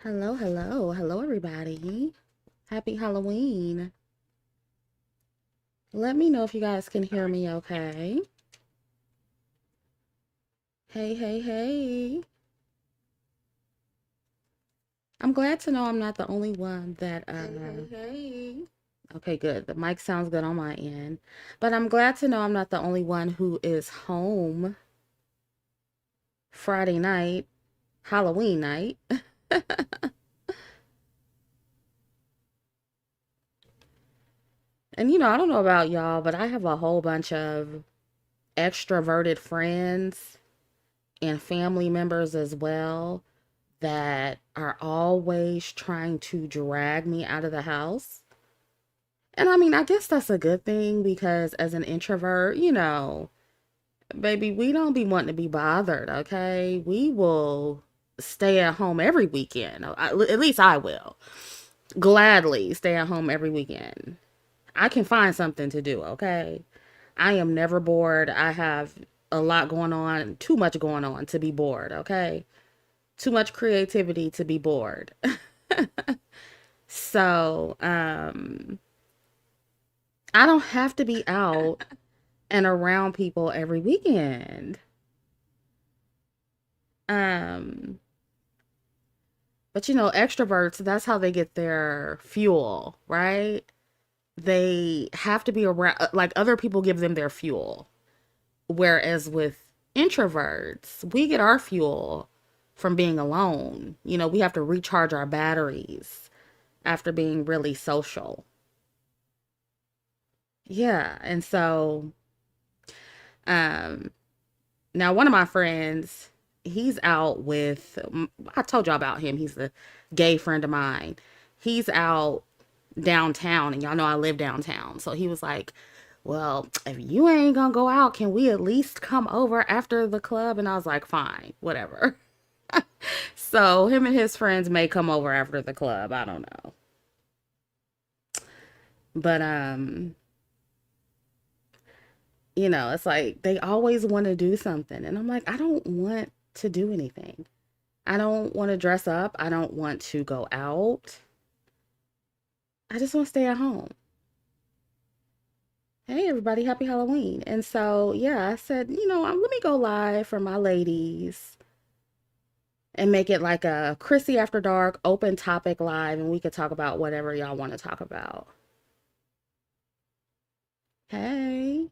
Hello, hello, hello, everybody. Happy Halloween. Let me know if you guys can hear me okay. Hey, hey, hey. I'm glad to know I'm not the only one that, hey. Okay, good. The mic sounds good on my end. But I'm glad to know I'm not the only one who is home Friday night, Halloween night. And I don't know about y'all, but I have a whole bunch of extroverted friends and family members as well that are always trying to drag me out of the house. And I mean, I guess that's a good thing because as an introvert, baby, we don't be wanting to be bothered, okay? We will stay at home every weekend. At least I will. Gladly stay at home every weekend. I can find something to do, okay? I am never bored. I have a lot going on, too much going on to be bored, okay? Too much creativity to be bored. So, I don't have to be out and around people every weekend. Um, but extroverts, that's how they get their fuel, right? They have to be around, like other people give them their fuel. Whereas with introverts, we get our fuel from being alone. We have to recharge our batteries after being really social. Yeah. And so, um, now one of my friends, he's out with, I told y'all about him. He's a gay friend of mine. He's out downtown, and y'all know I live downtown. So he was like, well, if you ain't gonna go out, can we at least come over after the club? And I was like, fine, whatever. So him and his friends may come over after the club. I don't know. But it's like they always want to do something. And I'm like, I don't want to do anything. I don't want to dress up. I don't want to go out. I just want to stay at home. Hey everybody, happy Halloween. And so, yeah, I said, let me go live for my ladies and make it like a Chrissie After Dark open topic live, and we could talk about whatever y'all want to talk about. Hey.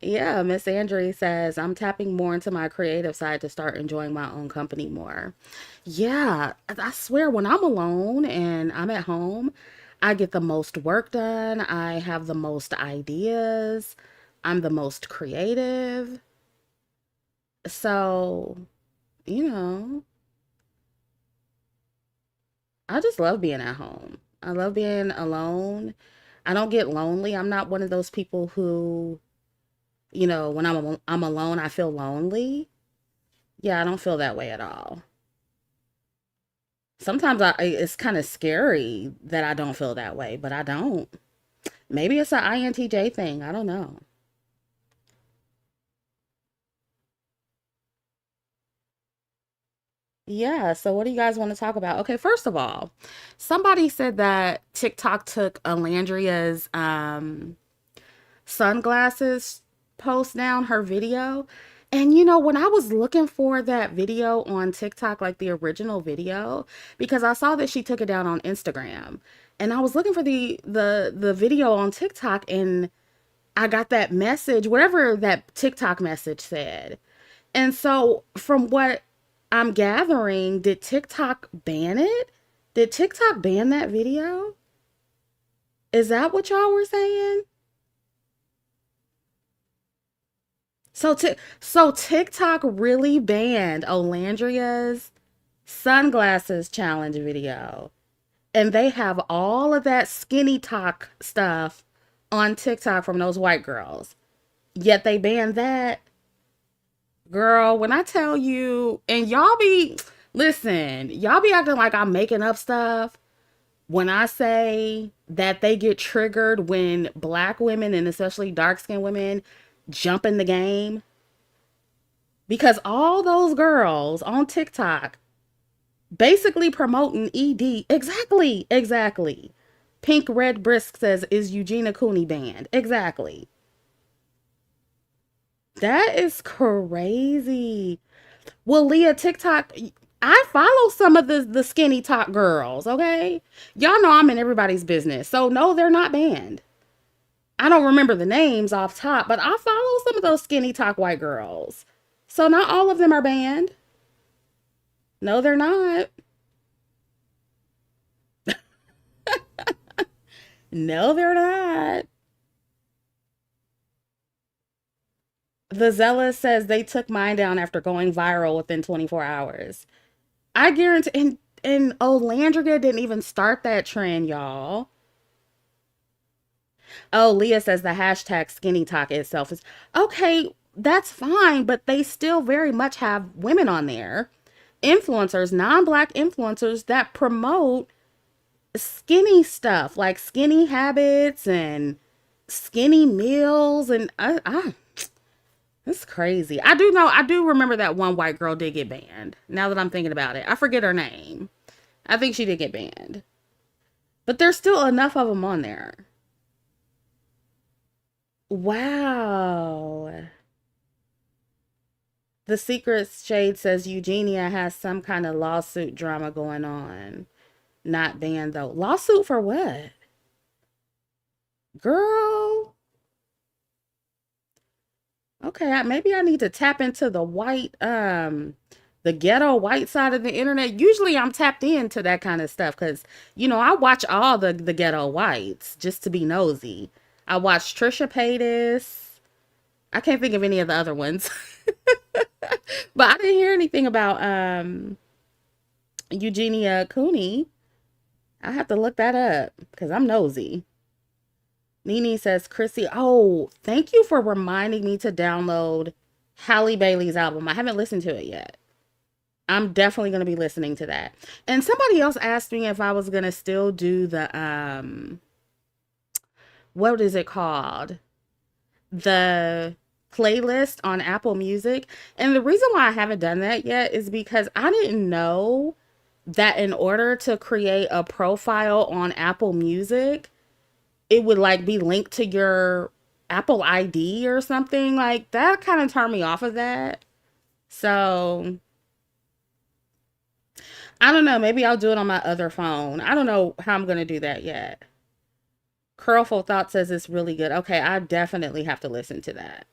Yeah, Miss Andre says, I'm tapping more into my creative side to start enjoying my own company more. Yeah, I swear when I'm alone and I'm at home, I get the most work done. I have the most ideas. I'm the most creative. So, you know, I just love being at home. I love being alone. I don't get lonely. I'm not one of those people who, when I'm alone, I feel lonely. Yeah, I don't feel that way at all. Sometimes it's kind of scary that I don't feel that way, but I don't. Maybe it's an INTJ thing. I don't know. Yeah, so what do you guys want to talk about? Okay, first of all, somebody said that TikTok took Olandria's sunglasses post down her video. And when I was looking for that video on TikTok, like the original video, because I saw that she took it down on Instagram, and I was looking for the video on TikTok, and I got that message, whatever that TikTok message said. And so from what I'm gathering, did TikTok ban it? Did TikTok ban that video? Is that what y'all were saying? So TikTok really banned Olandria's sunglasses challenge video. And they have all of that skinny talk stuff on TikTok from those white girls. Yet they banned that. Girl, when I tell you, and listen, y'all be acting like I'm making up stuff. When I say that they get triggered when black women and especially dark skinned women jump in the game, because all those girls on TikTok basically promoting ED. Exactly, exactly. Pink Red Brisk says, is Eugenia Cooney banned? Exactly. That is crazy. Well, Leah, TikTok, I follow some of the skinny talk girls, okay? Y'all know I'm in everybody's business. So, no, they're not banned. I don't remember the names off top, but I follow some of those skinny talk white girls. So, not all of them are banned. No, they're not. No, they're not. The Zealous says they took mine down after going viral within 24 hours. I guarantee, and Olandria didn't even start that trend, y'all. Oh, Leah says the hashtag skinny talk itself is okay. That's fine, but they still very much have women on there, influencers, non-black influencers that promote skinny stuff like skinny habits and skinny meals, and it's crazy. I do remember that one white girl did get banned. Now that I'm thinking about it, I forget her name. I think she did get banned, but there's still enough of them on there. Wow. The Secret Shade says Eugenia has some kind of lawsuit drama going on. Not banned though. Lawsuit for what? Girl. Okay, maybe I need to tap into the ghetto white side of the internet. Usually I'm tapped into that kind of stuff because, I watch all the ghetto whites just to be nosy. I watched Trisha Paytas. I can't think of any of the other ones. But I didn't hear anything about Eugenia Cooney. I have to look that up because I'm nosy. Nene says, Chrissie, oh, thank you for reminding me to download Halle Bailey's album. I haven't listened to it yet. I'm definitely going to be listening to that. And somebody else asked me if I was going to still do what is it called? The playlist on Apple Music. And the reason why I haven't done that yet is because I didn't know that in order to create a profile on Apple Music, it would like be linked to your Apple ID or something. Like that kind of turned me off of that. So I don't know. Maybe I'll do it on my other phone. I don't know how I'm going to do that yet. Curlful Thought says it's really good. Okay, I definitely have to listen to that.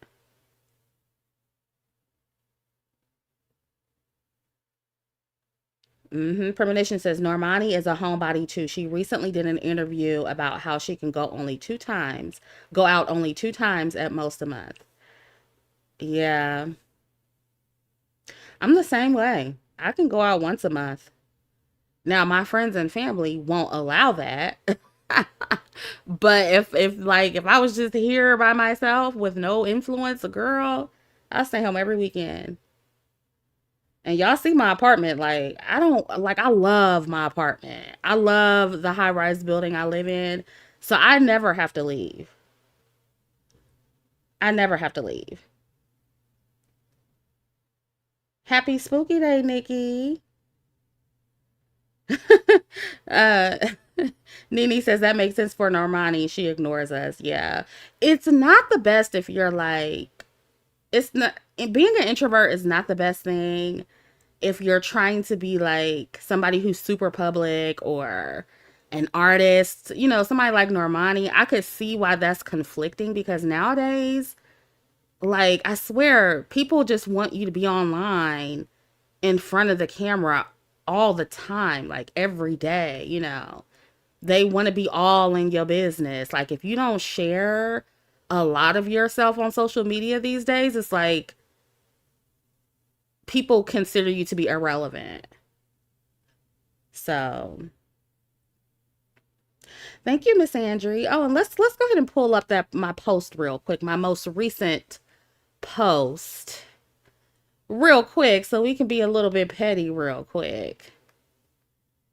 Premonition says Normani is a homebody too. She recently did an interview about how she can go out only 2 times at most a month. Yeah, I'm the same way. I can go out once a month. Now, my friends and family won't allow that. But if I was just here by myself with no influence, a girl, I stay home every weekend. And y'all see my apartment. Like, I don't like, I love my apartment. I love the high rise building I live in. So I never have to leave. I never have to leave. Happy spooky day, Nikki. uh, Nene says that makes sense for Normani. She ignores us. Yeah. It's not the best if you're like, it's not, being an introvert is not the best thing if you're trying to be like somebody who's super public or an artist, somebody like Normani. I could see why that's conflicting because nowadays, like, I swear, people just want you to be online in front of the camera all the time, like every day. They want to be all in your business. Like, if you don't share a lot of yourself on social media these days, it's like people consider you to be irrelevant. So thank you, Miss Andrew. Oh, and let's go ahead and pull up that my post real quick, my most recent post real quick, so we can be a little bit petty real quick.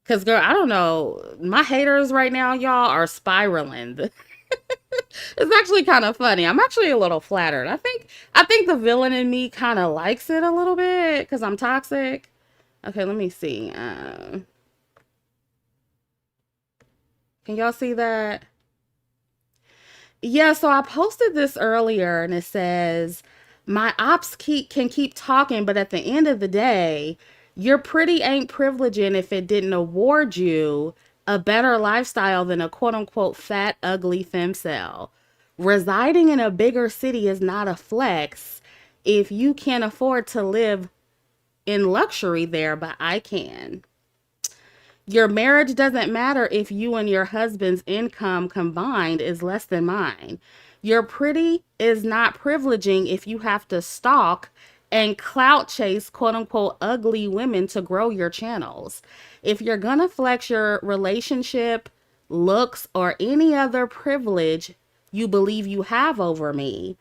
Cause girl, I don't know, my haters right now, y'all, are spiraling. It's actually kind of funny. I'm actually a little flattered. I think the villain in me kind of likes it a little bit because I'm toxic. Okay, let me see. Can y'all see that? Yeah, so I posted this earlier and it says, my ops can keep talking, but at the end of the day, your pretty ain't privileging if it didn't award you a better lifestyle than a quote unquote fat, ugly femcel. Residing in a bigger city is not a flex if you can't afford to live in luxury there, but I can. Your marriage doesn't matter if you and your husband's income combined is less than mine. Your pretty is not privileging if you have to stalk and clout chase quote unquote ugly women to grow your channels. If you're gonna flex your relationship, looks, or any other privilege you believe you have over me,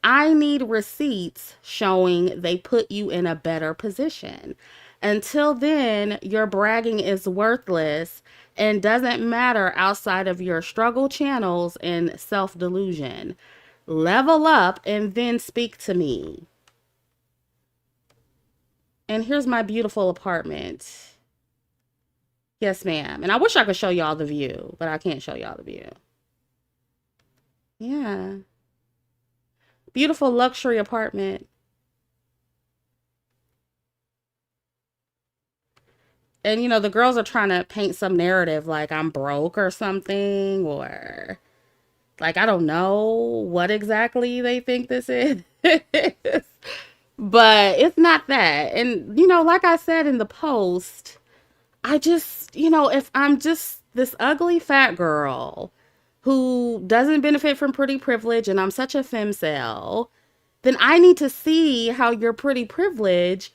I need receipts showing they put you in a better position. Until then, your bragging is worthless and doesn't matter outside of your struggle channels and self delusion. Level up and then speak to me. And here's my beautiful apartment. Yes, ma'am. And I wish I could show y'all the view, but I can't show y'all the view. Yeah. Beautiful luxury apartment. And the girls are trying to paint some narrative like I'm broke or something, or like I don't know what exactly they think this is. But it's not that. And like I said in the post, I just, if I'm just this ugly fat girl who doesn't benefit from pretty privilege and I'm such a femcel, then I need to see how your pretty privilege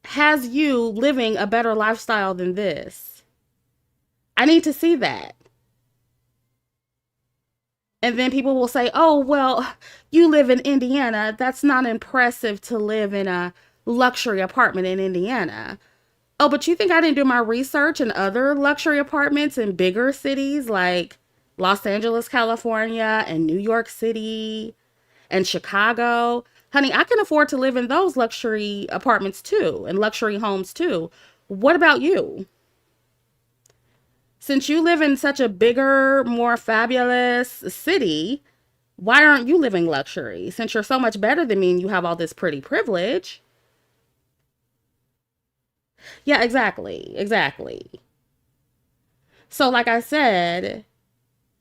has you living a better lifestyle than this. I need to see that. And then people will say, oh, well, you live in Indiana. That's not impressive to live in a luxury apartment in Indiana. Oh, but you think I didn't do my research in other luxury apartments in bigger cities like Los Angeles, California, and New York City and Chicago? Honey, I can afford to live in those luxury apartments too and luxury homes too. What about you? Since you live in such a bigger, more fabulous city, why aren't you living luxury? Since you're so much better than me and you have all this pretty privilege. Yeah, exactly. Exactly. So, like I said,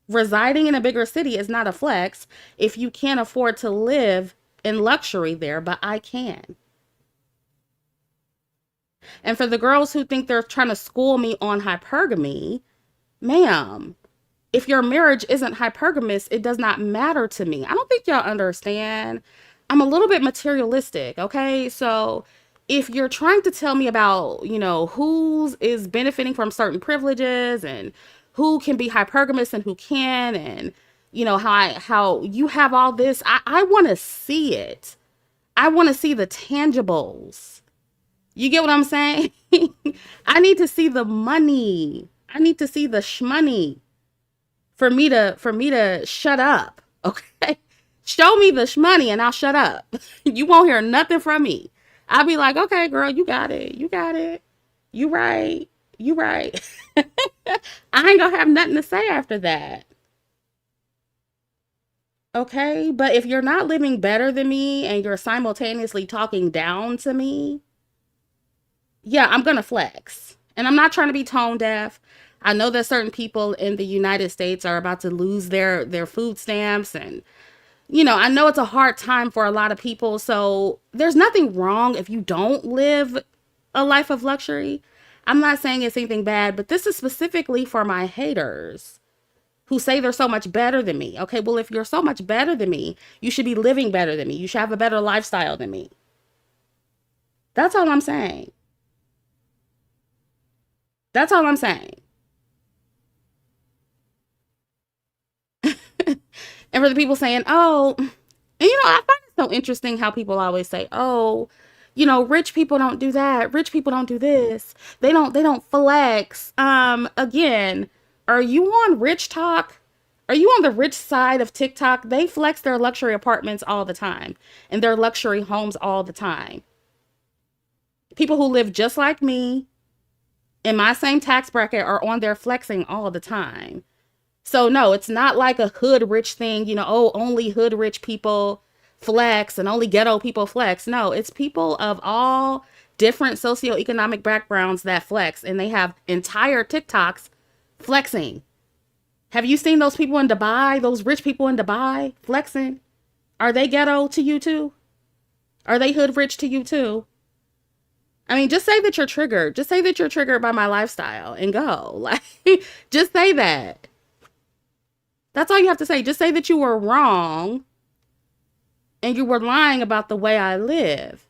residing in a bigger city is not a flex if you can't afford to live in luxury there, but I can. And for the girls who think they're trying to school me on hypergamy, ma'am, if your marriage isn't hypergamous, it does not matter to me. I don't think y'all understand. I'm a little bit materialistic, okay? So if you're trying to tell me about, who's is benefiting from certain privileges and who can be hypergamous and who can, and how you have all this, I want to see it. I want to see the tangibles. You get what I'm saying? I need to see the money. I need to see the shmoney for me to shut up. Okay? Show me the shmoney and I'll shut up. You won't hear nothing from me. I'll be like, okay, girl, you got it. You got it. You right. You right. I ain't gonna have nothing to say after that. Okay? But if you're not living better than me and you're simultaneously talking down to me, yeah, I'm gonna flex. And I'm not trying to be tone deaf. I know that certain people in the United States are about to lose their food stamps, and I know it's a hard time for a lot of people. So there's nothing wrong if you don't live a life of luxury. I'm not saying it's anything bad, but this is specifically for my haters who say they're so much better than me. Okay, well, if you're so much better than me, you should be living better than me. You should have a better lifestyle than me. That's all I'm saying. That's all I'm saying. And for the people saying, oh, and I find it so interesting how people always say, oh, rich people don't do that. Rich people don't do this. They don't flex. Again, are you on Rich Talk? Are you on the rich side of TikTok? They flex their luxury apartments all the time and their luxury homes all the time. People who live just like me in my same tax bracket are on there flexing all the time. So no, it's not like a hood rich thing, oh, only hood rich people flex and only ghetto people flex. No, it's people of all different socioeconomic backgrounds that flex, and they have entire TikToks flexing. Have you seen those people in Dubai, those rich people in Dubai flexing? Are they ghetto to you too? Are they hood rich to you too? I mean, just say that you're triggered. Just say that you're triggered by my lifestyle and go. Like, just say that. That's all you have to say. Just say that you were wrong and you were lying about the way I live.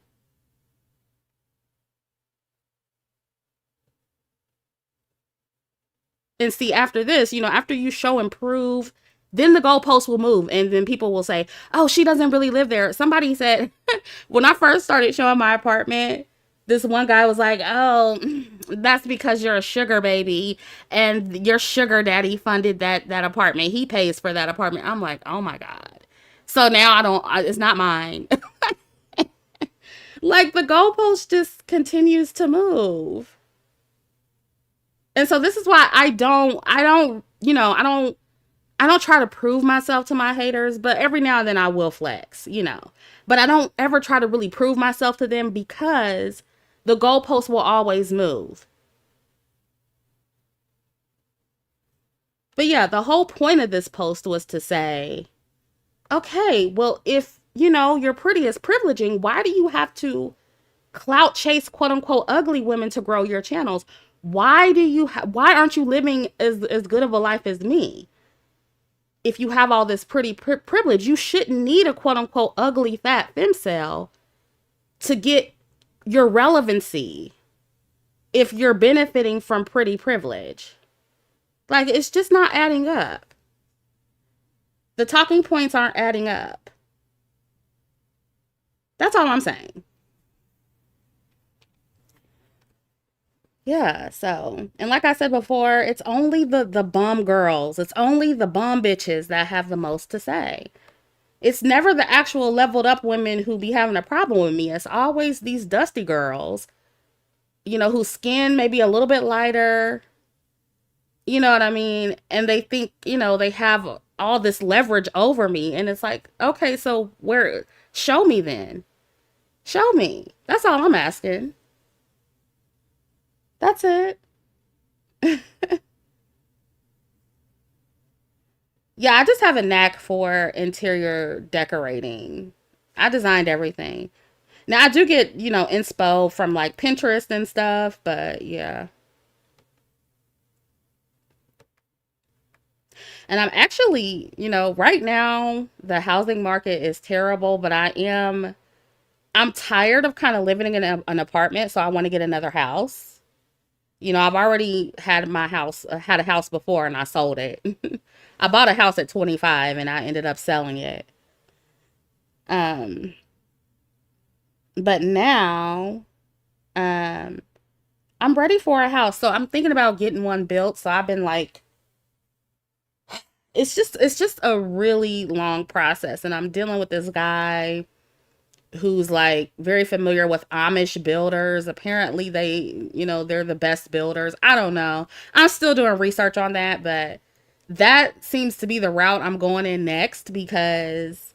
And see, after this, after you show and prove, then the goalposts will move. And then people will say, oh, she doesn't really live there. Somebody said, when I first started showing my apartment, this one guy was like, oh, that's because you're a sugar baby and your sugar daddy funded that apartment. He pays for that apartment. I'm like, oh my God. So now it's not mine. Like the goalpost just continues to move. And so this is why I don't try to prove myself to my haters, but every now and then I will flex. But I don't ever try to really prove myself to them because the goalposts will always move. But yeah, the whole point of this post was to say, okay, well, if, you're pretty as privileging, why do you have to clout chase quote unquote ugly women to grow your channels? Why aren't you living as good of a life as me? If you have all this pretty privilege, you shouldn't need a quote unquote ugly fat femcel to get your relevancy if you're benefiting from pretty privilege. Like, it's just not adding up. The talking points aren't adding up. That's all I'm saying. Yeah, so, and like I said before, it's only the bum girls, it's only the bum bitches that have the most to say. It's never the actual leveled up women who be having a problem with me. It's always these dusty girls, whose skin may be a little bit lighter, you know what I mean? And they think, they have all this leverage over me. And it's like, okay, so show me then. Show me. That's all I'm asking. That's it. Yeah, I just have a knack for interior decorating. I designed everything. Now I do get, inspo from like Pinterest and stuff, but yeah. And I'm actually, right now the housing market is terrible, but I'm tired of kind of living in an apartment, so I want to get another house. I've already had a house before and I sold it. I bought a house at 25 and I ended up selling it. Um, but now, um, I'm ready for a house. So I'm thinking about getting one built. So I've been like, it's just a really long process. And I'm dealing with this guy who's like very familiar with Amish builders. Apparently they're the best builders. I don't know. I'm still doing research on that, but that seems to be the route I'm going in next because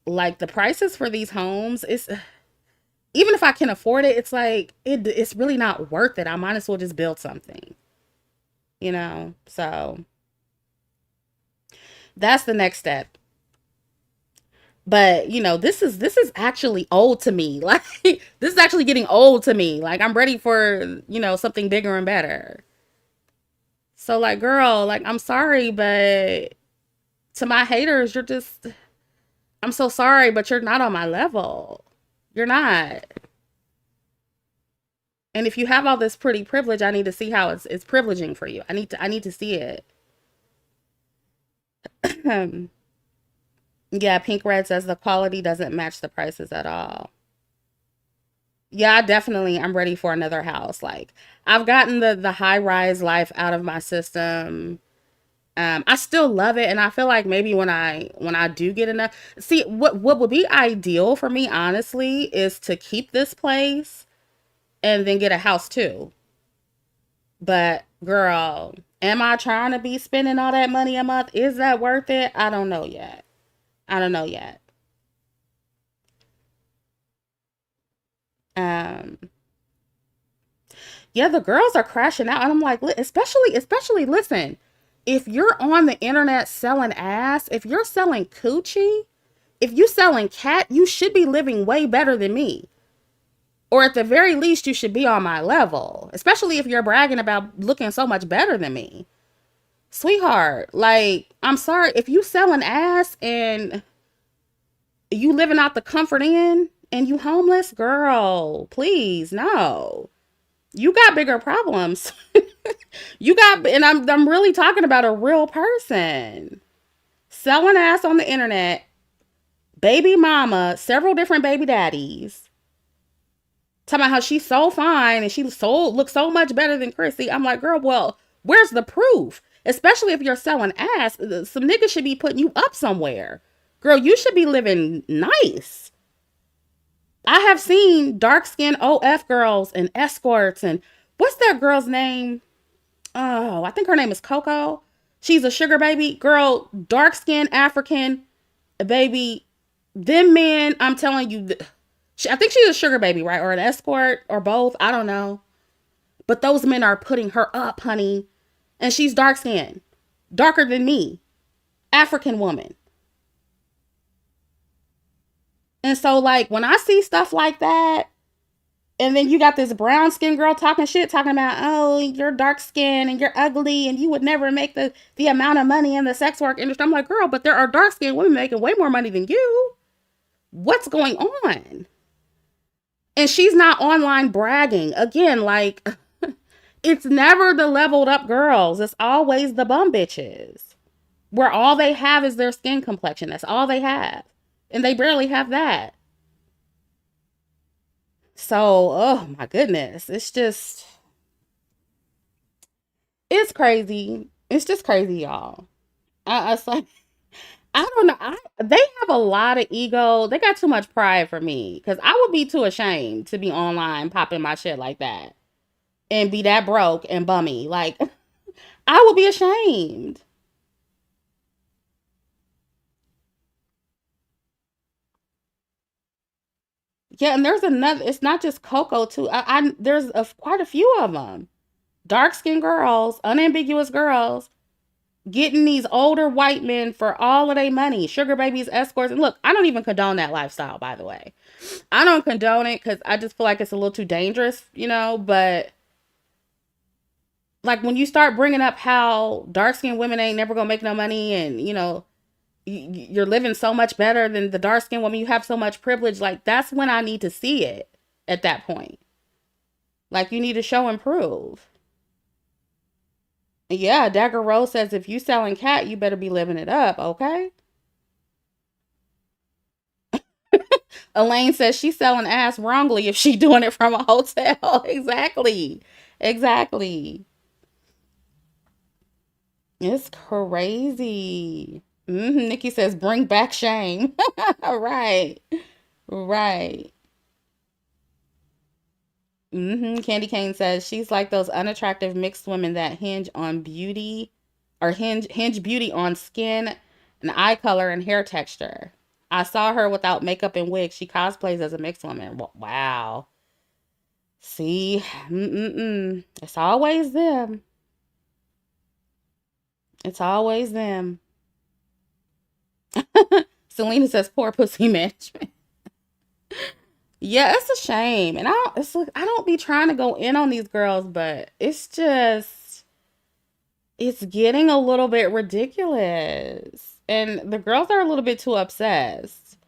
like the prices for these homes is even if I can afford it, it's like it's really not worth it. I might as well just build something. So that's the next step. But this is actually old to me. Like this is actually getting old to me. Like I'm ready for something bigger and better. So like girl, like I'm sorry, but to my haters, I'm so sorry, but you're not on my level. You're not. And if you have all this pretty privilege, I need to see how it's privileging for you. I need to see it. Yeah, Pink Red says the quality doesn't match the prices at all. Yeah, I'm ready for another house. Like I've gotten the high rise life out of my system. I still love it, and I feel like maybe when I do get enough, see what would be ideal for me, honestly, is to keep this place and then get a house too. But girl, am I trying to be spending all that money a month? Is that worth it? I don't know yet. I don't know yet. Um, yeah, the girls are crashing out, and I'm like, especially, listen, if you're on the internet selling ass, if you're selling coochie, if you selling cat, you should be living way better than me. Or at the very least, you should be on my level. Especially if you're bragging about looking so much better than me. Sweetheart, like, I'm sorry, if you selling ass and you living out the comfort inn and you homeless, girl, please, no. You got bigger problems. You got, and I'm really talking about a real person. Selling ass on the internet, baby mama, several different baby daddies. Talking about how she's so fine and she looks so much better than Chrissy. I'm like, girl, well, where's the proof? Especially if you're selling ass, some niggas should be putting you up somewhere. Girl, you should be living nice. I have seen dark skinned OF girls and escorts and what's that girl's name? Oh, I think her name is Coco. She's a sugar baby. Girl, dark skinned African baby. Them men, I'm telling you, I think she's a sugar baby, right? Or an escort or both. I don't know. But those men are putting her up, honey. And she's dark skinned, darker than me, African woman. And so, like, when I see stuff like that, and then you got this brown skinned girl talking shit, talking about, oh, you're dark skinned and you're ugly and you would never make the amount of money in the sex work industry. I'm like, girl, but there are dark skinned women making way more money than you. What's going on? And she's not online bragging. Again, like, it's never the leveled up girls. It's always the bum bitches. Where all they have is their skin complexion. That's all they have. And they barely have that. So, oh my goodness. It's crazy. It's just crazy, y'all. It's like, I don't know. They have a lot of ego. They got too much pride for me. Because I would be too ashamed to be online popping my shit like that. And be that broke and bummy. Like, I would be ashamed. Yeah, and there's another. It's not just Coco too. There's quite a few of them. Dark skinned girls, unambiguous girls, getting these older white men for all of their money, sugar babies, escorts. And look, I don't even condone that lifestyle, by the way. I don't condone it because I just feel like it's a little too dangerous, But like when you start bringing up how dark skinned women ain't never gonna make no money, and you're living so much better than the dark skinned woman, you have so much privilege. Like that's when I need to see it. At that point, like you need to show and prove. Yeah, Dagger Rose says if you selling cat, you better be living it up, okay? Elaine says she's selling ass wrongly if she doing it from a hotel. Exactly. Exactly. It's crazy. Nikki says bring back shame. Right. Right. Candy Cane says she's like those unattractive mixed women that hinge on beauty or hinge beauty on skin and eye color and hair texture. I saw her without makeup and wig. She cosplays as a mixed woman. Wow. See, it's always them. It's always them. Selena says poor pussy management. Yeah, it's a shame, and I don't be trying to go in on these girls, but it's getting a little bit ridiculous, and the girls are a little bit too obsessed.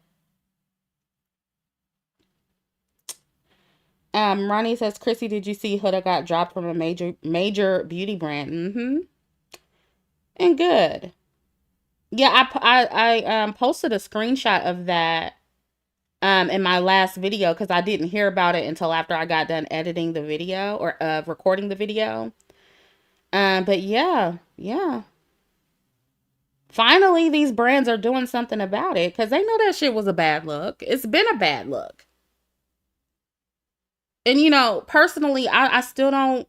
Ronnie says, Chrissy, did you see Huda got dropped from a major beauty brand? And good. Yeah, I posted a screenshot of that in my last video because I didn't hear about it until after I got done editing the video or recording the video. But yeah, yeah. Finally, these brands are doing something about it because they know that shit was a bad look. It's been a bad look. And personally, I still don't.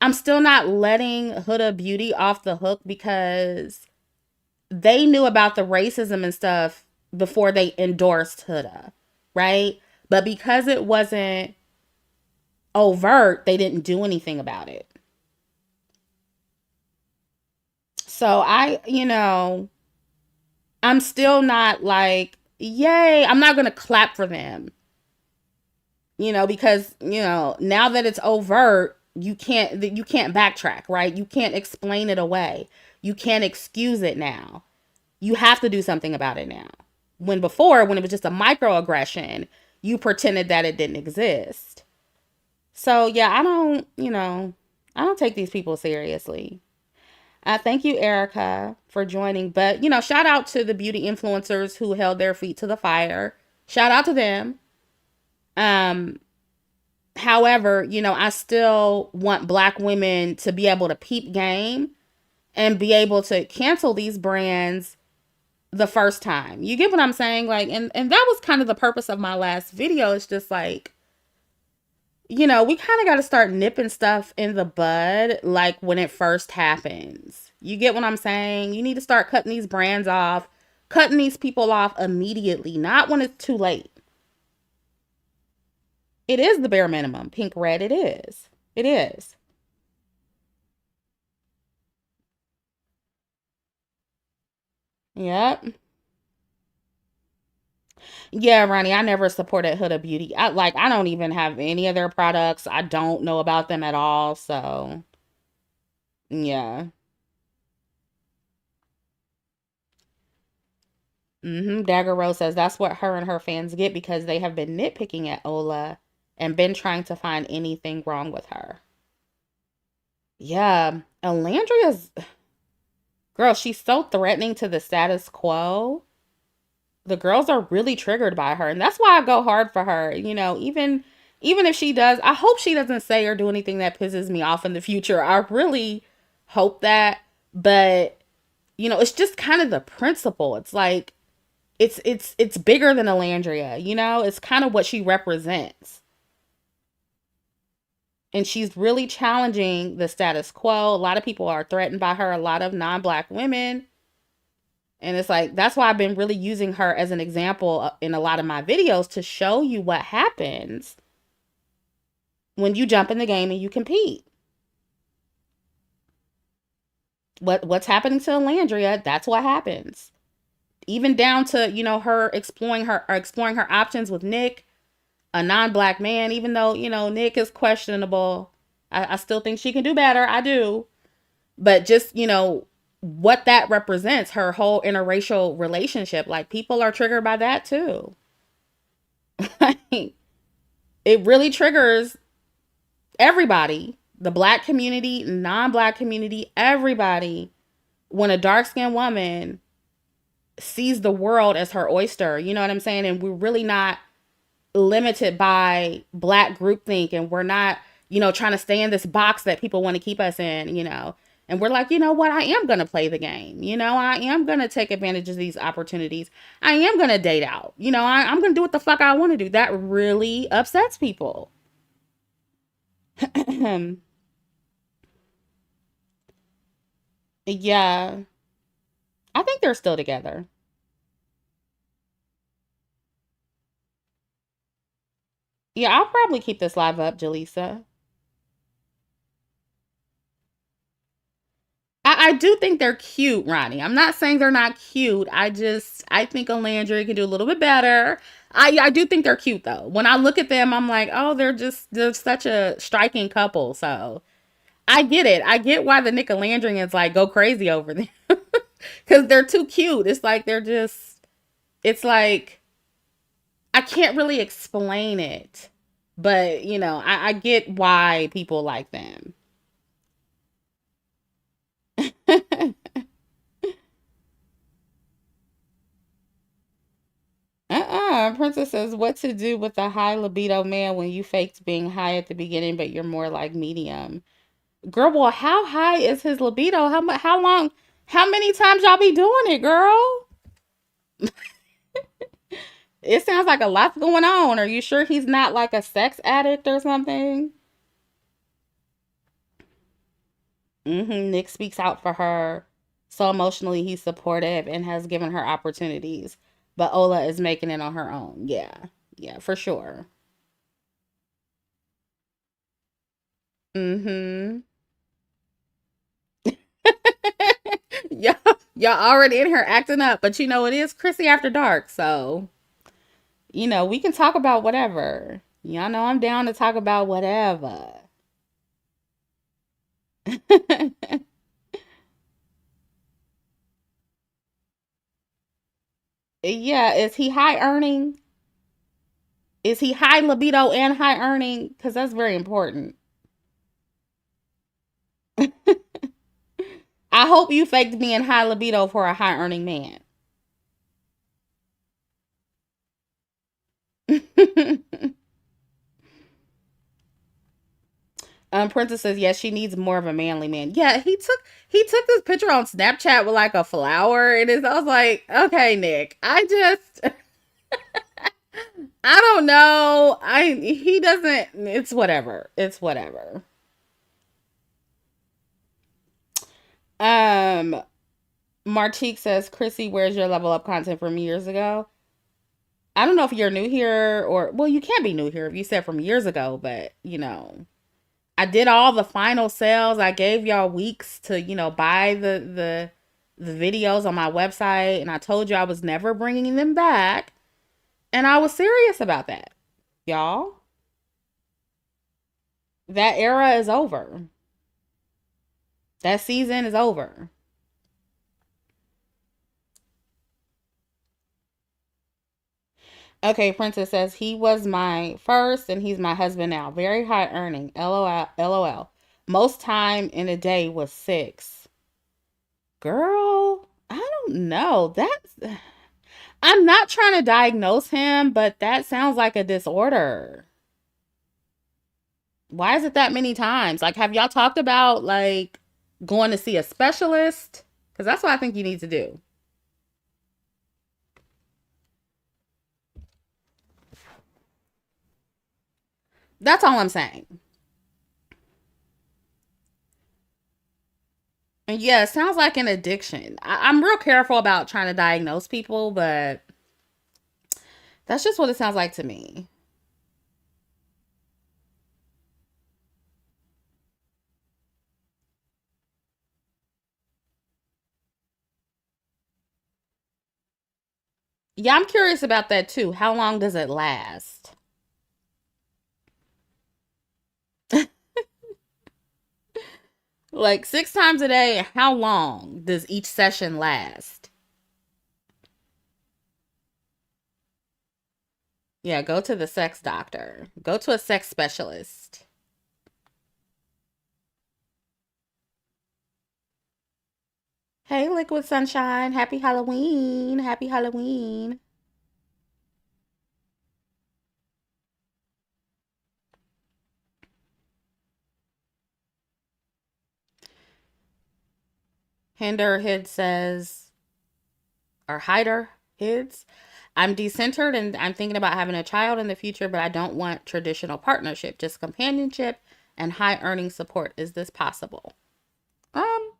I'm still not letting Huda Beauty off the hook because they knew about the racism and stuff before they endorsed Huda, right? But because it wasn't overt, they didn't do anything about it. So I'm still not like, yay, I'm not going to clap for them, because, now that it's overt, you can't backtrack, right? You can't explain it away. You can't excuse it now. You have to do something about it now. When before, when it was just a microaggression, you pretended that it didn't exist. So yeah, I don't take these people seriously. Thank you, Erica, for joining. But shout out to the beauty influencers who held their feet to the fire. Shout out to them. Um, However, I still want Black women to be able to peep game and be able to cancel these brands the first time. You get what I'm saying? Like, and that was kind of the purpose of my last video. It's just like, we kind of got to start nipping stuff in the bud, like when it first happens. You get what I'm saying? You need to start cutting these brands off, cutting these people off immediately, not when it's too late. It is the bare minimum. Pink red, it is. It is. Yep. Yeah, Ronnie, I never supported Huda Beauty. I don't even have any of their products. I don't know about them at all. So, yeah. Dagger Rose says that's what her and her fans get because they have been nitpicking at Ola and been trying to find anything wrong with her. Yeah, Olandria's girl, she's so threatening to the status quo. The girls are really triggered by her, and that's why I go hard for her. Even if she does, I hope she doesn't say or do anything that pisses me off in the future. I really hope that, but it's just kind of the principle. It's like it's bigger than Olandria. It's kind of what she represents. And she's really challenging the status quo. A lot of people are threatened by her, a lot of non-Black women. And it's like, that's why I've been really using her as an example in a lot of my videos to show you what happens when you jump in the game and you compete. What's happening to Landria, that's what happens. Even down to, her exploring her options with Nick, a non-Black man, even though, Nick is questionable. I still think she can do better. I do. But just, what that represents, her whole interracial relationship, like people are triggered by that too. It really triggers everybody, the Black community, non-Black community, everybody, when a dark-skinned woman sees the world as her oyster. You know what I'm saying? And we're really not limited by Black groupthink, and we're not, trying to stay in this box that people want to keep us in. And we're like, you know what? I am going to play the game. I am going to take advantage of these opportunities. I am going to date out. I'm going to do what the fuck I want to do. That really upsets people. Yeah. I think they're still together. Yeah, I'll probably keep this live up, Jaleesa. I do think they're cute, Ronnie. I'm not saying they're not cute. I think Olandria can do a little bit better. I do think they're cute though. When I look at them, I'm like, oh, they're such a striking couple. So I get it. I get why the Nicolandrians like go crazy over them. Because they're too cute. It's like, I can't really explain it. But, I get why people like them. Princess says, what to do with a high libido man when you faked being high at the beginning, but you're more like medium? Girl, well, how high is his libido? How long? How many times y'all be doing it, girl? It sounds like a lot's going on. Are you sure he's not like a sex addict or something? Nick speaks out for her. So emotionally, he's supportive and has given her opportunities. But Ola is making it on her own. Yeah. Yeah, for sure. Mm-hmm. Yeah, y'all already in here acting up, but you know it is Chrissy after dark, so we can talk about whatever. Y'all know I'm down to talk about whatever. Yeah, is he high earning? Is he high libido and high earning? Because that's very important. I hope you faked being high libido for a high earning man. Princess says yes, she needs more of a manly man. Yeah, he took this picture on Snapchat with like a flower, and I was like, okay, Nick, I don't know. He doesn't. It's whatever. It's whatever. Um, Martique says, Chrissy, where's your level up content from years ago? I don't know if you're new here or well, you can't be new here if you said from years ago, but I did all the final sales. I gave y'all weeks to, buy the videos on my website, and I told you I was never bringing them back, and I was serious about that. Y'all, that era is over. That season is over. Okay, Princess says he was my first and he's my husband now. Very high earning. LOL. LOL. Most time in a day was 6. Girl, I don't know. I'm not trying to diagnose him, but that sounds like a disorder. Why is it that many times? Like, have y'all talked about like going to see a specialist? Because that's what I think you need to do. That's all I'm saying. And yeah, it sounds like an addiction. I'm real careful about trying to diagnose people, but that's just what it sounds like to me. Yeah, I'm curious about that too. How long does it last? Like 6 times a day, how long does each session last? Yeah, go to the sex doctor. Go to a sex specialist. Hey, Liquid Sunshine. Happy Halloween. Happy Halloween. Hinder Hid says, or Hider Hids, I'm decentered and I'm thinking about having a child in the future, but I don't want traditional partnership, just companionship and high earning support. Is this possible? Um,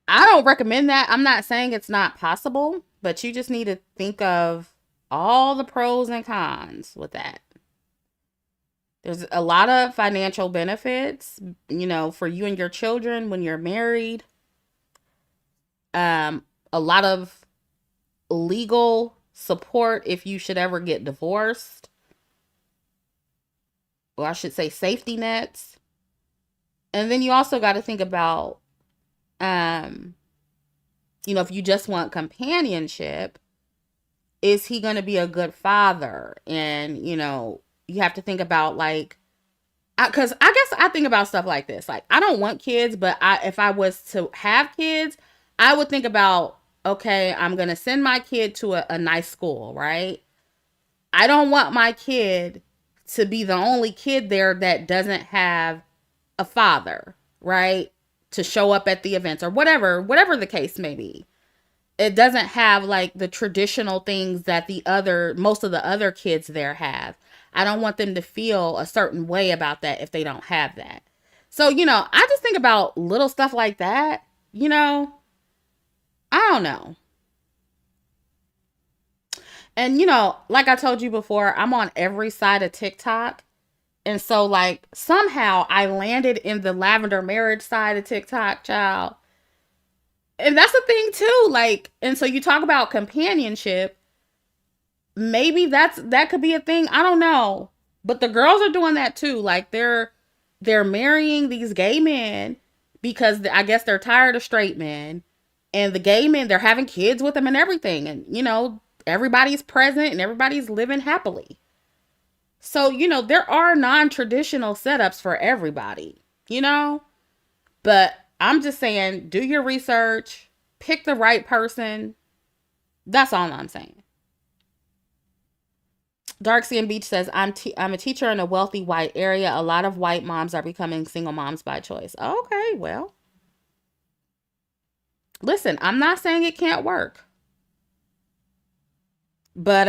I don't recommend that. I'm not saying it's not possible, but you just need to think of all the pros and cons with that. There's a lot of financial benefits, for you and your children when you're married. A lot of legal support if you should ever get divorced, or I should say safety nets. And then you also got to think about um if you just want companionship, is he going to be a good father? And you have to think about like, because I guess I think about stuff like this. Like, I don't want kids, but if I was to have kids, I would think about, okay, I'm going to send my kid to a nice school, right? I don't want my kid to be the only kid there that doesn't have a father, right? to show up at the events or whatever the case may be. It doesn't have like the traditional things that most of the other kids there have. I don't want them to feel a certain way about that if they don't have that. So, I just think about little stuff like that, I don't know. And like I told you before, I'm on every side of TikTok. And so like somehow I landed in the lavender marriage side of TikTok, child. And that's the thing too. Like, and so you talk about companionship. Maybe that could be a thing. I don't know. But the girls are doing that too. Like they're marrying these gay men because I guess they're tired of straight men. And the gay men, they're having kids with them and everything. And everybody's present and everybody's living happily. So, there are non-traditional setups for everybody, But I'm just saying, do your research, pick the right person. That's all I'm saying. Dark Skin Beach says, I'm a teacher in a wealthy white area. A lot of white moms are becoming single moms by choice. Okay, well. Listen, I'm not saying it can't work. But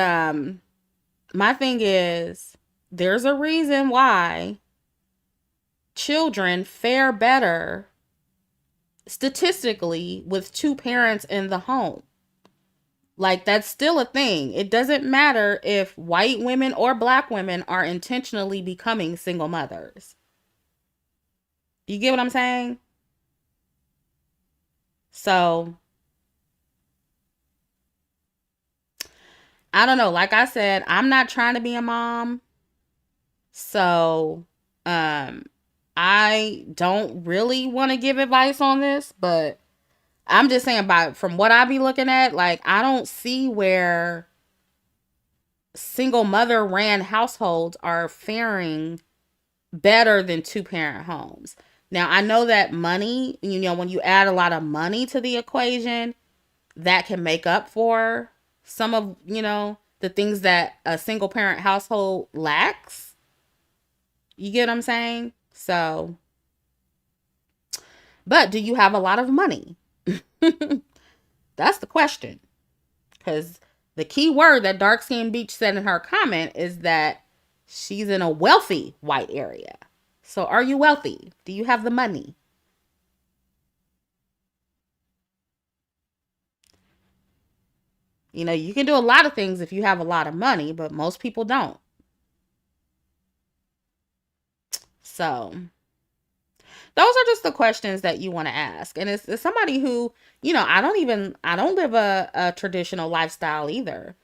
my thing is, there's a reason why children fare better statistically with two parents in the home. Like, that's still a thing. It doesn't matter if white women or black women are intentionally becoming single mothers. You get what I'm saying? So, I don't know. Like I said, I'm not trying to be a mom. So, I don't really want to give advice on this, but I'm just saying from what I be looking at, like, I don't see where single mother ran households are faring better than two parent homes. Now, I know that money, when you add a lot of money to the equation, that can make up for some of, the things that a single parent household lacks. You get what I'm saying? So, but do you have a lot of money? That's the question. Because the key word that Dark Skin Beach said in her comment is that she's in a wealthy white area. So are you wealthy? Do you have the money? You can do a lot of things if you have a lot of money, but most people don't. So those are just the questions that you want to ask. And it's somebody who, I don't live a traditional lifestyle either.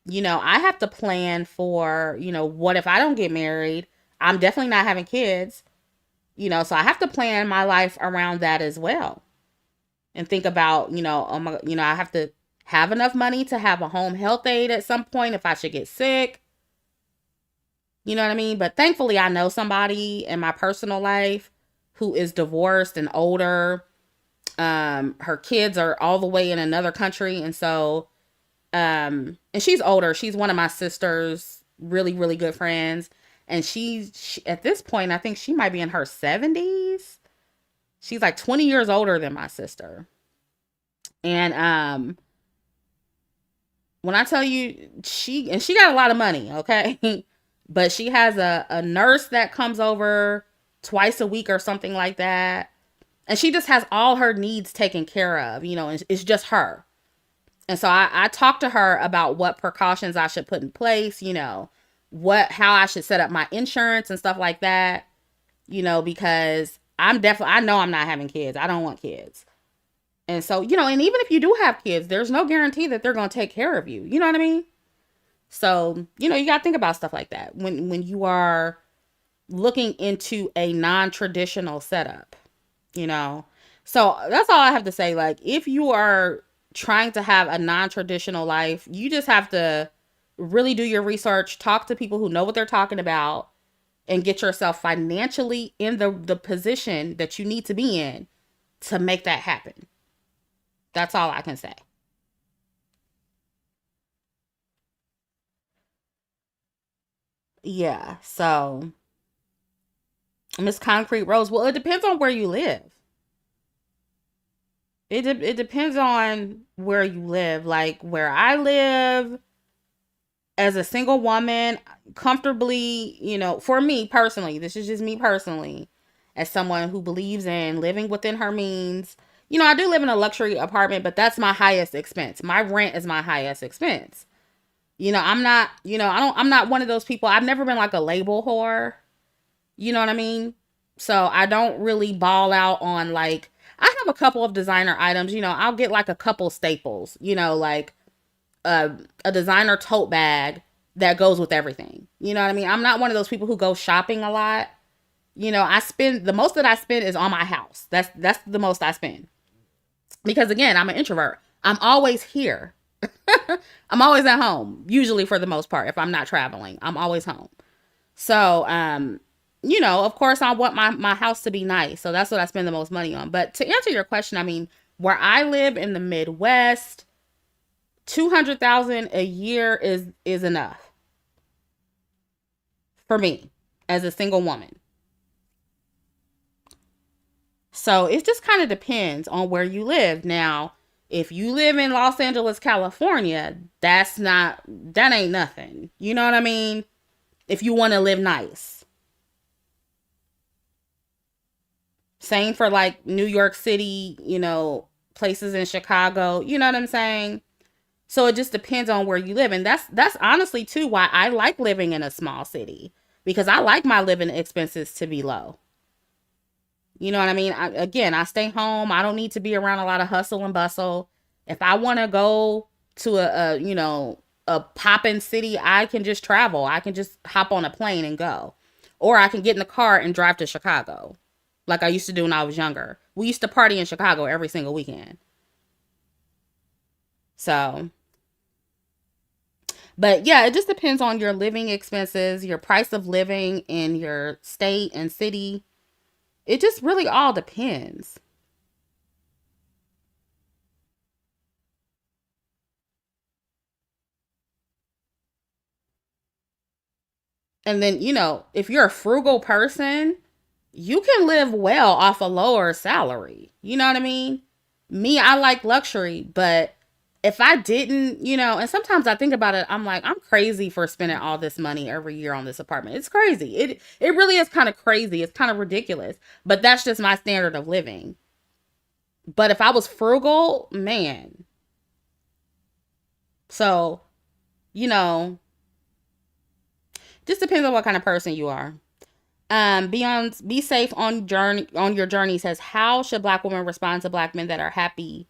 I have to plan for, what if I don't get married? I'm definitely not having kids, so I have to plan my life around that as well. And think about, I have to have enough money to have a home health aide at some point if I should get sick. You know what I mean? But thankfully, I know somebody in my personal life who is divorced and older. Her kids are all the way in another country. And so, and she's older. She's one of my sister's really, really good friends. And she at this point, I think she might be in her 70s. She's like 20 years older than my sister. And when I tell you, she got a lot of money, okay? But she has a nurse that comes over twice a week or something like that. And she just has all her needs taken care of, and it's just her. And so I talked to her about what precautions I should put in place, how I should set up my insurance and stuff like that, because I know I'm not having kids. I don't want kids. And so, and even if you do have kids, there's no guarantee that they're going to take care of you. You know what I mean? So, you got to think about stuff like that when you are looking into a non-traditional setup, So that's all I have to say. Like, if you are trying to have a non-traditional life, you just have to really do your research, talk to people who know what they're talking about, and get yourself financially in the position that you need to be in to make that happen. That's all I can say. Yeah, so Miss Concrete Rose, well, it depends on where you live. it depends on where you live. Like where I live as a single woman, comfortably, for me personally, this is just me personally, as someone who believes in living within her means. I do live in a luxury apartment, but that's my highest expense. My rent is my highest expense. I'm not, I'm not one of those people. I've never been like a label whore. You know what I mean? So I don't really ball out on like, I have a couple of designer items. I'll get like a couple staples, like a designer tote bag that goes with everything. You know what I mean? I'm not one of those people who go shopping a lot. I spend the most that I spend is on my house. That's the most I spend. Because again, I'm an introvert. I'm always here. I'm always at home, usually for the most part. If I'm not traveling, I'm always home. So, of course, I want my house to be nice. So that's what I spend the most money on. But to answer your question, I mean, where I live in the Midwest, 200,000 a year is enough for me as a single woman. So it just kind of depends on where you live. Now, if you live in Los Angeles, California, that ain't nothing. You know what I mean? If you want to live nice. Same for like New York City, places in Chicago. You know what I'm saying? So it just depends on where you live. And that's honestly too why I like living in a small city. Because I like my living expenses to be low. You know what I mean? I stay home. I don't need to be around a lot of hustle and bustle. If I want to go to a poppin' city, I can just travel. I can just hop on a plane and go. Or I can get in the car and drive to Chicago, like I used to do when I was younger. We used to party in Chicago every single weekend. So, but yeah, it just depends on your living expenses, your price of living in your state and city. It just really all depends. And then, if you're a frugal person, you can live well off a lower salary. You know what I mean? Me, I like luxury, but if I didn't, and sometimes I think about it, I'm like, I'm crazy for spending all this money every year on this apartment. It's crazy. It really is kind of crazy. It's kind of ridiculous. But that's just my standard of living. But if I was frugal, man. So, you know, just depends on what kind of person you are. Be safe on your journey says, how should black women respond to black men that are happy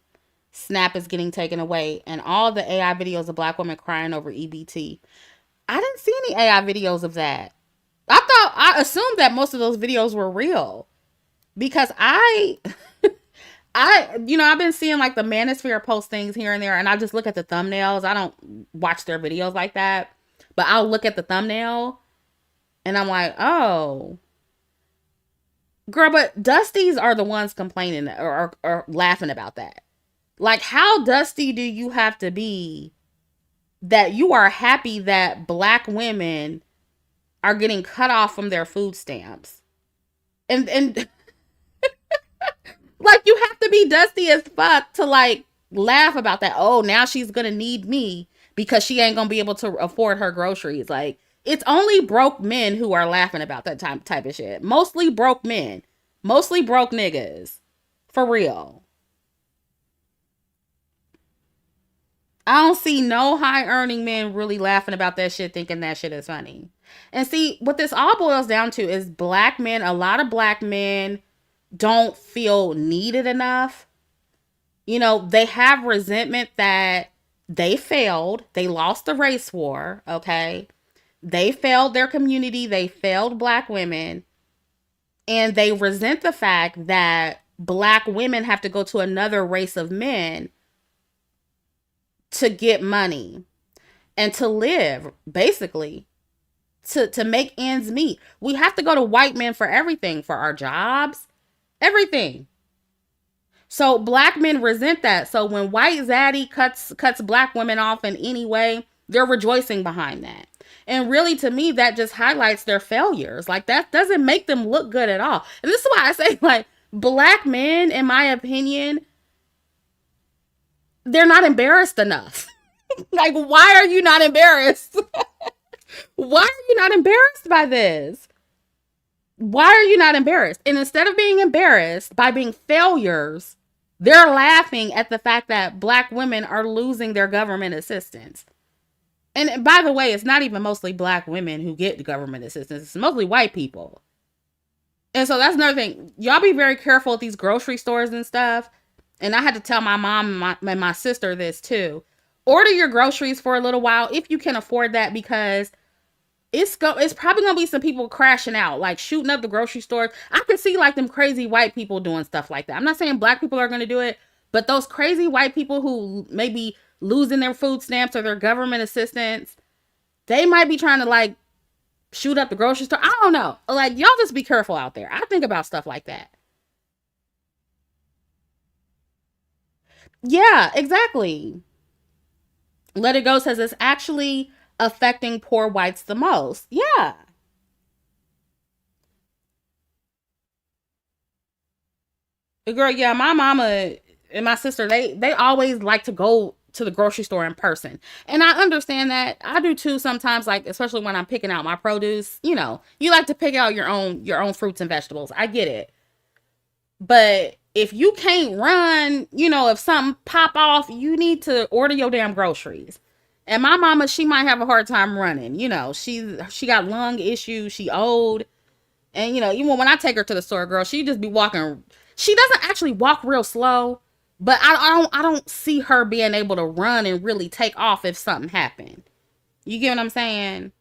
Snap is getting taken away and all the AI videos of black women crying over EBT? I didn't see any AI videos of that. I assumed that most of those videos were real because I've been seeing like the manosphere post things here and there, and I just look at the thumbnails. I don't watch their videos like that, but I'll look at the thumbnail and I'm like, oh, girl, but Dusties are the ones complaining or laughing about that. Like, how dusty do you have to be that you are happy that black women are getting cut off from their food stamps? And like, you have to be dusty as fuck to like laugh about that. Oh, now she's gonna need me because she ain't gonna be able to afford her groceries. Like, it's only broke men who are laughing about that type of shit. Mostly broke men. Mostly broke niggas. For real. I don't see no high earning men really laughing about that shit, thinking that shit is funny. And see, what this all boils down to is black men, a lot of black men don't feel needed enough. They have resentment that they failed. They lost the race war, okay? They failed their community. They failed black women. And they resent the fact that black women have to go to another race of men to get money and to live, basically, to make ends meet. We have to go to white men for everything, for our jobs, everything. So black men resent that. So when white zaddy cuts black women off in any way, they're rejoicing behind that. And really, to me, that just highlights their failures. Like, that doesn't make them look good at all. And this is why I say, like, black men, in my opinion, they're not embarrassed enough. Like, why are you not embarrassed? Why are you not embarrassed by this? Why are you not embarrassed? And instead of being embarrassed by being failures, they're laughing at the fact that black women are losing their government assistance. And by the way, it's not even mostly black women who get government assistance. It's mostly white people. And so that's another thing. Y'all be very careful at these grocery stores and stuff. And I had to tell my mom and my sister this too. Order your groceries for a little while if you can afford that, because it's probably gonna be some people crashing out, like shooting up the grocery stores. I can see like them crazy white people doing stuff like that. I'm not saying black people are gonna do it, but those crazy white people who may be losing their food stamps or their government assistance, they might be trying to like shoot up the grocery store. I don't know. Like, y'all just be careful out there. I think about stuff like that. Yeah, exactly. Let It Go says it's actually affecting poor whites the most. Yeah. Girl, yeah, my mama and my sister, they always like to go to the grocery store in person. And I understand that. I do too sometimes, like especially when I'm picking out my produce, you like to pick out your own fruits and vegetables. I get it. But if you can't run, if something pop off, you need to order your damn groceries. And my mama, she might have a hard time running. She got lung issues, she old. And even when I take her to the store, girl, she just be walking. She doesn't actually walk real slow, but I don't see her being able to run and really take off if something happened. You get what I'm saying?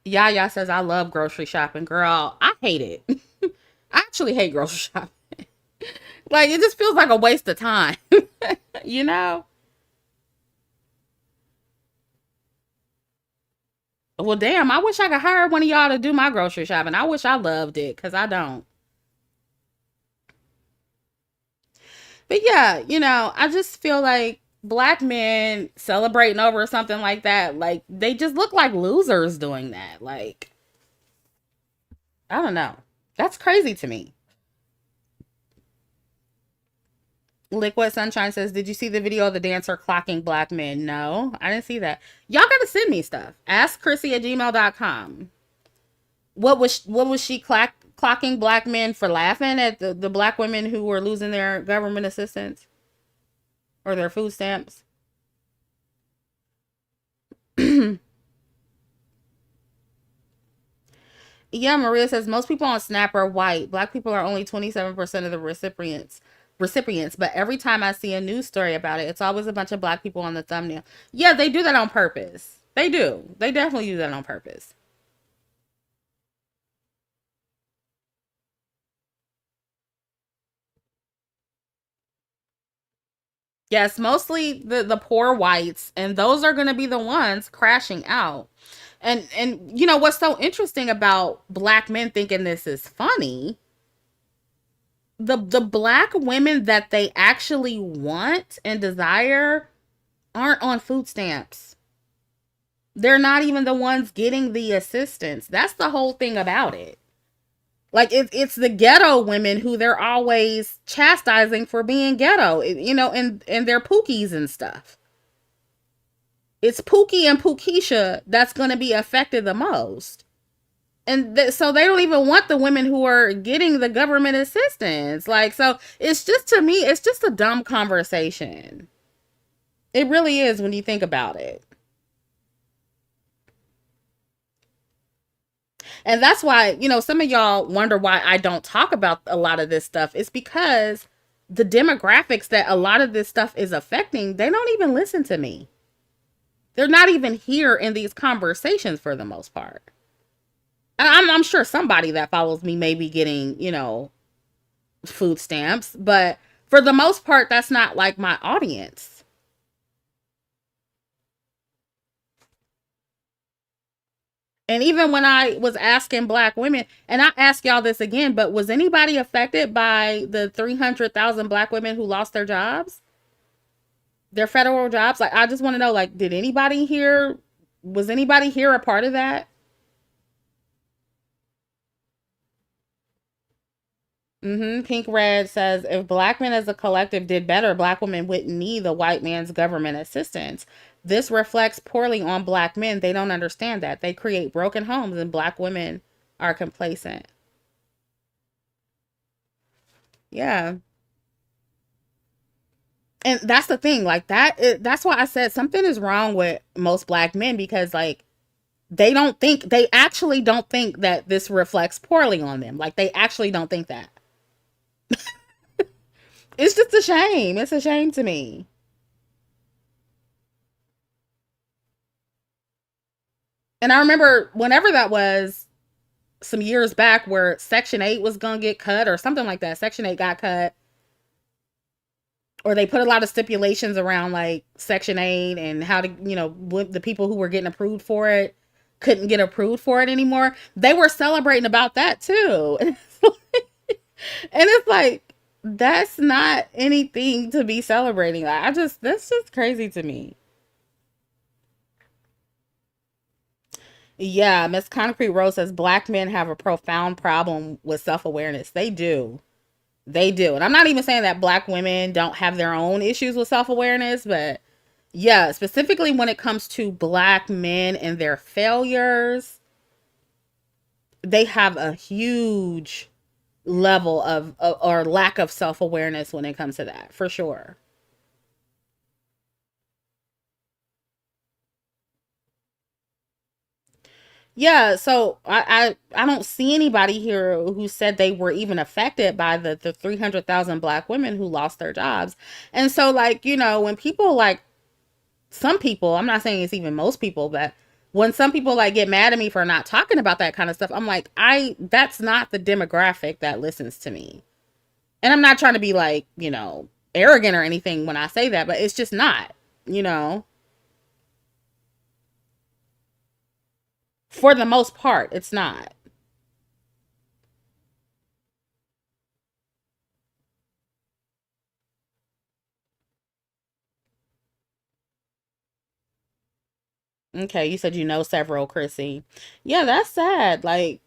Yaya says I love grocery shopping, girl. I hate it. I actually hate grocery shopping. Like, it just feels like a waste of time. you know? Well, damn, I wish I could hire one of y'all to do my grocery shopping. I wish I loved it, because I don't. But yeah, I just feel like black men celebrating over something like that, like, they just look like losers doing that. Like, I don't know. That's crazy to me. Liquid Sunshine says, "Did you see the video of the dancer clocking black men?" No, I didn't see that. Y'all gotta send me stuff. Ask Chrissie at gmail.com. What was she clocking black men for laughing at the black women who were losing their government assistance or their food stamps? Yeah, Maria says most people on Snap are white. Black people are only 27% of the recipients, but every time I see a news story about it, it's always a bunch of black people on the thumbnail. Yeah, they do that on purpose. They do. They definitely do that on purpose. Yes, mostly the poor whites, and those are going to be the ones crashing out. And what's so interesting about black men thinking this is funny, the black women that they actually want and desire aren't on food stamps. They're not even the ones getting the assistance. That's the whole thing about it. Like, it's the ghetto women who they're always chastising for being ghetto, and their pookies and stuff. It's Pookie and Pookisha that's going to be affected the most. And so they don't even want the women who are getting the government assistance. Like, so it's just, to me, it's just a dumb conversation. It really is when you think about it. And that's why, some of y'all wonder why I don't talk about a lot of this stuff. It's because the demographics that a lot of this stuff is affecting, they don't even listen to me. They're not even here in these conversations for the most part. And I'm sure somebody that follows me may be getting, food stamps, but for the most part, that's not like my audience. And even when I was asking black women, and I ask y'all this again, but was anybody affected by the 300,000 black women who lost their jobs? Their federal jobs? Like, I just want to know, like, was anybody here a part of that? Pink Red says if black men as a collective did better, black women wouldn't need the white man's government assistance. This reflects poorly on black men. They don't understand that. They create broken homes and black women are complacent. Yeah. And that's the thing. Like that's why I said something is wrong with most black men because like they actually don't think that this reflects poorly on them. Like they actually don't think that. It's just a shame. It's a shame to me. And I remember whenever that was some years back where Section 8 was going to get cut or something like that. Section 8 got cut or they put a lot of stipulations around like Section 8 and how to, the people who were getting approved for it couldn't get approved for it anymore. They were celebrating about that too. And it's like, that's not anything to be celebrating. That's just crazy to me. Yeah, Miss Concrete Rose says black men have a profound problem with self awareness. They do. They do. And I'm not even saying that black women don't have their own issues with self awareness, but yeah, specifically when it comes to black men and their failures, they have a huge level of or lack of self awareness when it comes to that, for sure. Yeah, so I don't see anybody here who said they were even affected by the 300,000 black women who lost their jobs. And so like, when people like some people, I'm not saying it's even most people, but when some people like get mad at me for not talking about that kind of stuff, I'm like, that's not the demographic that listens to me. And I'm not trying to be like, arrogant or anything when I say that, but it's just not, you know. For the most part, it's not. Okay, you said you know several, Chrissy. Yeah, that's sad. Like,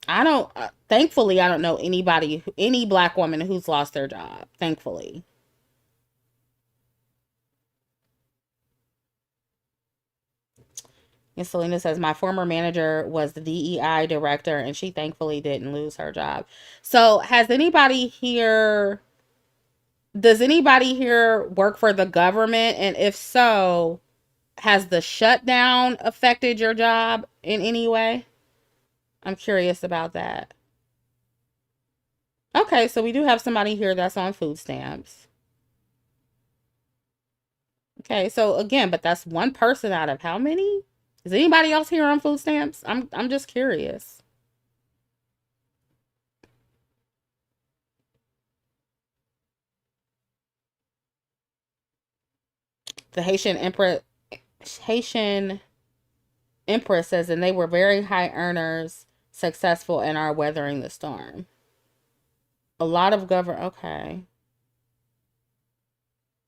I don't, thankfully, I don't know any black woman who's lost their job. Thankfully. And Selena says, my former manager was the DEI director and she thankfully didn't lose her job. So, does anybody here work for the government? And if so, has the shutdown affected your job in any way? I'm curious about that. Okay, so we do have somebody here that's on food stamps. Okay, so again, but that's one person out of how many? Is anybody else here on food stamps? I'm just curious. The Haitian Empress says, and they were very high earners, successful, and are weathering the storm. A lot of government. Okay,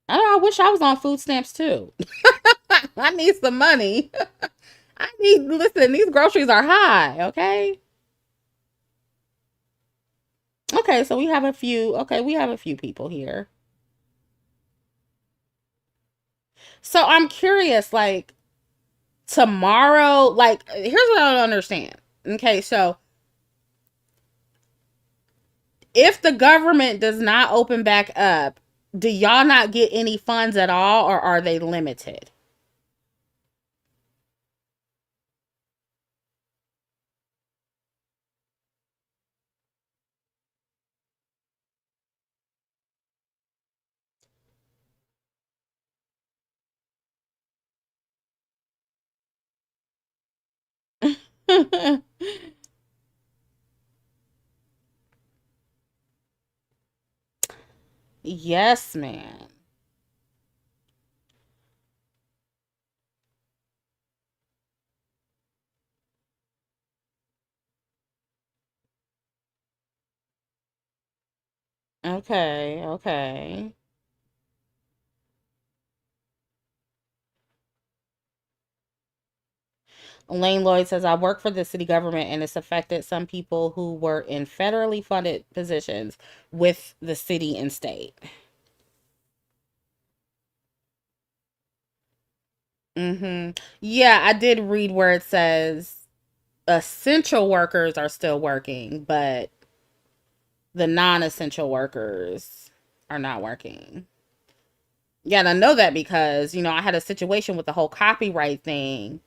I know. I wish I was on food stamps too. I need some money. Listen, these groceries are high. Okay. Okay, so we have a few. Okay, we have a few people here. So I'm curious, like tomorrow, like here's what I don't understand. Okay, so if the government does not open back up, do y'all not get any funds at all or are they limited? Yes, man. Okay, okay. Lane Lloyd says, I work for the city government and it's affected some people who were in federally funded positions with the city and state. Yeah, I did read where it says essential workers are still working, but the non essential workers are not working. Yeah, and I know that because, I had a situation with the whole copyright thing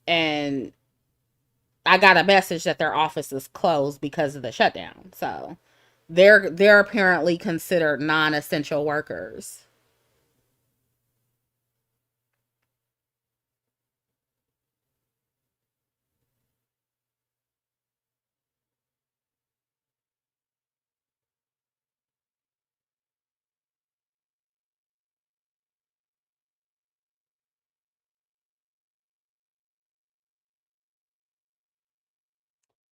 and I got a message that their office is closed because of the shutdown. So they're apparently considered non-essential workers.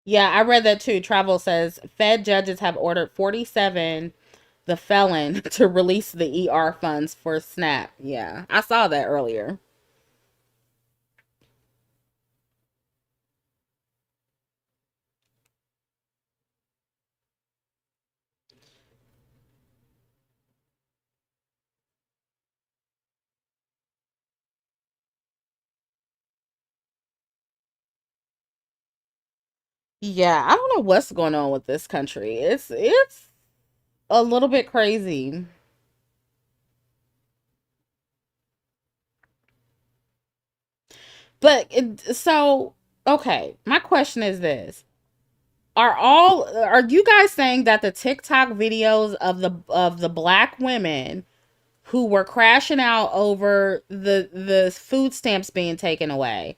Yeah, I read that too. Travel says Fed judges have ordered 47 the felon to release the ER funds for SNAP. Yeah, I saw that earlier. Yeah, I don't know what's going on with this country. It's a little bit crazy. So okay, my question is this. Are you guys saying that the TikTok videos of the black women who were crashing out over the food stamps being taken away,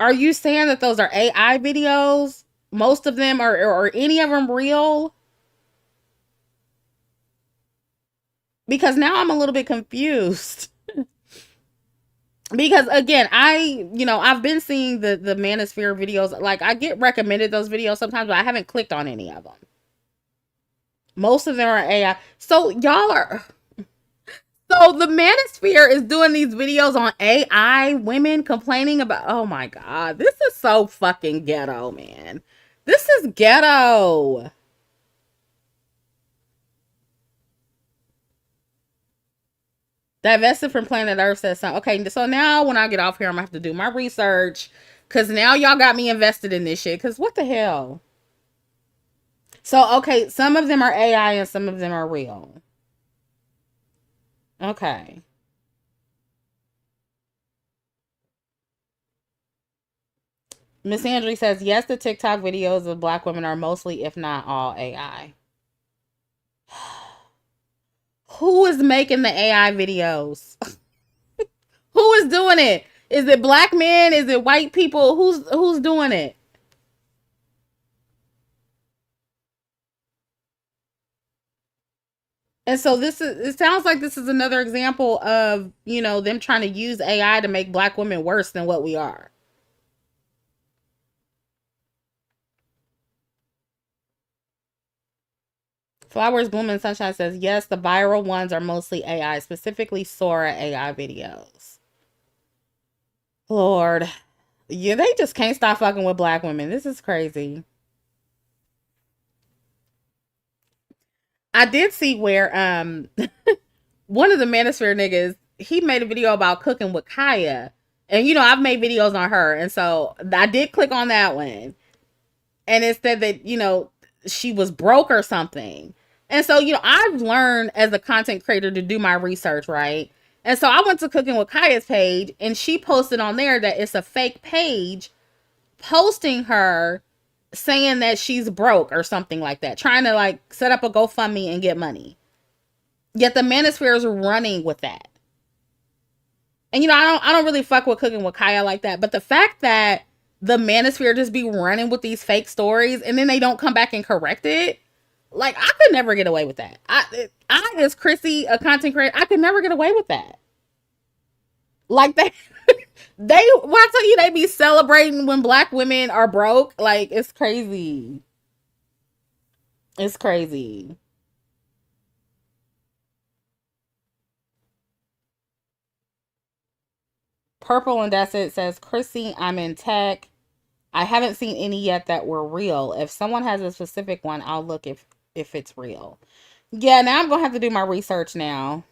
are you saying that those are AI videos? Most of them are any of them real? Because now I'm a little bit confused. Because again, I've been seeing the manosphere videos. Like I get recommended those videos sometimes, but I haven't clicked on any of them. Most of them are AI. So the manosphere is doing these videos on AI women complaining about. Oh my god, this is so fucking ghetto, man. This is ghetto. Divested from planet Earth says something. Okay, so now when I get off here, I'm gonna have to do my research because now y'all got me invested in this shit. Because what the hell? So okay, some of them are AI and some of them are real. Okay. Miss Andrew says yes. The TikTok videos of black women are mostly, if not all, AI. Who is making the AI videos? Who is doing it? Is it black men? Is it white people? Who's doing it? And so it sounds like this is another example of, them trying to use AI to make black women worse than what we are. Flowers Bloom and Sunshine says, yes, the viral ones are mostly AI, specifically Sora AI videos. Lord. Yeah, they just can't stop fucking with black women. This is crazy. I did see where one of the Manosphere niggas, he made a video about cooking with Kaya. And I've made videos on her. And so I did click on that one. And it said that, she was broke or something. And so, I've learned as a content creator to do my research, right? And so I went to Cooking with Kaya's page and she posted on there that it's a fake page posting her saying that she's broke or something like that, trying to like set up a GoFundMe and get money. Yet the manosphere is running with that. And I don't really fuck with Cooking with Kaya like that. But the fact that the manosphere just be running with these fake stories and then they don't come back and correct it, like I could never get away with that. I as Chrissie, a content creator, I could never get away with that. Like when I tell you they be celebrating when black women are broke, like it's crazy. It's crazy. Purple and That's It says, Chrissy, I'm in tech. I haven't seen any yet that were real. If someone has a specific one, I'll look if it's real. Yeah, now I'm gonna have to do my research now.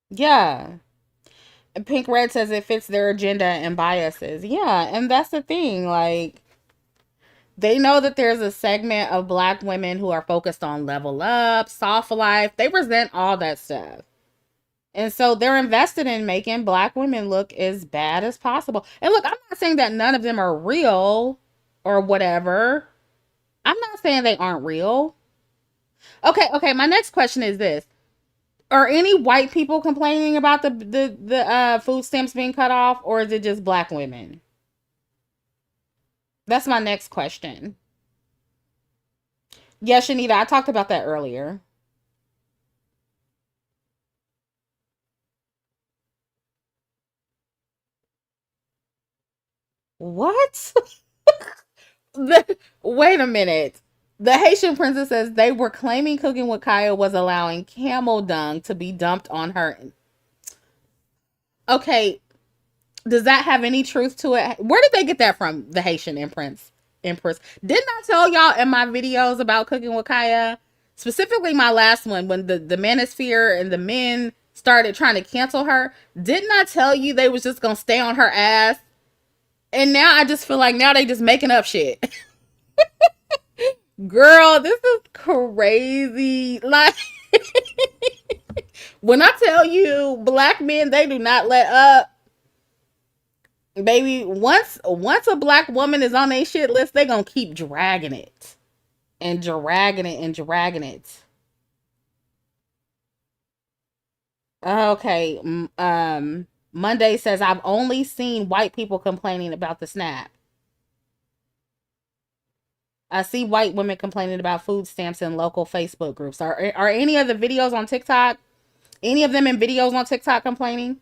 Yeah. And Pink Red says it fits their agenda and biases. Yeah, and that's the thing. Like, they know that there's a segment of black women who are focused on level up, soft life. They resent all that stuff. And so they're invested in making black women look as bad as possible. And look, I'm not saying that none of them are real or whatever. I'm not saying they aren't real. Okay, my next question is this. Are any white people complaining about the food stamps being cut off, or is it just black women? That's my next question. Yes, Shanita, I talked about that earlier. What? Wait a minute. The Haitian princess says they were claiming Cooking with Kaya was allowing camel dung to be dumped on her. Okay, does that have any truth to it? Where did they get that from? The Haitian Empress. Didn't I tell y'all in my videos about Cooking with Kaya? Specifically my last one, when the manosphere and the men started trying to cancel her. Didn't I tell you they was just gonna stay on her ass? And now I just feel like now they just making up shit. Girl, this is crazy. Like, when I tell you black men, they do not let up. Baby, once a black woman is on their shit list, they gonna keep dragging it. And dragging it and dragging it. Okay. Monday says I've only seen white people complaining about the snap. I see white women complaining about food stamps in local Facebook groups. Are any of the videos on TikTok? Any of them in videos on TikTok complaining?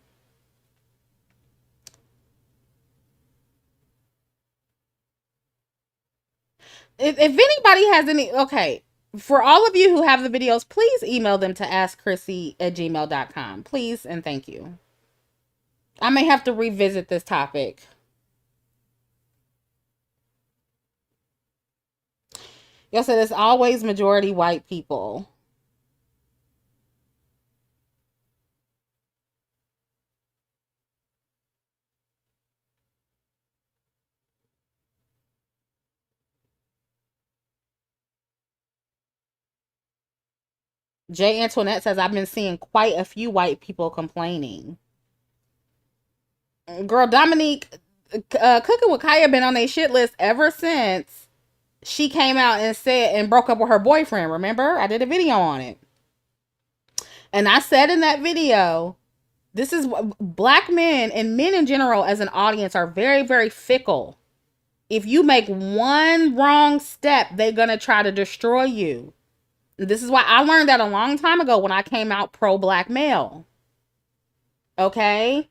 If anybody has any, okay, for all of you who have the videos, please email them to askchrissie@gmail.com. Please and thank you. I may have to revisit this topic. Y'all said it's always majority white people. Jay Antoinette says I've been seeing quite a few white people complaining. Girl, Dominique, Cooking with Kaya been on a shit list ever since she came out and said and broke up with her boyfriend. Remember, I did a video on it, and I said in that video, this is black men and men in general as an audience are very, very fickle. If you make one wrong step, they're gonna try to destroy you. This is why I learned that a long time ago when I came out pro black male. Okay?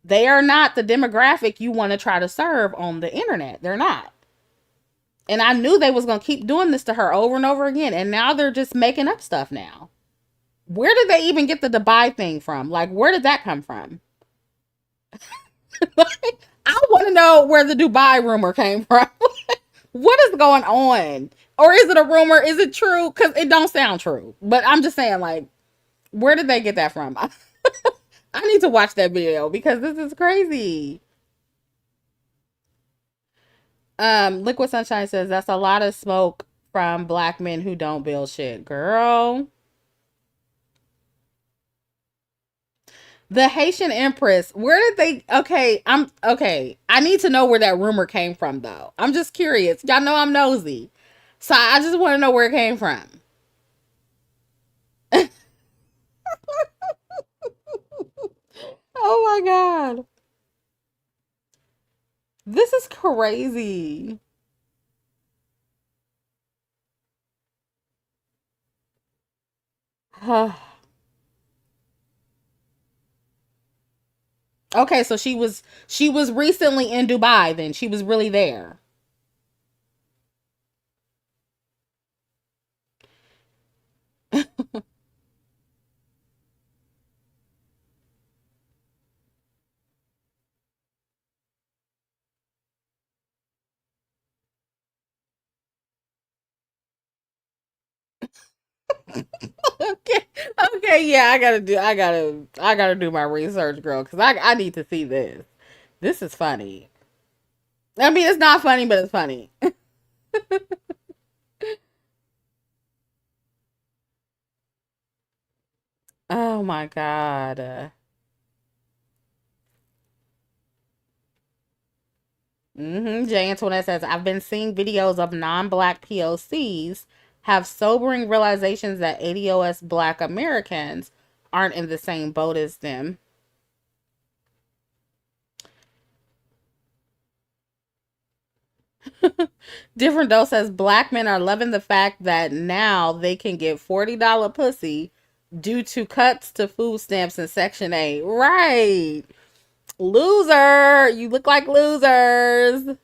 They are not the demographic you want to try to serve on the internet. They're not. And I knew they was going to keep doing this to her over and over again. And now they're just making up stuff now. Where did they even get the Dubai thing from? Like, where did that come from? Like, I want to know where the Dubai rumor came from. What is going on? Or is it a rumor? Is it true? Because it don't sound true. But I'm just saying, like, where did they get that from? I need to watch that video because this is crazy. Liquid Sunshine says that's a lot of smoke from black men who don't build shit. Girl. The Haitian Empress, where did they okay. I need to know where that rumor came from though. I'm just curious. Y'all know I'm nosy. So I just want to know where it came from. Oh my god. This is crazy. Okay, so she was recently in Dubai then. She was really there. Okay, okay, yeah, I gotta do my research, girl, because I need to see this. This is funny. I mean, it's not funny, but it's funny. Oh my god. Jay Antoinette says, I've been seeing videos of non-black POCs have sobering realizations that ADOS black Americans aren't in the same boat as them. Different Though says black men are loving the fact that now they can get $40 pussy due to cuts to food stamps in Section 8. Right. Loser. You look like losers.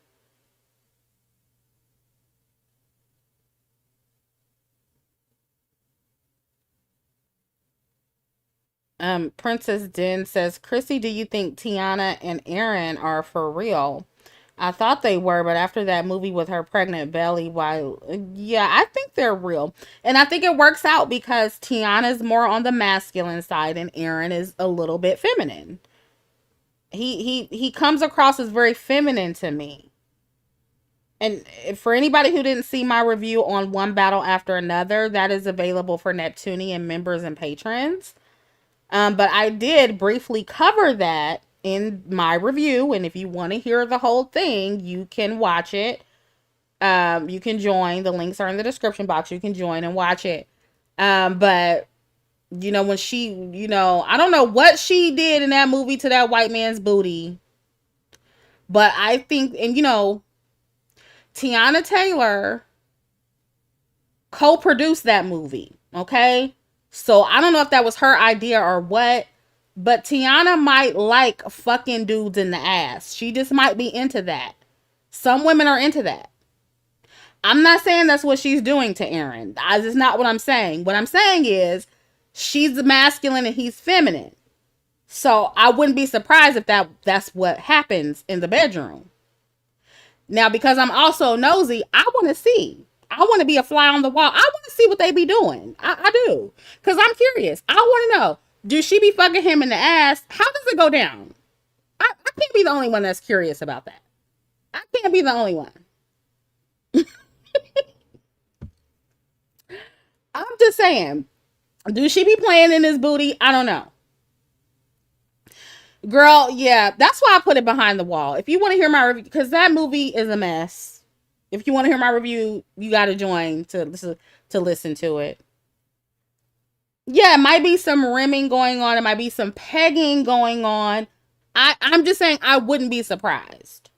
Princess Den says, Chrissy, do you think Teyana and Aaron are for real? I thought they were, but after that movie with her pregnant belly, why? Yeah, I think they're real, and I think it works out because Tiana's more on the masculine side, and Aaron is a little bit feminine. He comes across as very feminine to me. And for anybody who didn't see my review on One Battle After Another, that is available for Neptunian members and patrons. But I did briefly cover that in my review, and if you want to hear the whole thing, you can watch it. You can join. The links are in the description box. You can join and watch it. But when she, I don't know what she did in that movie to that white man's booty, but I think, and Tiana Taylor co-produced that movie. Okay, so I don't know if that was her idea or what, but Tiana might like fucking dudes in the ass. She just might be into that. Some women are into that. I'm not saying that's what she's doing to Aaron. That's not what I'm saying. What I'm saying is she's masculine and he's feminine. So I wouldn't be surprised if that's what happens in the bedroom. Now, because I'm also nosy, I want to see. I want to be a fly on the wall. I want to see what they be doing. I do. Because I'm curious. I want to know. Do she be fucking him in the ass? How does it go down? I can't be the only one that's curious about that. I can't be the only one. I'm just saying. Do she be playing in his booty? I don't know. Girl, yeah, that's why I put it behind the wall. If you want to hear my review, because that movie is a mess. If you want to hear my review, you got to join to listen to it. Yeah, it might be some rimming going on. It might be some pegging going on. I'm just saying I wouldn't be surprised.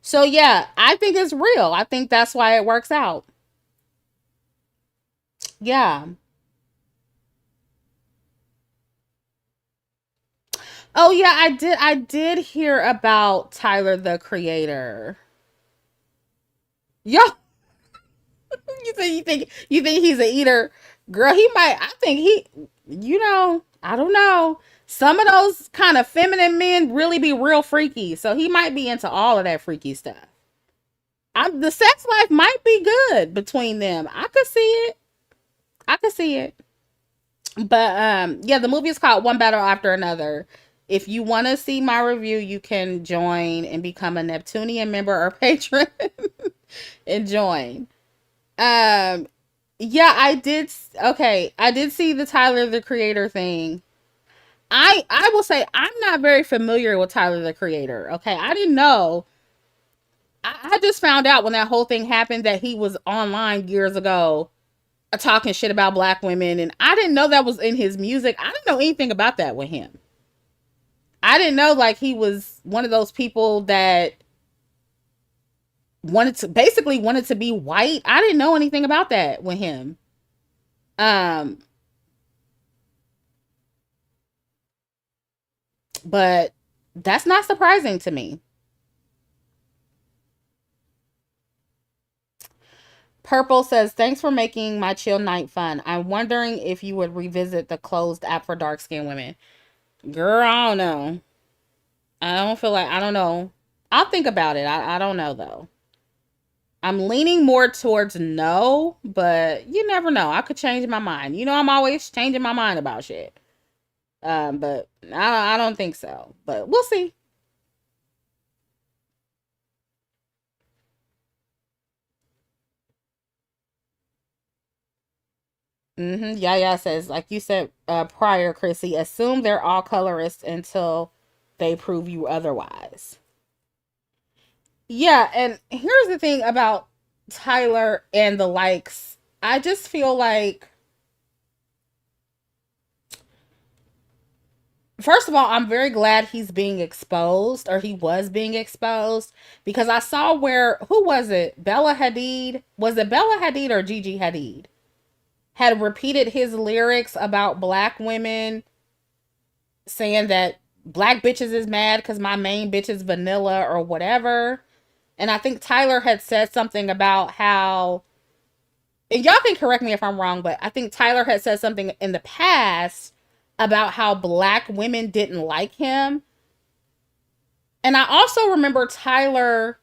So yeah, I think it's real. I think that's why it works out. Yeah. Oh yeah, I did hear about Tyler the Creator. Yeah, you think he's a eater, girl? He might. I think he. I don't know. Some of those kind of feminine men really be real freaky, so he might be into all of that freaky stuff. The sex life might be good between them. I could see it. I could see it. But yeah, the movie is called One Battle After Another. If you want to see my review, you can join and become a Neptunian member or patron and join. Um, yeah, I did. Okay, I did see the Tyler the Creator thing. I will say I'm not very familiar with Tyler the Creator. Okay, I didn't know. I just found out when that whole thing happened that he was online years ago talking shit about black women, and I didn't know that was in his music. I didn't know anything about that with him. I didn't know like he was one of those people that wanted to be white. I didn't know anything about that with him. Um, but that's not surprising to me. Purple says, thanks for making my chill night fun. I'm wondering if you would revisit the closed app for dark skinned women. Girl, I don't know. I don't feel like, I don't know. I'll think about it. I don't know though. I'm leaning more towards no, but you never know. I could change my mind. You know, I'm always changing my mind about shit. But I don't think so. But we'll see. Yaya says, like you said prior, Chrissy, assume they're all colorists until they prove you otherwise. Yeah, and here's the thing about Tyler and the likes. I just feel like, first of all, I'm very glad he's being exposed, or he was being exposed, because I saw where, who was it? Bella Hadid? Was it Bella Hadid or Gigi Hadid? Had repeated his lyrics about black women, saying that black bitches is mad because my main bitch is vanilla or whatever. And I think Tyler had said something about how, and y'all can correct me if I'm wrong, but I think Tyler had said something in the past about how black women didn't like him. And I also remember Tyler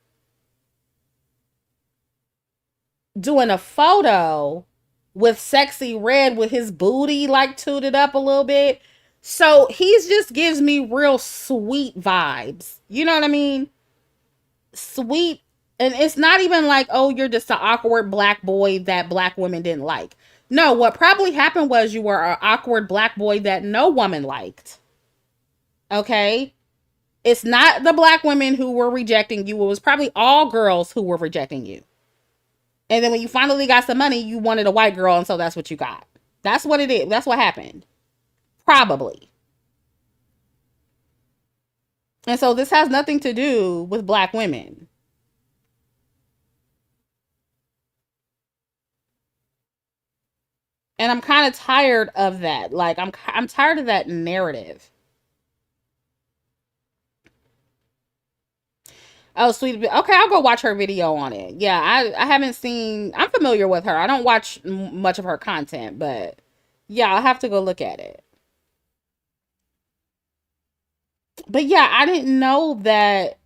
doing a photo with Sexy Red with his booty like tooted up a little bit. So he's just gives me real sweet vibes. You know what I mean? Sweet. And it's not even like, oh, you're just an awkward black boy that black women didn't like. No, what probably happened was you were an awkward black boy that no woman liked. Okay? It's not the black women who were rejecting you. It was probably all girls who were rejecting you. And then when you finally got some money, you wanted a white girl, and so that's what you got. That's what it is. That's what happened. Probably. And so this has nothing to do with black women. And I'm kind of tired of that. Like I'm tired of that narrative. Oh, sweet. Okay, I'll go watch her video on it. Yeah, I haven't seen. I'm familiar with her. I don't watch much of her content, but yeah, I'll have to go look at it. But yeah, I didn't know that.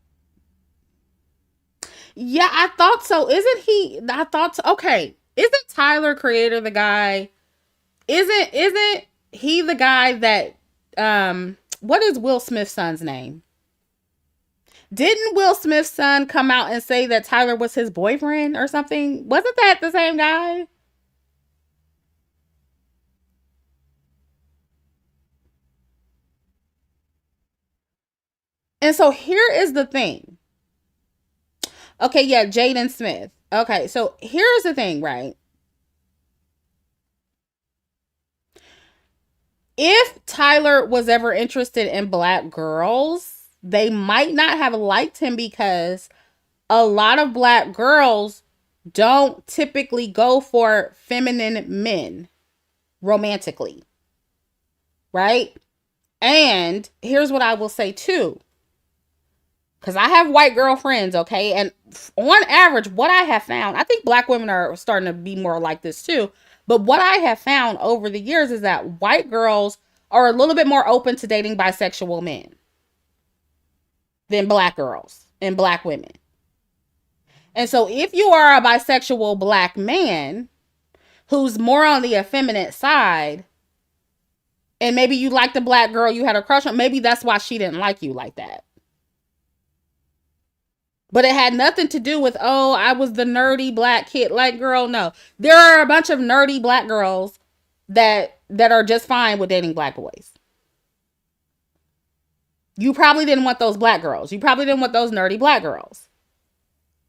Yeah, I thought so. Isn't he? I thought so. Okay, isn't Tyler Creator the guy? Isn't he the guy that? What is Will Smith's son's name? Didn't Will Smith's son come out and say that Tyler was his boyfriend or something? Wasn't that the same guy? And so here is the thing. Okay, yeah, Jaden Smith. Okay, so here's the thing, right? If Tyler was ever interested in black girls, they might not have liked him because a lot of black girls don't typically go for feminine men romantically, right? And here's what I will say too, because I have white girlfriends, okay? And on average, what I have found, I think black women are starting to be more like this too. But what I have found over the years is that white girls are a little bit more open to dating bisexual men than black girls and black women. And so if you are a bisexual black man who's more on the effeminate side, and maybe you liked a black girl you had a crush on, maybe that's why she didn't like you like that. But it had nothing to do with, oh, I was the nerdy black kid. Like, girl, no. There are a bunch of nerdy black girls that are just fine with dating black boys. You probably didn't want those black girls. You probably didn't want those nerdy black girls.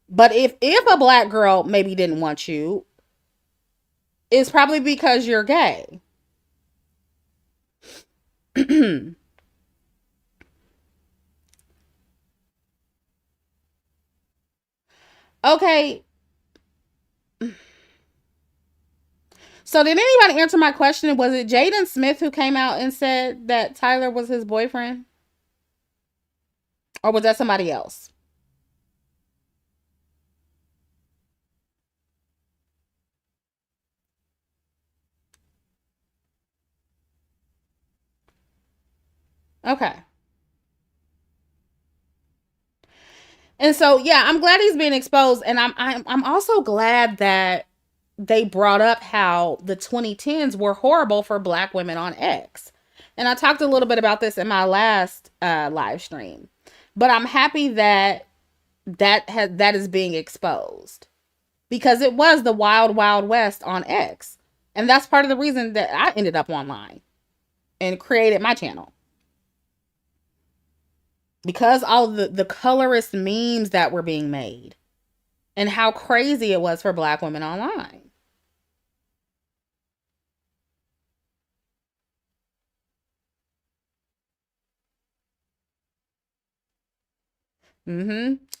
But if a black girl maybe didn't want you, it's probably because you're gay. Okay. So did anybody answer my question? Was it Jaden Smith who came out and said that Tyler was his boyfriend? Or was that somebody else? Okay. And so yeah, I'm glad he's being exposed, and I'm also glad that they brought up how the 2010s were horrible for black women on X. And I talked a little bit about this in my last live stream. But I'm happy that that is being exposed, because it was the wild wild west on X. And that's part of the reason that I ended up online and created my channel. Because all the colorist memes that were being made and how crazy it was for black women online.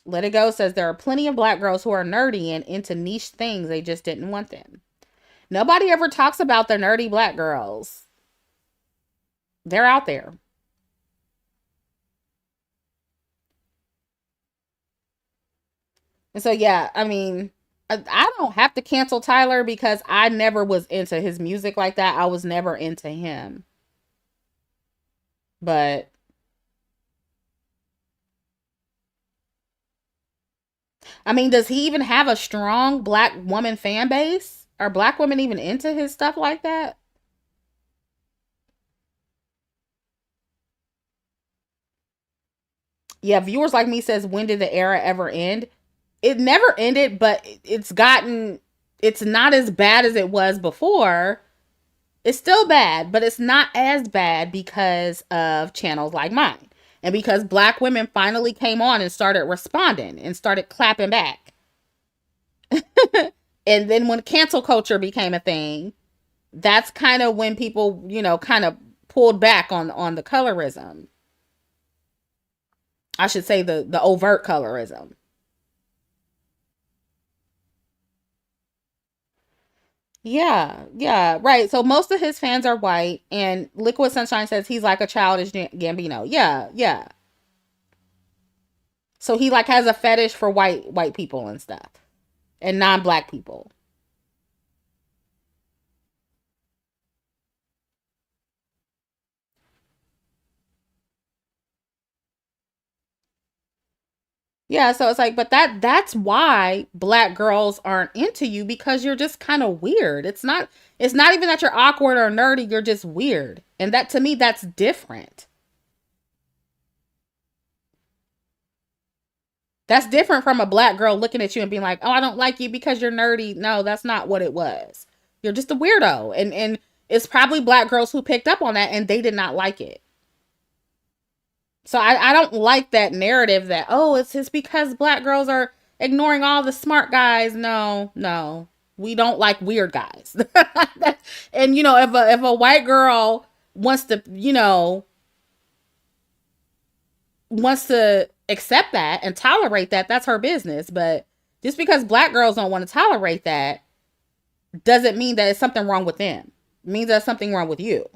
Let It Go says there are plenty of black girls who are nerdy and into niche things. They just didn't want them. Nobody ever talks about the nerdy black girls. They're out there. And so, yeah, I mean, I don't have to cancel Tyler because I never was into his music like that. I was never into him. But I mean, does he even have a strong black woman fan base? Are black women even into his stuff like that? Yeah, viewers like me says, when did the era ever end? It never ended, but it's not as bad as it was before. It's still bad, but it's not as bad because of channels like mine. And because black women finally came on and started responding and started clapping back. And then when cancel culture became a thing, that's kind of when people, kind of pulled back on the colorism. I should say the overt colorism. Yeah, yeah, right. So most of his fans are white, and Liquid Sunshine says he's like a childish Gambino. Yeah, yeah. So he like has a fetish for white people and stuff, and non-black people. Yeah, so it's like, but that's why black girls aren't into you, because you're just kind of weird. It's not even that you're awkward or nerdy, you're just weird. And that, to me, that's different. That's different from a black girl looking at you and being like, "Oh, I don't like you because you're nerdy." No, that's not what it was. You're just a weirdo. And it's probably black girls who picked up on that and they did not like it. So I don't like that narrative that, oh, it's just because black girls are ignoring all the smart guys. No, no. We don't like weird guys. And if a white girl wants to, wants to accept that and tolerate that, that's her business. But just because black girls don't want to tolerate that doesn't mean that it's something wrong with them. It means there's something wrong with you.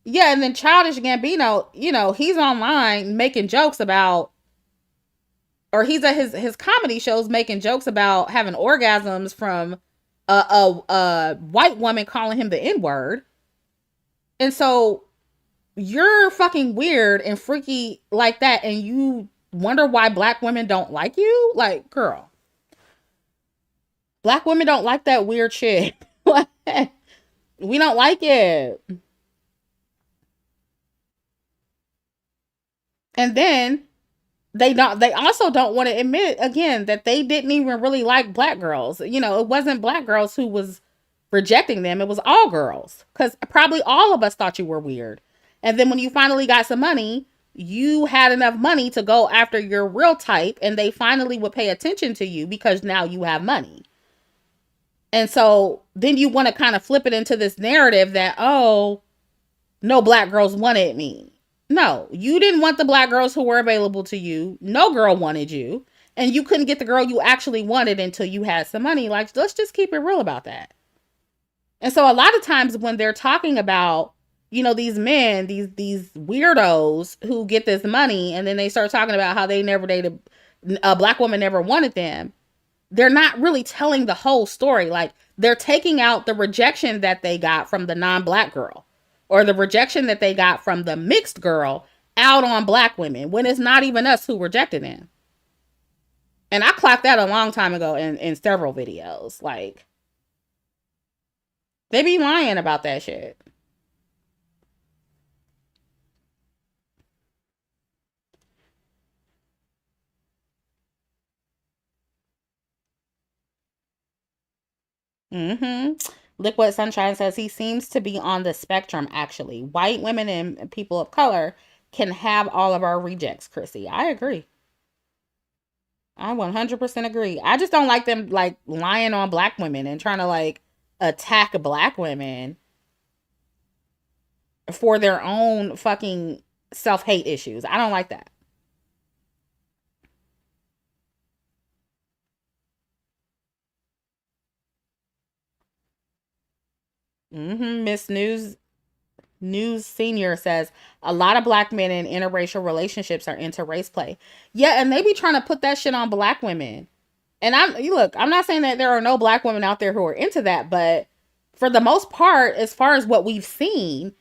Yeah, and then Childish Gambino, he's online making jokes about, or he's at his comedy shows making jokes about having orgasms from a white woman calling him the N word. And so you're fucking weird and freaky like that, and you wonder why black women don't like you? Like, girl, black women don't like that weird shit. We don't like it. And then they also don't want to admit again that they didn't even really like black girls. It wasn't black girls who was rejecting them, it was all girls, because probably all of us thought you were weird. And then when you finally got some money, you had enough money to go after your real type, and they finally would pay attention to you because now you have money. And so then you want to kind of flip it into this narrative that, oh, no black girls wanted me. No, you didn't want the black girls who were available to you. No girl wanted you. And you couldn't get the girl you actually wanted until you had some money. Like, let's just keep it real about that. And so a lot of times when they're talking about, these men, these weirdos who get this money, and then they start talking about how they never dated, a black woman never wanted them, they're not really telling the whole story. Like, they're taking out the rejection that they got from the non-black girl, or the rejection that they got from the mixed girl, out on black women, when it's not even us who rejected them. And I clocked that a long time ago in several videos. Like, they be lying about that shit. Mm-hmm. Liquid Sunshine says he seems to be on the spectrum, actually. White women and people of color can have all of our rejects, Chrissy. I agree. I 100% agree. I just don't like them like lying on black women and trying to like attack black women for their own fucking self-hate issues. I don't like that. Miss News Senior says a lot of black men in interracial relationships are into race play. Yeah, and they be trying to put that shit on black women. And I'm not saying that there are no black women out there who are into that, but for the most part, as far as what we've seen,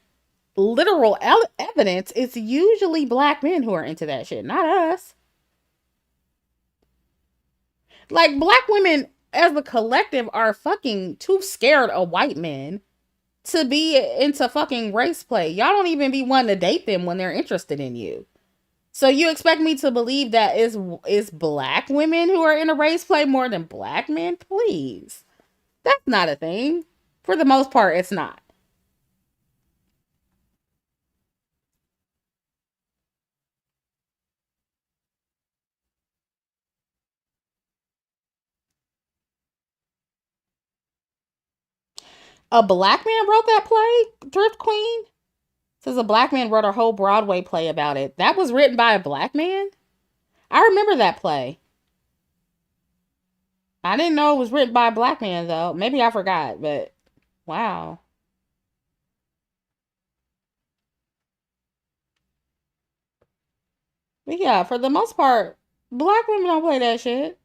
literal evidence, it's usually black men who are into that shit, not us. Like, black women as a collective are fucking too scared of white men to be into fucking race play. Y'all don't even be wanting to date them when they're interested in you. So you expect me to believe that is black women who are in a race play more than black men? Please. That's not a thing. For the most part, it's not. A black man wrote that play, Thrift Queen? Says a black man wrote a whole Broadway play about it. That was written by a black man? I remember that play. I didn't know it was written by a black man though. Maybe I forgot, but wow. But yeah, for the most part, black women don't play that shit.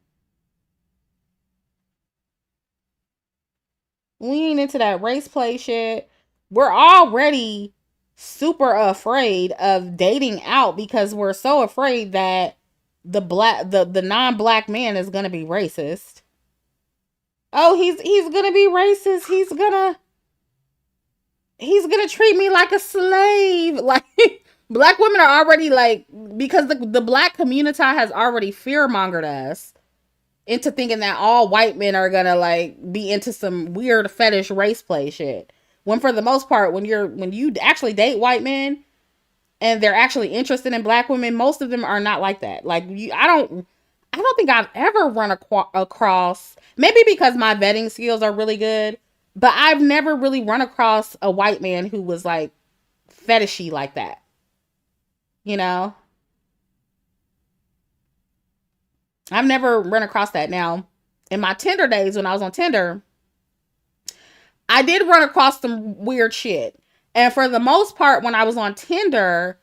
We ain't into that race play shit. We're already super afraid of dating out because we're so afraid that the non-black man is gonna be racist. Oh, he's gonna be racist. He's gonna treat me like a slave. Like, black women are already like, because the black community has already fear mongered us into thinking that all white men are gonna like be into some weird fetish race play shit. When for the most part, when you actually date white men and they're actually interested in black women, most of them are not like that. Like, I don't think I've ever run across, maybe because my vetting skills are really good, but I've never really run across a white man who was like fetishy like that. You know, I've never run across that. Now, in my Tinder days when I was on Tinder, I did run across some weird shit. And for the most part, when I was on Tinder,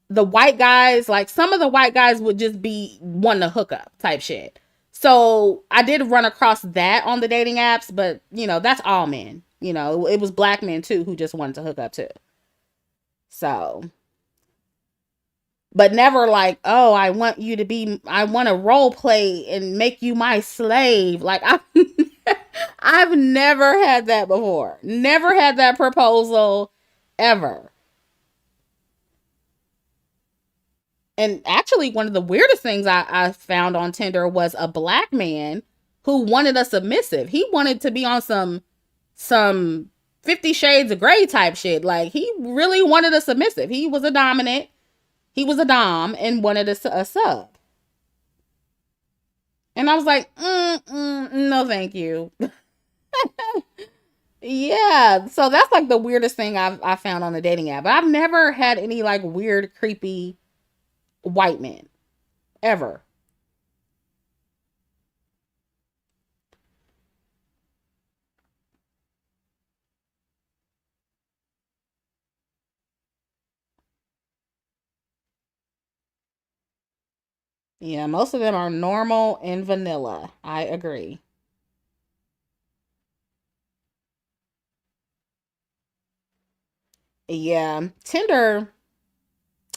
the white guys, like some of the white guys would just be wanting to hook up type shit. So I did run across that on the dating apps, but that's all men. It was black men too who just wanted to hook up too. So, but never like, oh, I want to role play and make you my slave. Like, I've never had that before. Never had that proposal ever. And actually, one of the weirdest things I found on Tinder was a black man who wanted a submissive. He wanted to be on some 50 Shades of Grey type shit. Like, he really wanted a submissive. He was a dominant. He was a dom and wanted a sub. And I was like, no, thank you. Yeah, so that's like the weirdest thing I found on the dating app. But I've never had any like weird, creepy white men ever. Yeah, most of them are normal and vanilla. I agree. Yeah, Tinder.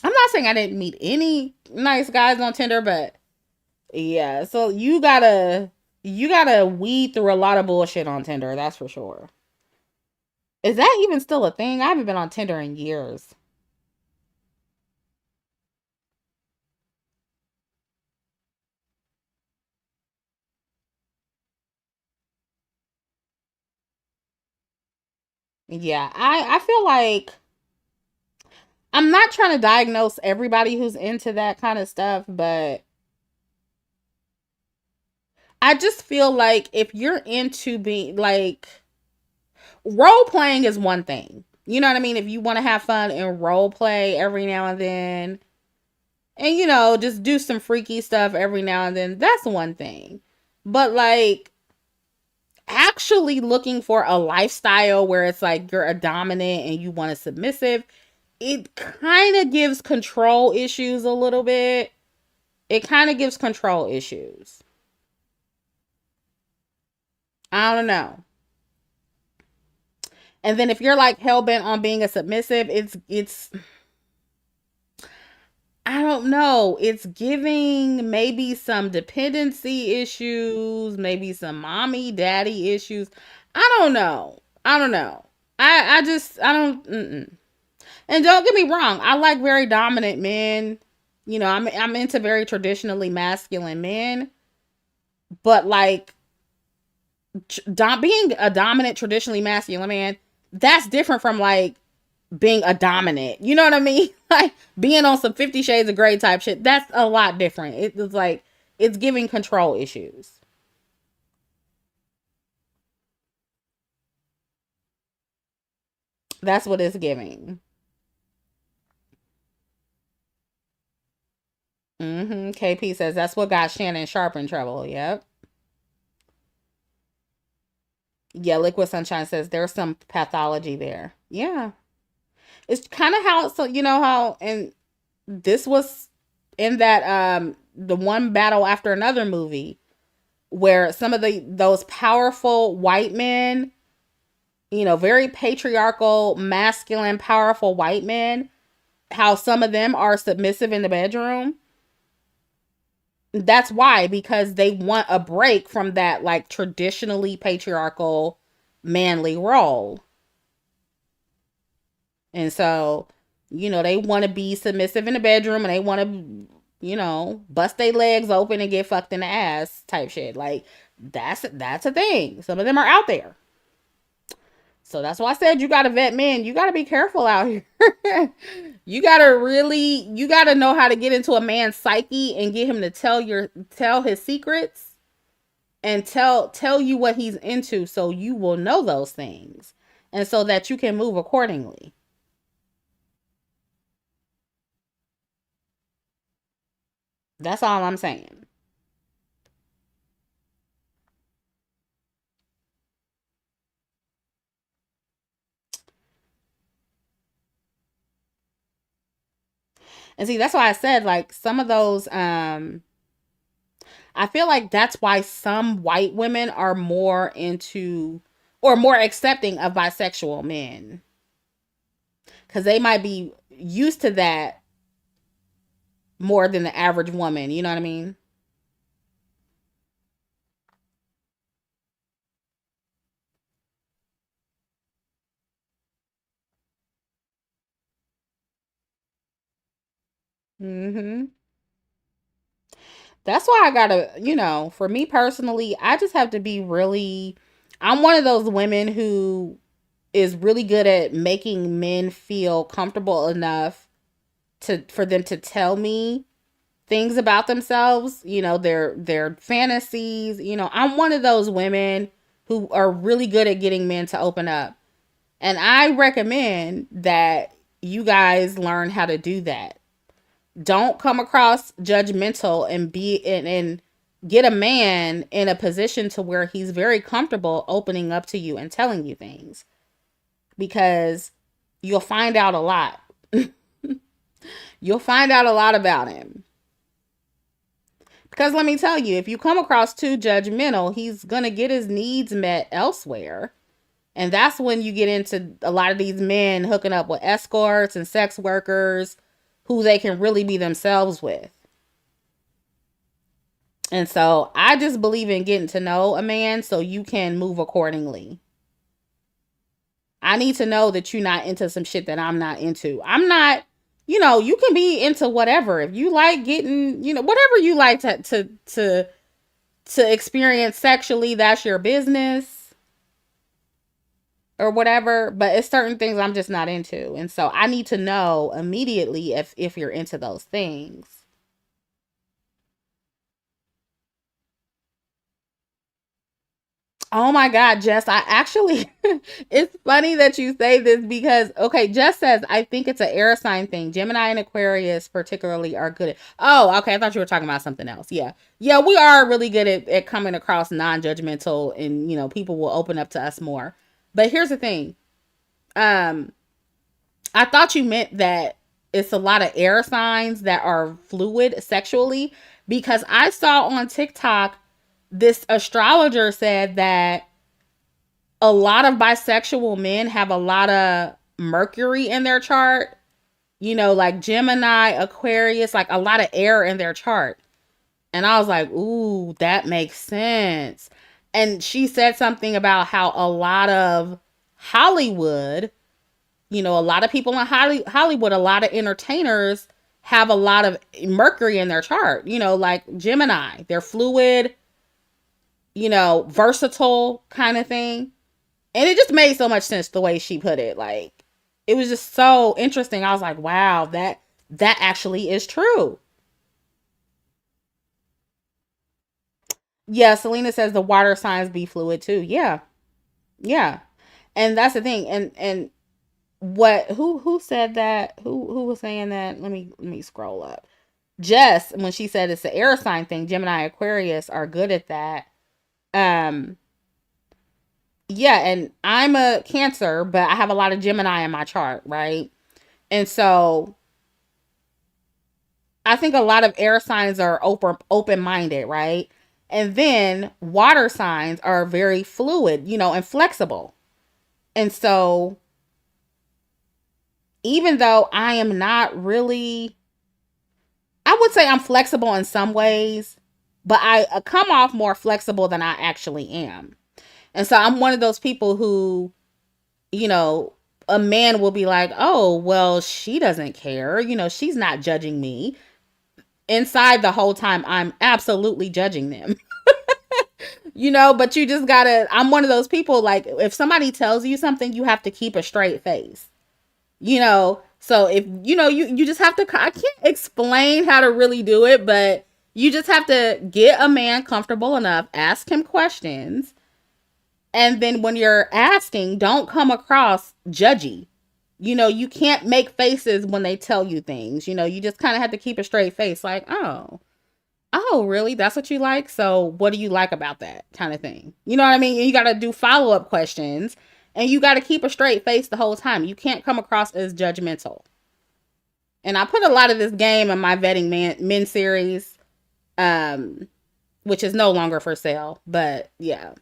I'm not saying I didn't meet any nice guys on Tinder, but Yeah, so you gotta weed through a lot of bullshit on Tinder, that's for sure. Is that even still a thing? I haven't been on Tinder in years. Yeah, I feel like I'm not trying to diagnose everybody who's into that kind of stuff, but I just feel like if you're into being like role playing is one thing. You know what I mean? If you want to have fun and role play every now and then, and just do some freaky stuff every now and then, that's one thing. But like actually looking for a lifestyle where it's like you're a dominant and you want a submissive, it kind of gives control issues a little bit. It kind of gives control issues. I don't know. And then if you're like hell bent on being a submissive, it's I don't know. It's giving maybe some dependency issues, maybe some mommy daddy issues. I don't know. I don't know. I just I don't. Mm-mm. And don't get me wrong, I like very dominant men. I'm into very traditionally masculine men, but like being a dominant traditionally masculine man, that's different from like being a dominant. You know what I mean? Like being on some 50 Shades of Grey type shit. That's a lot different. It's like it's giving control issues. That's what it's giving. KP says that's what got Shannon Sharp in trouble. Yep. Yeah, Liquid Sunshine says there's some pathology there. Yeah. It's kind of how, so how, and this was in that the one battle after another movie where some of those powerful white men, very patriarchal, masculine, powerful white men, how some of them are submissive in the bedroom. That's why, because they want a break from that like traditionally patriarchal manly role. And so, they want to be submissive in the bedroom and they want to, bust their legs open and get fucked in the ass type shit. Like that's a thing. Some of them are out there. So that's why I said you gotta vet men. You gotta be careful out here. You gotta know how to get into a man's psyche and get him to tell his secrets and tell you what he's into so you will know those things. And so that you can move accordingly. That's all I'm saying. And see, that's why I said like some of those I feel like that's why some white women are more into or more accepting of bisexual men cuz they might be used to that more than the average woman, you know what I mean? Mhm. That's why I got to, for me personally, I just have to be really I'm one of those women who is really good at making men feel comfortable enough to for them to tell me things about themselves, their fantasies. I'm one of those women who are really good at getting men to open up. And I recommend that you guys learn how to do that. Don't come across judgmental and and get a man in a position to where he's very comfortable opening up to you and telling you things because you'll find out a lot. You'll find out a lot about him. Because let me tell you, if you come across too judgmental, he's going to get his needs met elsewhere. And that's when you get into a lot of these men hooking up with escorts and sex workers who they can really be themselves with. And so I just believe in getting to know a man so you can move accordingly. I need to know that you're not into some shit that I'm not into. I'm not, you can be into whatever. If you like getting, whatever you like to experience sexually, that's your business or whatever. But it's certain things I'm just not into. And so I need to know immediately if you're into those things. Oh my God, Jess, I actually, it's funny that you say this because, okay, Jess says, I think it's an air sign thing. Gemini and Aquarius, particularly, are good at, oh, okay, I thought you were talking about something else. Yeah. Yeah, we are really good at coming across non judgmental and, people will open up to us more. But here's the thing. Um, I thought you meant that it's a lot of air signs that are fluid sexually because I saw on TikTok this astrologer said that a lot of bisexual men have a lot of Mercury in their chart, like Gemini, Aquarius, like a lot of air in their chart. And I was like, ooh, that makes sense. And she said something about how a lot of Hollywood, a lot of people in Hollywood, a lot of entertainers have a lot of Mercury in their chart, like Gemini. They're fluid, versatile kind of thing. And it just made so much sense the way she put it. Like, it was just so interesting. I was like, wow, that actually is true. Yeah, Selena says the water signs be fluid too. Yeah. Yeah. And that's the thing. And what who said that? Who was saying that? Let me scroll up. Jess, when she said it's the air sign thing, Gemini Aquarius are good at that. Um yeah, and I'm a Cancer, but I have a lot of Gemini in my chart, right? And so I think a lot of air signs are open minded, right? And then water signs are very fluid, and flexible. And so even though I am not really, I would say I'm flexible in some ways, but I come off more flexible than I actually am. And so I'm one of those people who, you know, a man will be like, oh, well, she doesn't care. She's not judging me. Inside the whole time, I'm absolutely judging them. But you just gotta, I'm one of those people, like, if somebody tells you something, you have to keep a straight face. So if, you just have to, I can't explain how to really do it, but you just have to get a man comfortable enough, ask him questions. And then when you're asking, don't come across judgy. You can't make faces when they tell you things. You just kind of have to keep a straight face, like, oh, really? That's what you like? So what do you like about that kind of thing? You know what I mean? And you got to do follow-up questions and you got to keep a straight face the whole time. You can't come across as judgmental. And I put a lot of this game in my vetting men series, um, which is no longer for sale, but yeah.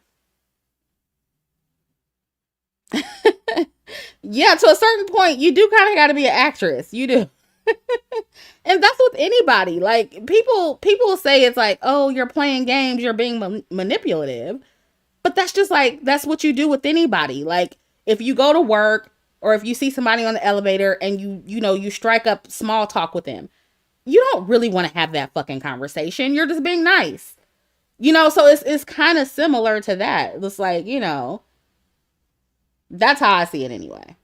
Yeah, to a certain point, you do kind of got to be an actress. You do. And that's with anybody. Like, people say it's like, oh, you're playing games, you're being manipulative. But that's just like, that's what you do with anybody. Like, if you go to work or if you see somebody on the elevator and you strike up small talk with them, you don't really want to have that fucking conversation. You're just being nice. So it's kind of similar to that. It's like, that's how I see it anyway.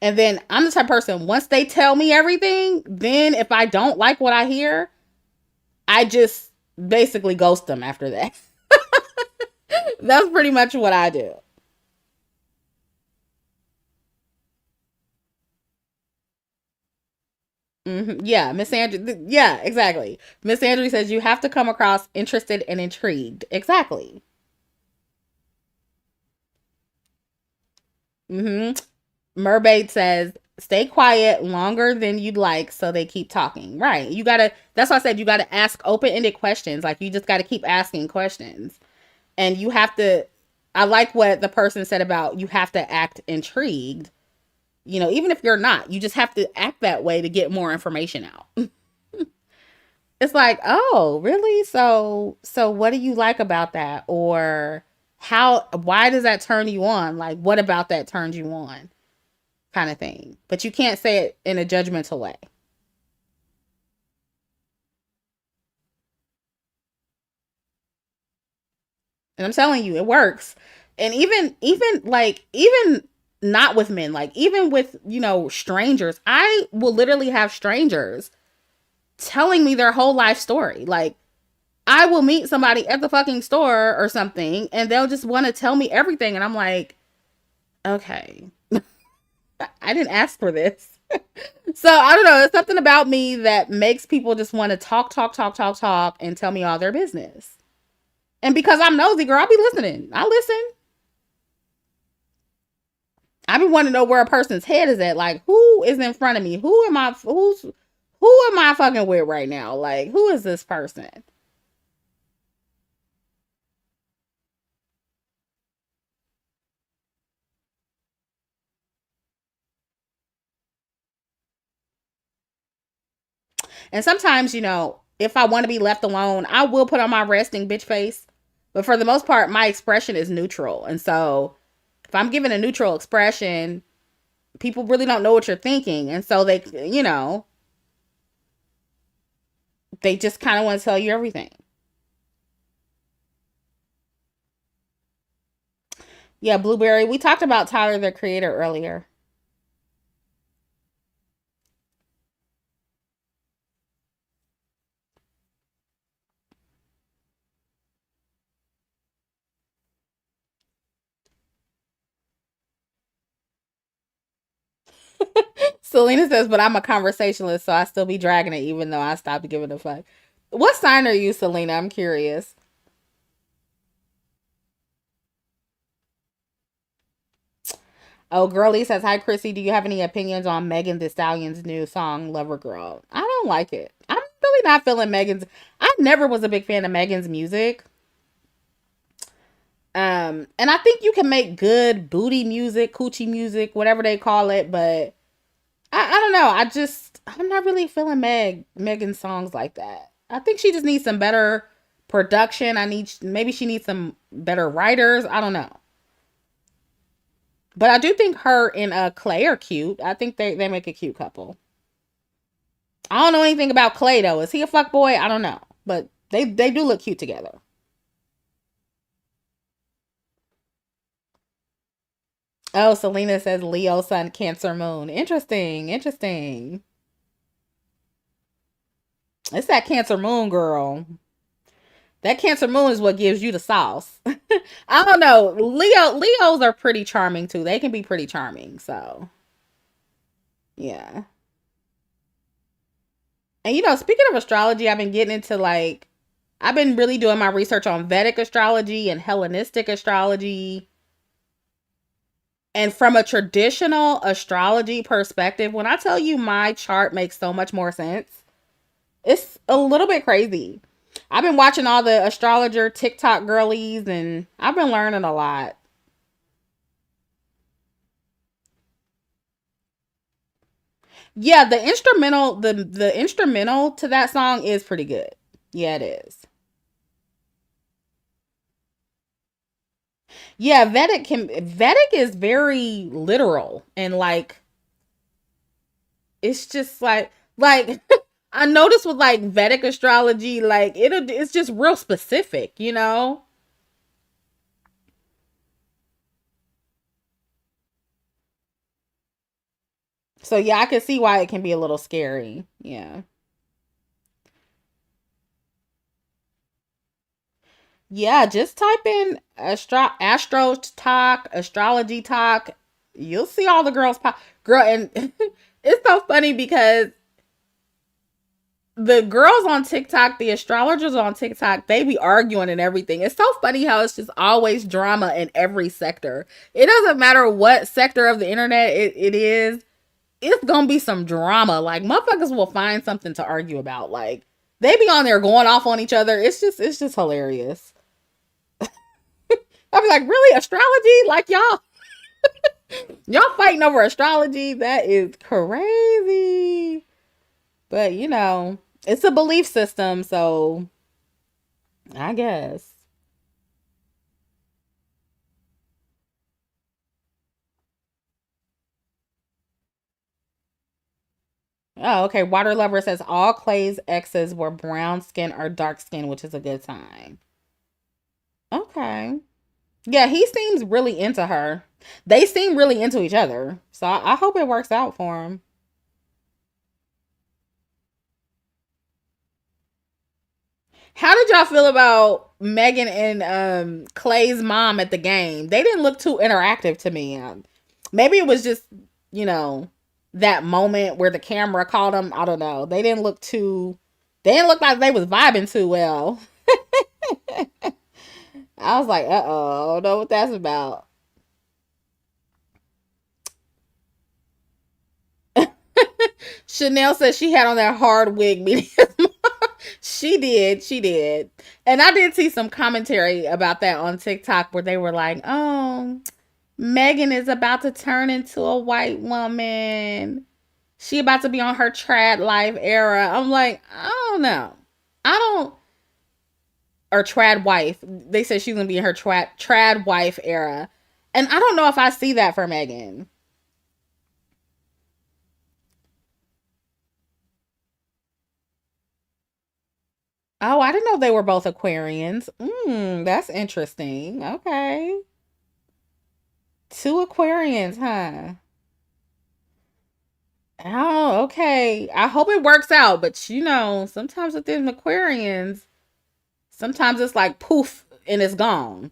And then I'm the type of person, once they tell me everything, then if I don't like what I hear, I just basically ghost them after that. That's pretty much what I do. Yeah, Miss Andrew. Yeah, exactly. Miss Andrew says you have to come across interested and intrigued. Exactly. hmm Mermaid says stay quiet longer than you'd like so they keep talking. Right. You gotta, that's why I said you gotta ask open-ended questions. Like, you just gotta keep asking questions. And you have to, I like what the person said about you have to act intrigued. Even if you're not, you just have to act that way to get more information out. It's like, oh, really? So what do you like about that? Or why does that turn you on? Like, what about that turns you on? Kind of thing. But you can't say it in a judgmental way. And I'm telling you, it works. And even not with men, like even with, strangers, I will literally have strangers telling me their whole life story. Like, I will meet somebody at the fucking store or something and they'll just want to tell me everything. And I'm like, okay, I didn't ask for this. So I don't know. It's something about me that makes people just want to talk, talk, talk, talk, talk, and tell me all their business. And because I'm nosy, girl, I'll be listening. I listen. I be wanting to know where a person's head is at. Like, who is in front of me? Who am I fucking with right now? Like, who is this person? And sometimes, if I want to be left alone, I will put on my resting bitch face. But for the most part, my expression is neutral. And so if I'm giving a neutral expression, people really don't know what you're thinking. And so they just kind of want to tell you everything. Yeah, Blueberry. We talked about Tyler the Creator earlier. Selena says, but I'm a conversationalist, so I still be dragging it even though I stopped giving a fuck. What sign are you, Selena? I'm curious. Oh, Girlie says, hi, Chrissy. Do you have any opinions on Megan Thee Stallion's new song, Lover Girl? I don't like it. I'm really not feeling Megan's. I never was a big fan of Megan's music. And I think you can make good booty music, coochie music, whatever they call it, but I don't know. I'm not really feeling Megan's songs like that. I think she just needs some better production. Maybe she needs some better writers. I don't know. But I do think her and Klay are cute. I think they make a cute couple. I don't know anything about Klay though. Is he a fuck boy? I don't know. But they do look cute together. Oh, Selena says Leo Sun Cancer Moon. Interesting. Interesting. It's that Cancer Moon girl. That Cancer Moon is what gives you the sauce. I don't know. Leos are pretty charming too. They can be pretty charming. So yeah. And speaking of astrology, I've been really doing my research on Vedic astrology and Hellenistic astrology. And from a traditional astrology perspective, when I tell you my chart makes so much more sense, it's a little bit crazy. I've been watching all the astrologer TikTok girlies and I've been learning a lot. Yeah, the instrumental to that song is pretty good. Yeah, it is. Yeah, Vedic is very literal and it's just like I noticed with Vedic astrology, it's just real specific. So yeah, I can see why it can be a little scary. Yeah. Yeah, just type in astro talk, astrology talk. You'll see all the girls pop. Girl, and it's so funny because the girls on TikTok, the astrologers on TikTok, they be arguing and everything. It's so funny how it's just always drama in every sector. It doesn't matter what sector of the internet it is, it's gonna be some drama. Like motherfuckers will find something to argue about. Like they be on there going off on each other. It's just hilarious. I'll be like, really? Astrology? Like y'all fighting over astrology? That is crazy. But It's a belief system, so I guess. Oh, okay. Water Lover says all Clay's exes were brown skin or dark skin, which is a good sign. Okay. Yeah, he seems really into her. They seem really into each other. So I hope it works out for him. How did y'all feel about Megan and Clay's mom at the game? They didn't look too interactive to me. Maybe it was just, you know, that moment where the camera caught them. I don't know. They didn't look too. They didn't look like they was vibing too well. I was like, I don't know what that's about. Chanel says she had on that hard wig meeting. She did. She did. And I did see some commentary about that on TikTok where they were like, oh, Megan is about to turn into a white woman. She about to be on her trad life era. I'm like, I don't know. I don't or trad wife. They said she's gonna be in her trad wife era. And I don't know if I see that for Megan. Oh, I didn't know they were both Aquarians. That's interesting. Okay. Two Aquarians, huh? Oh, okay. I hope it works out, but sometimes with them Aquarians, sometimes it's like poof and it's gone.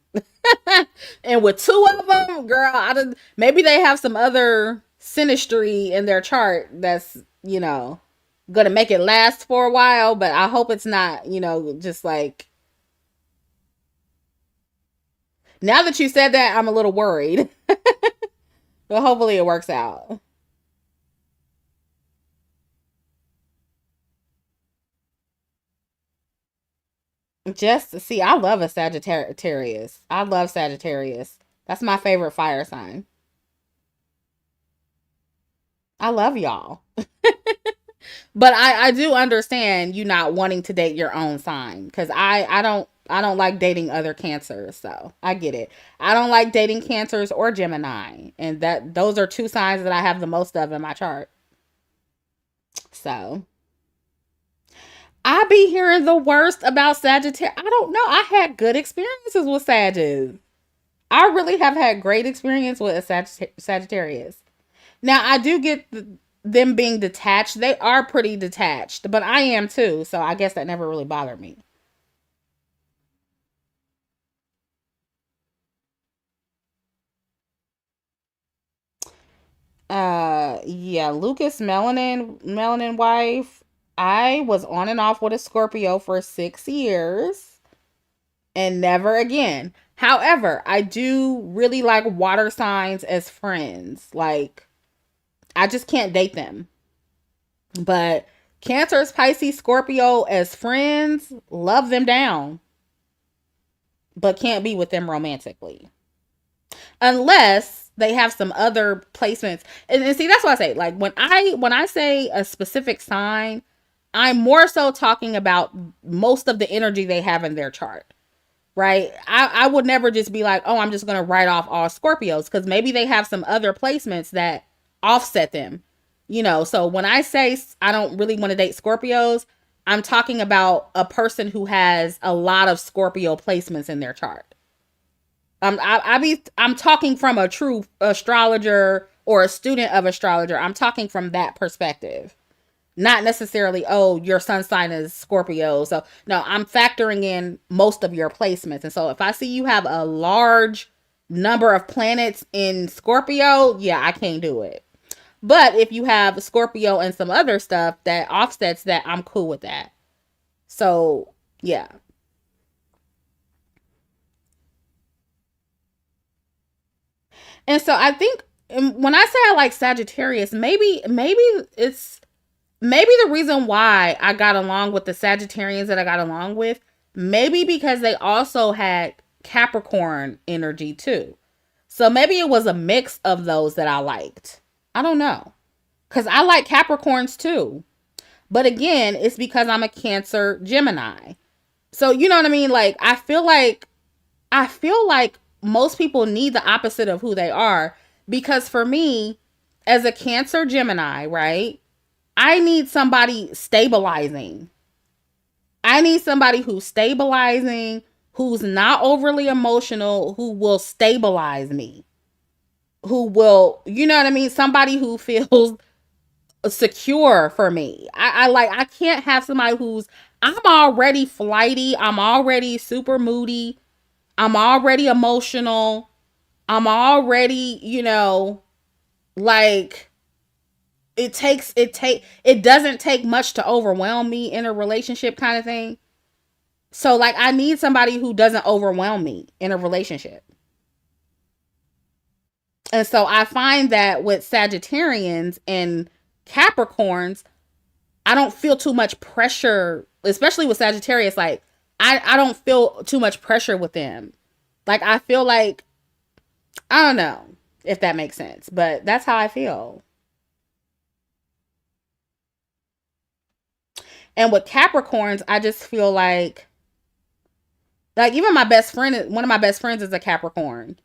And with two of them, girl, maybe they have some other synastry in their chart that's, gonna make it last for a while, but I hope it's not, just like now that you said that, I'm a little worried. But hopefully it works out. Just see, I love a Sagittarius. I love Sagittarius. That's my favorite fire sign. I love y'all. But I do understand you not wanting to date your own sign because I don't like dating other cancers, so I get it. I don't like dating cancers or Gemini, and those are two signs that I have the most of in my chart. So I be hearing the worst about Sagittarius. I don't know. I had good experiences with Sagittarius. I really have had great experience with a Sagittarius. Now I do get them being detached. They are pretty detached, but I am too. So I guess that never really bothered me. Yeah, Lucas Melanin wife. I was on and off with a Scorpio for 6 years and never again. However, I do really like water signs as friends. Like, I just can't date them. But Cancers, Pisces, Scorpio as friends, love them down, but can't be with them romantically. Unless they have some other placements. And see, that's what I say. Like when I say a specific sign, I'm more so talking about most of the energy they have in their chart. Right? I would never just be like, oh, I'm just gonna write off all Scorpios because maybe they have some other placements that offset them. So when I say I don't really want to date Scorpios, I'm talking about a person who has a lot of Scorpio placements in their chart. I'm talking from a true astrologer or a student of astrologer. I'm talking from that perspective, not necessarily, oh, your sun sign is Scorpio. So no, I'm factoring in most of your placements. And so if I see you have a large number of planets in Scorpio, yeah, I can't do it. But if you have Scorpio and some other stuff that offsets that, I'm cool with that. So yeah. And so I think when I say I like Sagittarius, maybe it's maybe the reason why I got along with the Sagittarians that I got along with, maybe because they also had Capricorn energy too. So maybe it was a mix of those that I liked. I don't know. Cuz I like Capricorns too. But again, it's because I'm a Cancer Gemini. So you know what I mean? Like I feel like most people need the opposite of who they are, because for me, as a Cancer Gemini, right? I need somebody stabilizing. I need somebody who's stabilizing, who's not overly emotional, who will stabilize me, who will, you know what I mean? Somebody who feels secure for me. I can't have somebody who's, I'm already flighty, I'm already super moody, I'm already emotional, I'm already, like it doesn't take much to overwhelm me in a relationship kind of thing. So like I need somebody who doesn't overwhelm me in a relationship. And so I find that with Sagittarians and Capricorns, I don't feel too much pressure, especially with Sagittarius. Like, I don't feel too much pressure with them. Like, I feel like, I don't know if that makes sense, but that's how I feel. And with Capricorns, I just feel like even my best friend, one of my best friends is a Capricorn.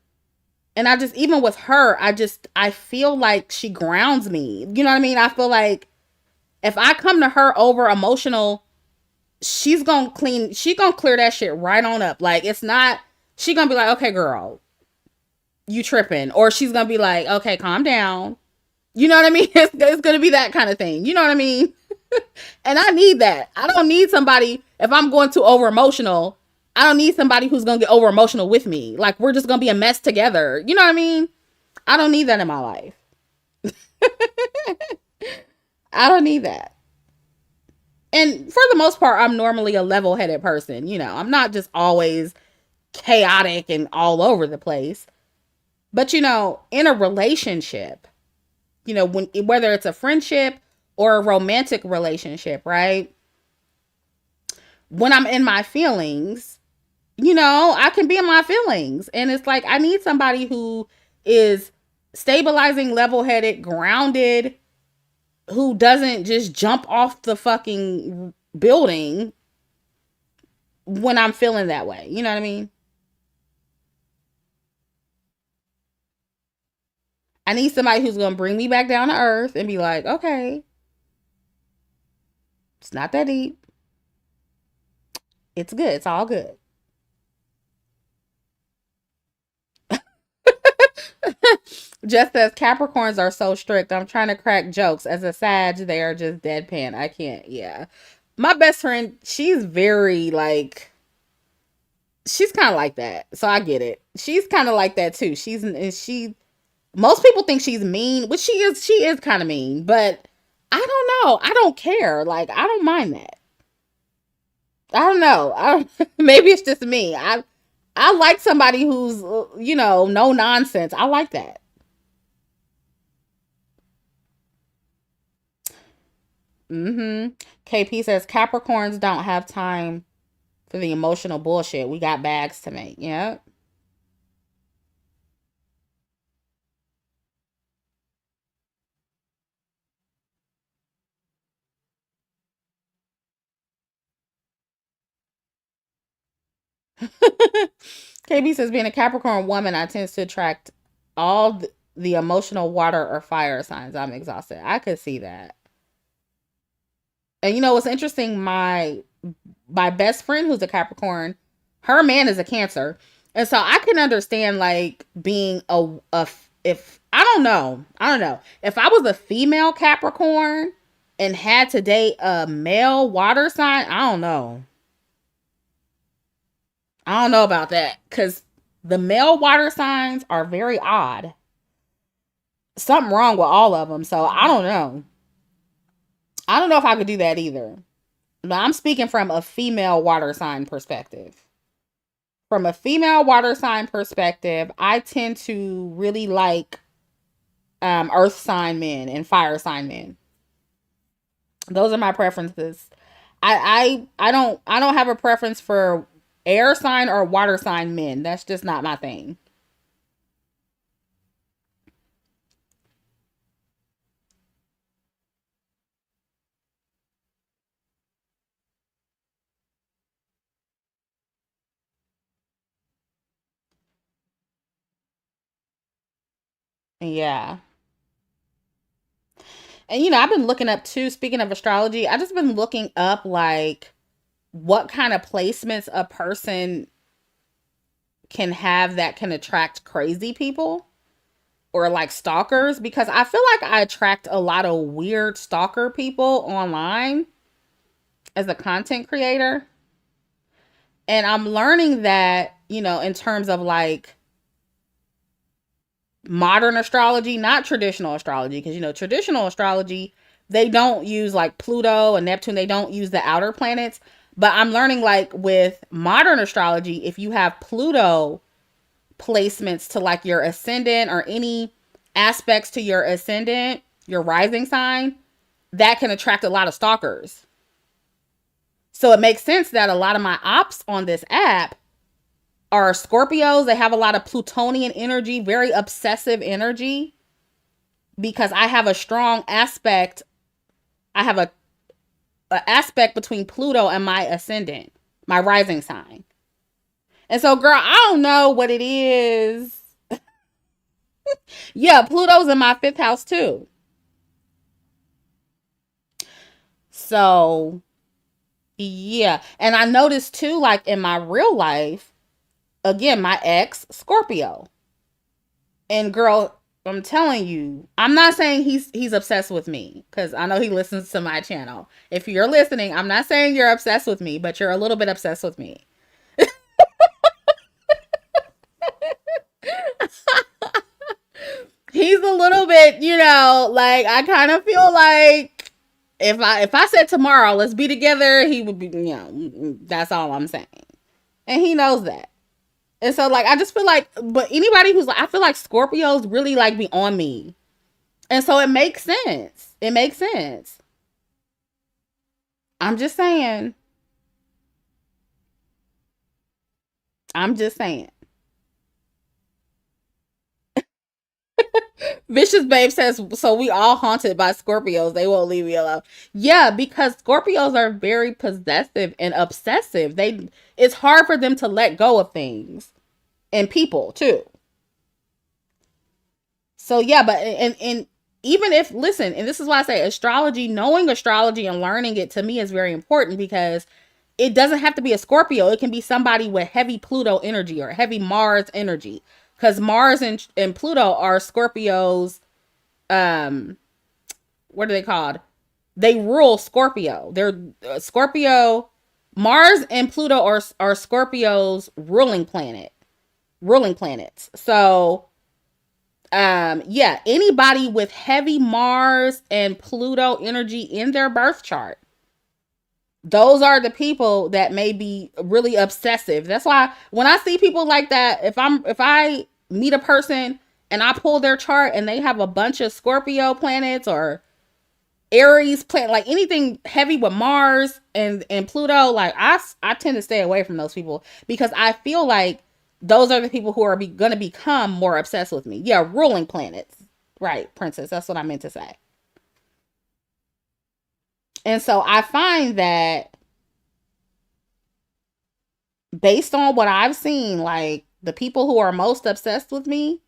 And I just, even with her, I feel like she grounds me. You know what I mean? I feel like if I come to her over emotional, she gonna clear that shit right on up. Like, it's not, she gonna be like, okay, girl, you tripping. Or she's gonna be like, okay, calm down. You know what I mean? It's gonna be that kind of thing. You know what I mean? And I need that. I don't need somebody, if I'm going too over emotional, I don't need somebody who's gonna get over emotional with me. Like, we're just gonna be a mess together. You know what I mean? I don't need that in my life. I don't need that. And for the most part, I'm normally a level headed person. I'm not just always chaotic and all over the place. But in a relationship, when whether it's a friendship or a romantic relationship, right? When I'm in my feelings, I can be in my feelings. And it's like I need somebody who is stabilizing, level-headed, grounded, who doesn't just jump off the fucking building when I'm feeling that way. You know what I mean? I need somebody who's going to bring me back down to earth and be like, okay, it's not that deep. It's good. It's all good. Just as Capricorns are so strict, I'm trying to crack jokes. As a Sag, they are just deadpan. I can't. Yeah. My best friend, she's very like, she's kind of like that. So I get it. She's kind of like that too. Most people think she's mean, which she is kind of mean, but I don't know. I don't care. Like, I don't mind that. I don't know. Maybe it's just me. I like somebody who's no nonsense. I like that. Mhm. KP says Capricorns don't have time for the emotional bullshit. We got bags to make. Yep. KB says being a Capricorn woman, I tend to attract all the emotional water or fire signs. I'm exhausted. I could see that. And what's interesting? My best friend who's a Capricorn, her man is a Cancer, and so I can understand like being a if I don't know if I was a female Capricorn and had to date a male water sign. I don't know about that, because the male water signs are very odd. Something wrong with all of them. So I don't know. I don't know if I could do that either. But I'm speaking from a female water sign perspective. From a female water sign perspective, I tend to really like earth sign men and fire sign men. Those are my preferences. I don't have a preference for air sign or water sign men. That's just not my thing. Yeah. And I've been looking up too, speaking of astrology, I just been looking up like what kind of placements a person can have that can attract crazy people or like stalkers, because I feel like I attract a lot of weird stalker people online as a content creator. And I'm learning that, in terms of like modern astrology, not traditional astrology, because traditional astrology, they don't use like Pluto and Neptune, they don't use the outer planets. But I'm learning like with modern astrology, if you have Pluto placements to like your ascendant or any aspects to your ascendant, your rising sign, that can attract a lot of stalkers. So it makes sense that a lot of my ops on this app are Scorpios. They have a lot of Plutonian energy, very obsessive energy, because I have a strong aspect. I have a aspect between Pluto and my ascendant, my rising sign. And so, girl, I don't know what it is. Yeah, Pluto's in my fifth house too. So, yeah. And I noticed too, like in my real life, again, my ex, Scorpio. And girl, I'm telling you, I'm not saying he's obsessed with me, because I know he listens to my channel. If you're listening, I'm not saying you're obsessed with me, but you're a little bit obsessed with me. He's a little bit, like I kind of feel like if I said tomorrow, let's be together, he would be, that's all I'm saying. And he knows that. And so like I just feel like, but anybody who's like, I feel like Scorpios really like be on me. And so it makes sense. It makes sense. I'm just saying. I'm just saying. Vicious Babe says, so we all haunted by Scorpios. They won't leave me alone. Yeah, because Scorpios are very possessive and obsessive. It's hard for them to let go of things and people too. So yeah, but and even if, listen, and this is why I say astrology, knowing astrology and learning it to me is very important, because it doesn't have to be a Scorpio. It can be somebody with heavy Pluto energy or heavy Mars energy. Because Mars and Pluto are Scorpios. What are they called? They rule Scorpio. They're Scorpio. Mars and Pluto are Scorpio's ruling planets. So, yeah, anybody with heavy Mars and Pluto energy in their birth chart, those are the people that may be really obsessive. That's why when I see people like that, if I meet a person and I pull their chart and they have a bunch of Scorpio planets or Aries planet, like anything heavy with Mars and Pluto, like I tend to stay away from those people, because I feel like those are the people who are going to become more obsessed with me. Yeah, ruling planets. Right, princess. That's what I meant to say. And so I find that based on what I've seen, like the people who are most obsessed with me,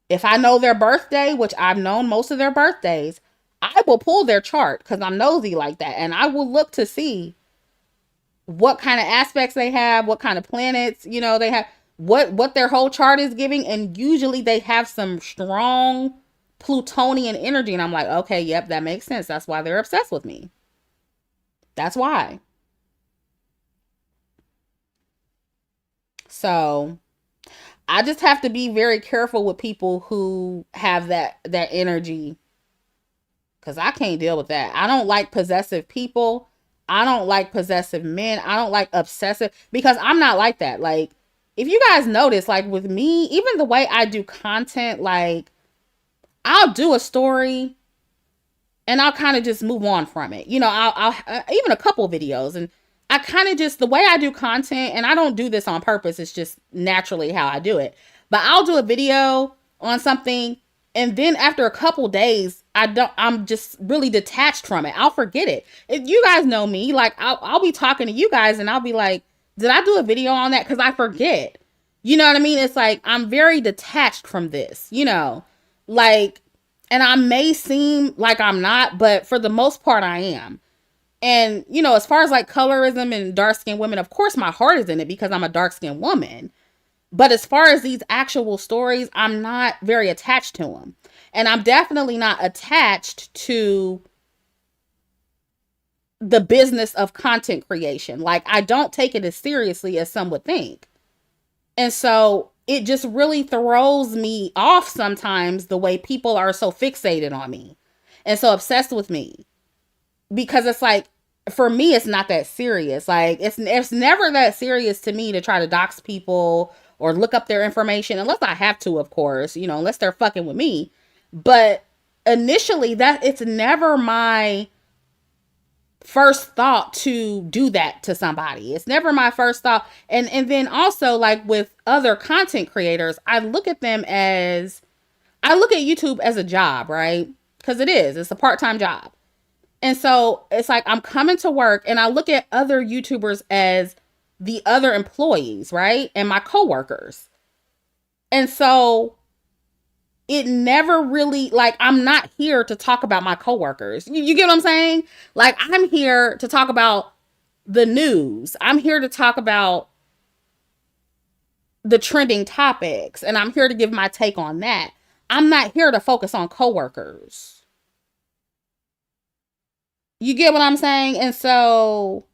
if I know their birthday, which I've known most of their birthdays, I will pull their chart because I'm nosy like that. And I will look to see what kind of aspects they have, what kind of planets, they have, what their whole chart is giving. And usually they have some strong Plutonian energy. And I'm like, okay, yep, that makes sense. That's why they're obsessed with me. That's why. So I just have to be very careful with people who have that energy, because I can't deal with that. I don't like possessive people. I don't like possessive men. I don't like obsessive, because I'm not like that. Like, if you guys notice, like with me, even the way I do content, like I'll do a story and I'll kind of just move on from it. I'll even a couple videos, and I kind of just, the way I do content, and I don't do this on purpose, it's just naturally how I do it. But I'll do a video on something, and then after a couple days, I'm just really detached from it. I'll forget it. If you guys know me, like I'll be talking to you guys and I'll be like, did I do a video on that? Because I forget. You know what I mean? It's like I'm very detached from this, like, and I may seem like I'm not, but for the most part, I am. And, as far as like colorism and dark skinned women, of course, my heart is in it because I'm a dark skinned woman. But as far as these actual stories, I'm not very attached to them. And I'm definitely not attached to the business of content creation. Like, I don't take it as seriously as some would think. And so it just really throws me off sometimes the way people are so fixated on me and so obsessed with me. Because it's like, for me, it's not that serious. Like, it's never that serious to me to try to dox people or look up their information, unless I have to, of course, unless they're fucking with me. But initially, that it's never my first thought to do that to somebody. It's never my first thought. And then also, like with other content creators, I look at YouTube as a job, right? Because it's a part-time job. And so it's like I'm coming to work and I look at other YouTubers as the other employees, right? And my coworkers. And so it never really, like, I'm not here to talk about my coworkers. You get what I'm saying? Like, I'm here to talk about the news. I'm here to talk about the trending topics, and I'm here to give my take on that. I'm not here to focus on coworkers. You get what I'm saying? And so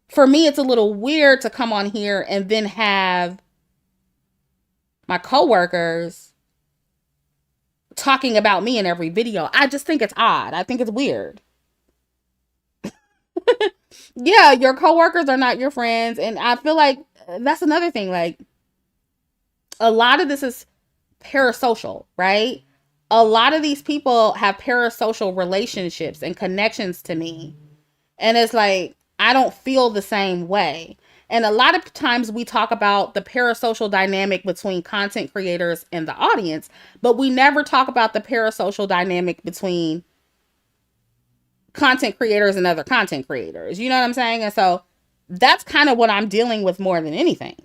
for me, it's a little weird to come on here and then have my coworkers talking about me in every video. I just think it's odd. I think it's weird. Yeah, your coworkers are not your friends. And I feel like that's another thing. Like, a lot of this is parasocial, right? A lot of these people have parasocial relationships and connections to me. And it's like, I don't feel the same way. And a lot of times we talk about the parasocial dynamic between content creators and the audience, but we never talk about the parasocial dynamic between content creators and other content creators. You know what I'm saying? And so that's kind of what I'm dealing with more than anything.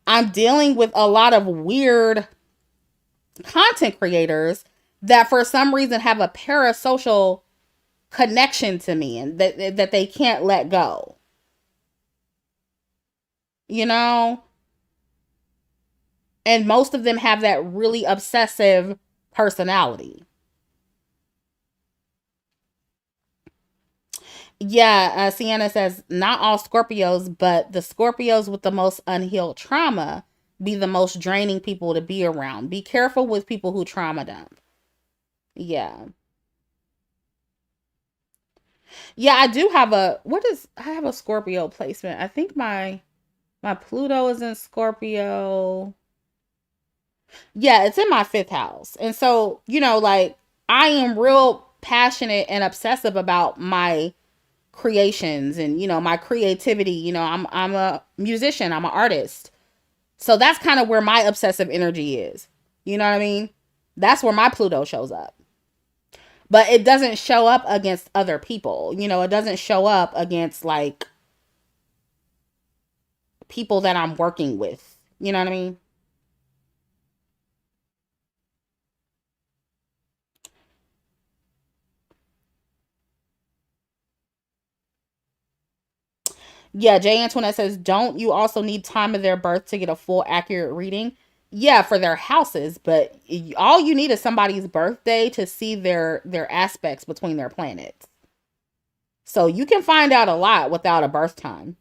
I'm dealing with a lot of weird content creators that for some reason have a parasocial connection to me and that they can't let go. You know? And most of them have that really obsessive personality. Yeah, Sienna says, not all Scorpios, but the Scorpios with the most unhealed trauma be the most draining people to be around. Be careful with people who trauma dump. Yeah. Yeah, I have a Scorpio placement. I think my Pluto is in Scorpio. Yeah, it's in my fifth house. And so, like, I am real passionate and obsessive about my creations and, my creativity. I'm a musician, I'm an artist. So that's kind of where my obsessive energy is. You know what I mean? That's where my Pluto shows up. But it doesn't show up against other people. It doesn't show up against like people that I'm working with. You know what I mean? Yeah, Jay Antoinette says, don't you also need time of their birth to get a full accurate reading? Yeah, for their houses, but all you need is somebody's birthday to see their aspects between their planets. So you can find out a lot without a birth time.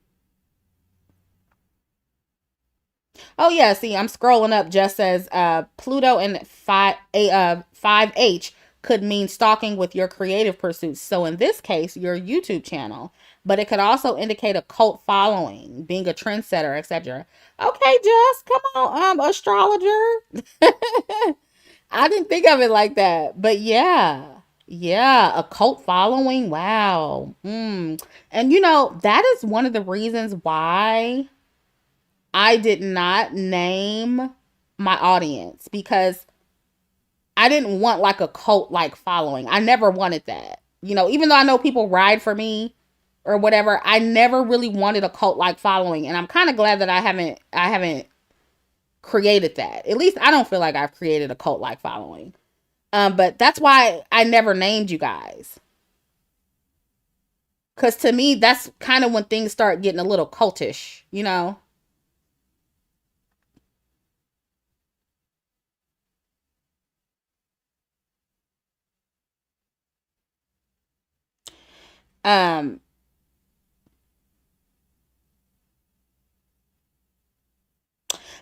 Oh yeah, see, I'm scrolling up. Just says Pluto and 5H could mean stalking with your creative pursuits. So in this case, your YouTube channel, but it could also indicate a cult following, being a trendsetter, etc. Okay, Jess, come on, astrologer. I didn't think of it like that, but yeah. Yeah, a cult following. Wow. And that is one of the reasons why I did not name my audience, because I didn't want like a cult like following. I never wanted that. Even though I know people ride for me, or whatever, I never really wanted a cult like following, and I'm kind of glad that I haven't created that. At least I don't feel like I've created a cult like following. But that's why I never named you guys. Cause to me, that's kind of when things start getting a little cultish, you know? Um,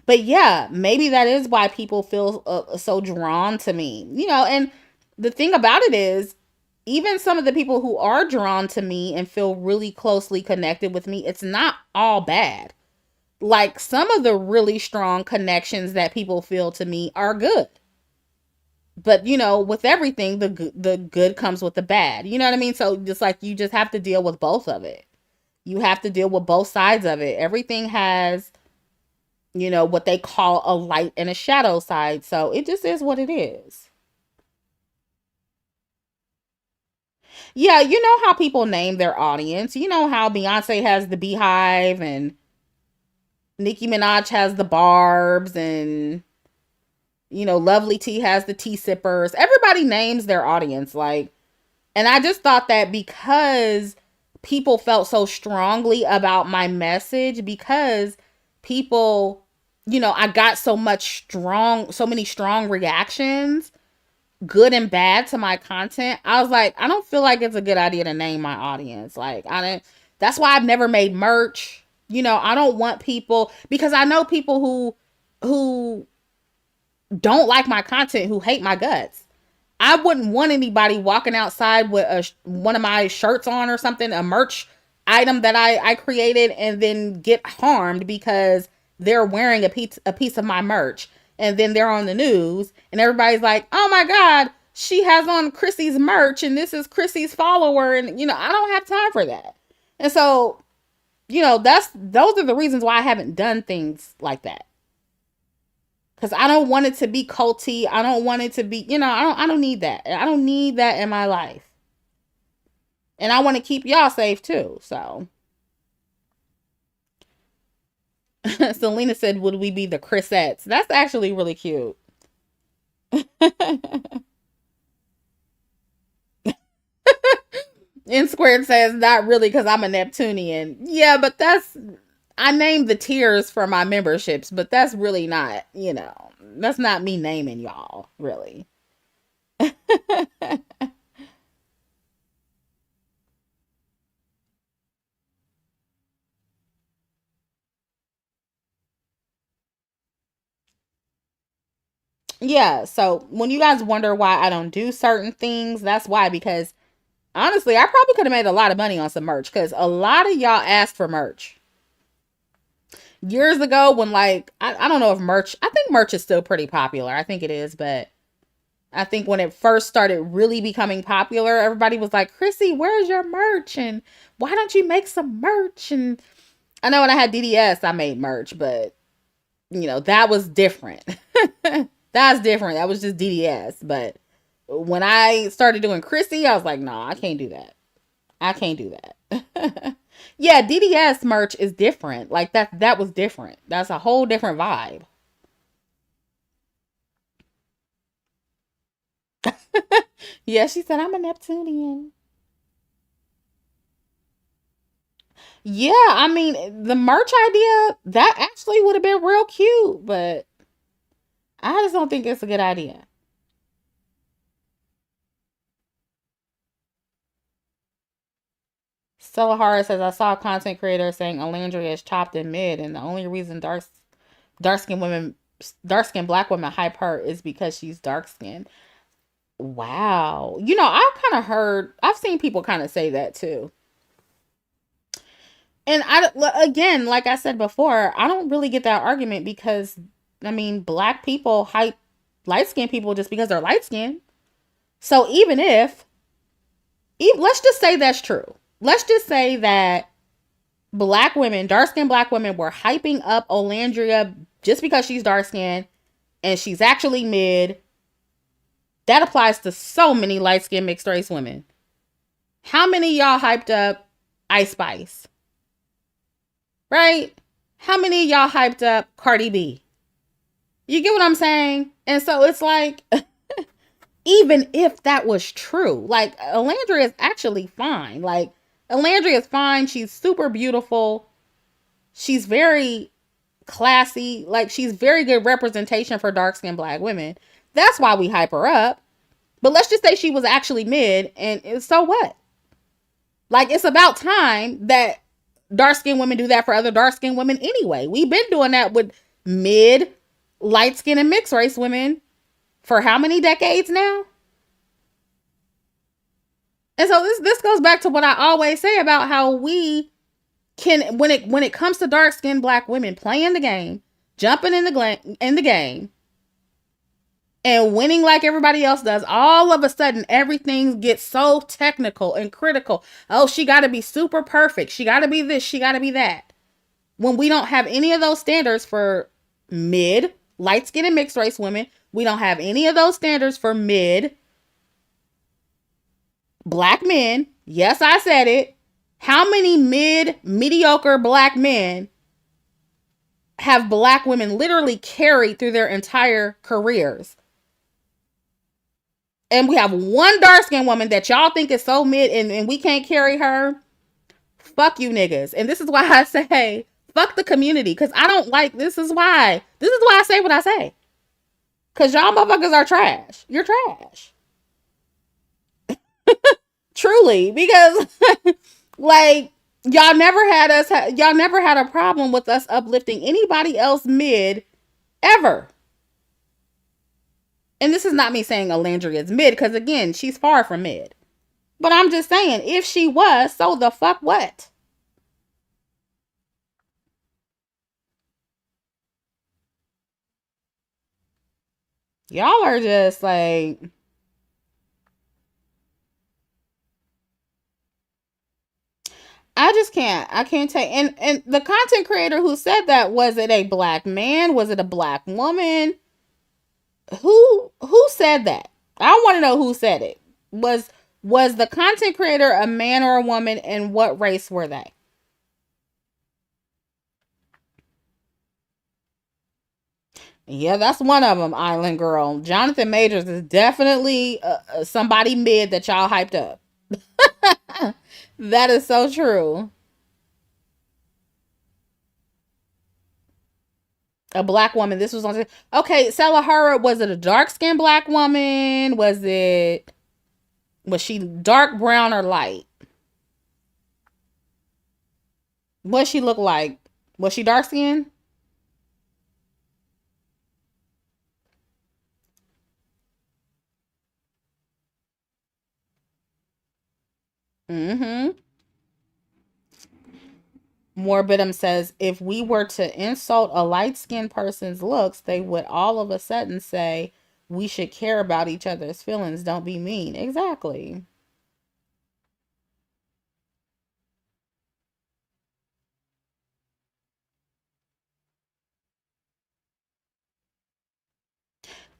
but yeah, maybe that is why people feel so drawn to me, you know? And the thing about it is, even some of the people who are drawn to me and feel really closely connected with me, it's not all bad. Like some of the really strong connections that people feel to me are good. But you know, with everything, the good comes with the bad. You know what I mean? So just like you just have to deal with both of it. You have to deal with both sides of it. Everything has, you know, what they call a light and a shadow side. So it just is what it is. Yeah, you know how people name their audience. You know how Beyonce has the Beehive and Nicki Minaj has the Barbs and you know, Lovely Tea has the tea sippers. Everybody names their audience. Like, and I just thought that because people felt so strongly about my message, because people, you know, I got so many strong reactions, good and bad to my content. I was like, I don't feel like it's a good idea to name my audience. Like, I didn't, that's why I've never made merch. You know, I don't want people, because I know people who don't like my content, who hate my guts. I wouldn't want anybody walking outside with one of my shirts on or something, a merch item that I created, and then get harmed because they're wearing a piece of my merch. And then they're on the news and everybody's like, oh my God, she has on Chrissie's merch and this is Chrissie's follower. And, you know, I don't have time for that. And so, you know, those are the reasons why I haven't done things like that. Cause I don't want it to be culty. I don't want it to be, you know, I don't need that. I don't need that in my life. And I want to keep y'all safe too. So Selena said, would we be the Chrisettes? That's actually really cute. N squared says, not really, because I'm a Neptunian. Yeah, but I named the tiers for my memberships, but that's really not, you know, that's not me naming y'all, really. Yeah, so when you guys wonder why I don't do certain things, that's why, because honestly, I probably could have made a lot of money on some merch, because a lot of y'all asked for merch. Years ago, when like, I don't know if merch, I think merch is still pretty popular. I think it is, but I think when it first started really becoming popular, everybody was like, Chrissy, where's your merch? And why don't you make some merch? And I know when I had DDS, I made merch, but you know, that was different. That's different. That was just DDS. But when I started doing Chrissy, I was like, nah, I can't do that. I can't do that. Yeah, DDS merch is different. Like that was different. That's a whole different vibe. Yeah, she said I'm a Neptunian. Yeah, I mean, the merch idea, that actually would have been real cute, but I just don't think it's a good idea. Stella Hara says, I saw a content creator saying Olandria is chopped in mid, and the only reason dark skinned women, dark skinned black women hype her is because she's dark skinned. Wow. You know, I've seen people kind of say that too. And again, like I said before, I don't really get that argument because, I mean, black people hype light skinned people just because they're light skinned. So let's just say that's true. Let's just say that black women, dark skinned black women, were hyping up Olandria just because she's dark skinned and she's actually mid. That applies to so many light skinned mixed race women. How many y'all hyped up Ice Spice, right? How many of y'all hyped up Cardi B? You get what I'm saying? And so it's like, even if that was true, like Olandria is actually fine. Like Olandria is fine. She's super beautiful. She's very classy. Like she's very good representation for dark skinned black women. That's why we hype her up. But let's just say she was actually mid, and so what? Like it's about time that dark skinned women do that for other dark skinned women anyway. We've been doing that with mid, light skinned, and mixed race women for how many decades now? And so this goes back to what I always say about how we can, when it comes to dark skinned black women playing the game, jumping in the game, and winning like everybody else does, all of a sudden everything gets so technical and critical. Oh, she got to be super perfect. She got to be this. She got to be that. When we don't have any of those standards for mid, light skinned and mixed race women, we don't have any of those standards for mid, black men. Yes, I said it. How many mediocre black men have black women literally carried through their entire careers? And we have one dark skinned woman that y'all think is so mid, and we can't carry her. Fuck you niggas. And this is why I say fuck the community. Cause I don't like, this is why I say what I say. Cause y'all motherfuckers are trash. You're trash. Truly. Because like y'all never had a problem with us uplifting anybody else mid ever. And this is not me saying Olandria is mid, because again, she's far from mid. But I'm just saying, if she was, so the fuck what? Y'all are just like, I just can't. I can't take. And the content creator who said that, was it a black man? Was it a black woman? Who said that? I want to know who said it. Was the content creator a man or a woman, and what race were they? Yeah, that's one of them, Island Girl. Jonathan Majors is definitely somebody mid that y'all hyped up. That is so true. A black woman. This was on. Okay, Salahara, was it a dark skinned black woman? Was she dark brown or light? What she look like? Was she dark skinned? Mm-hmm. Morbidum says, if we were to insult a light skinned person's looks, they would all of a sudden say we should care about each other's feelings. Don't be mean. Exactly.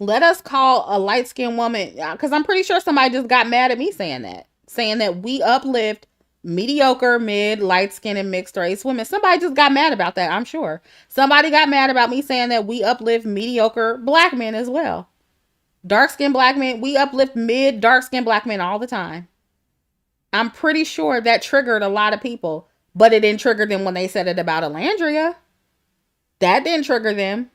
Let us call a light skinned woman, because I'm pretty sure somebody just got mad at me saying that we uplift mediocre, mid, light skinned, and mixed race women. Somebody just got mad about that, I'm sure. Somebody got mad about me saying that we uplift mediocre black men as well. Dark skinned black men, we uplift mid, dark skinned black men all the time. I'm pretty sure that triggered a lot of people, but it didn't trigger them when they said it about Olandria. That didn't trigger them.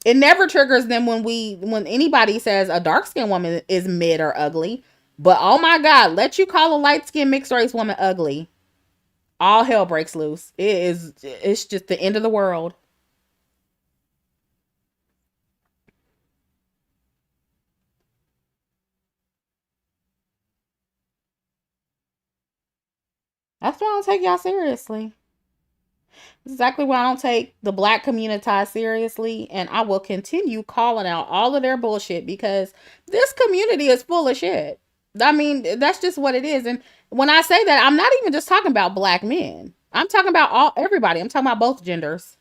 It never triggers them when anybody says a dark skinned woman is mid or ugly. But oh my God, let you call a light skinned mixed race woman ugly, all hell breaks loose. It's just the end of the world. That's why I don't take y'all seriously. Exactly why I don't take the black community seriously, and I will continue calling out all of their bullshit, because this community is full of shit. I mean, that's just what it is. And when I say that, I'm not even just talking about black men. I'm talking about everybody. I'm talking about both genders.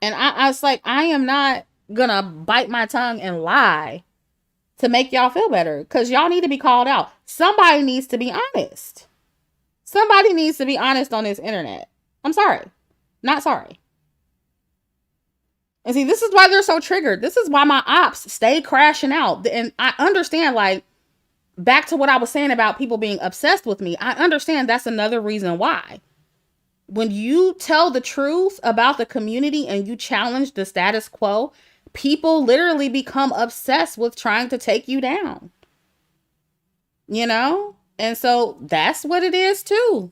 And I was like, I am not gonna bite my tongue and lie to make y'all feel better because y'all need to be called out. Somebody needs to be honest. Somebody needs to be honest on this internet. I'm sorry. Not sorry. And see, this is why they're so triggered. This is why my ops stay crashing out. And I understand, like, back to what I was saying about people being obsessed with me. I understand that's another reason why. When you tell the truth about the community and you challenge the status quo, people literally become obsessed with trying to take you down. You know? And so that's what it is too.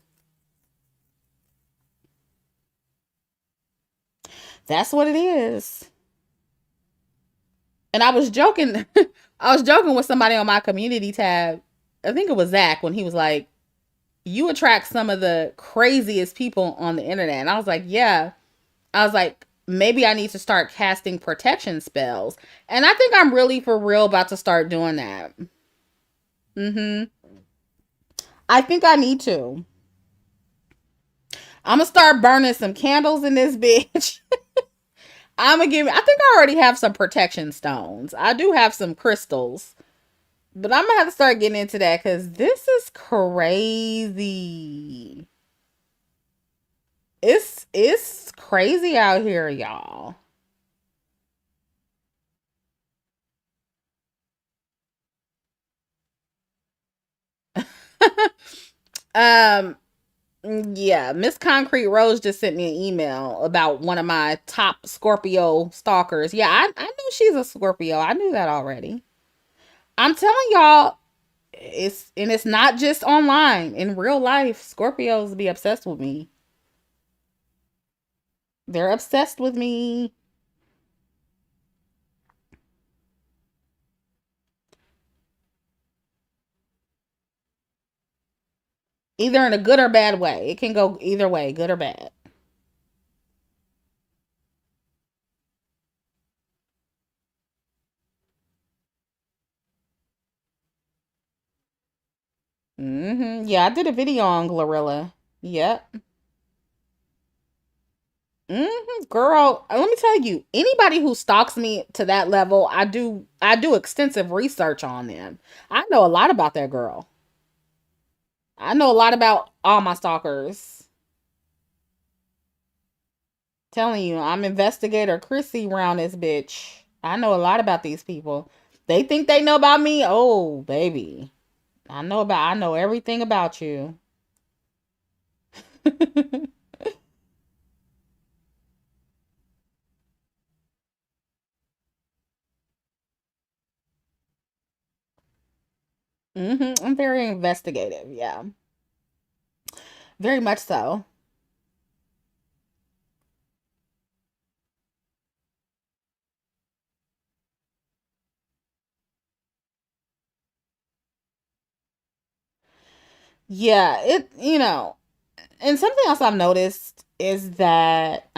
That's what it is. And I was joking. I was joking with somebody on my community tab. I think it was Zach when he was like, you attract some of the craziest people on the internet. And I was like, yeah. I was like, maybe I need to start casting protection spells. And I think I'm really for real about to start doing that. Mm-hmm. I think I need to. I'm gonna start burning some candles in this bitch. I'm gonna give. I think I already have some protection stones. I do have some crystals, but I'm gonna have to start getting into that because this is crazy. It's crazy out here, y'all. um, yeah, Miss Concrete Rose just sent me an email about one of my top Scorpio stalkers. Yeah, I knew she's a Scorpio. I knew that already. I'm telling y'all, it's not just online. In real life, Scorpios be obsessed with me. They're obsessed with me. Either in a good or bad way. It can go either way, good or bad. Yeah, I did a video on Glorilla. Yep. Girl, let me tell you, anybody who stalks me to that level, I do extensive research on them. I know a lot about that girl. I know a lot about all my stalkers. Telling you, I'm investigator Chrissie around this bitch. I know a lot about these people. They think they know about me. Oh, baby. I know everything about you. I'm very investigative. Yeah. Very much so. Yeah, and something else I've noticed is that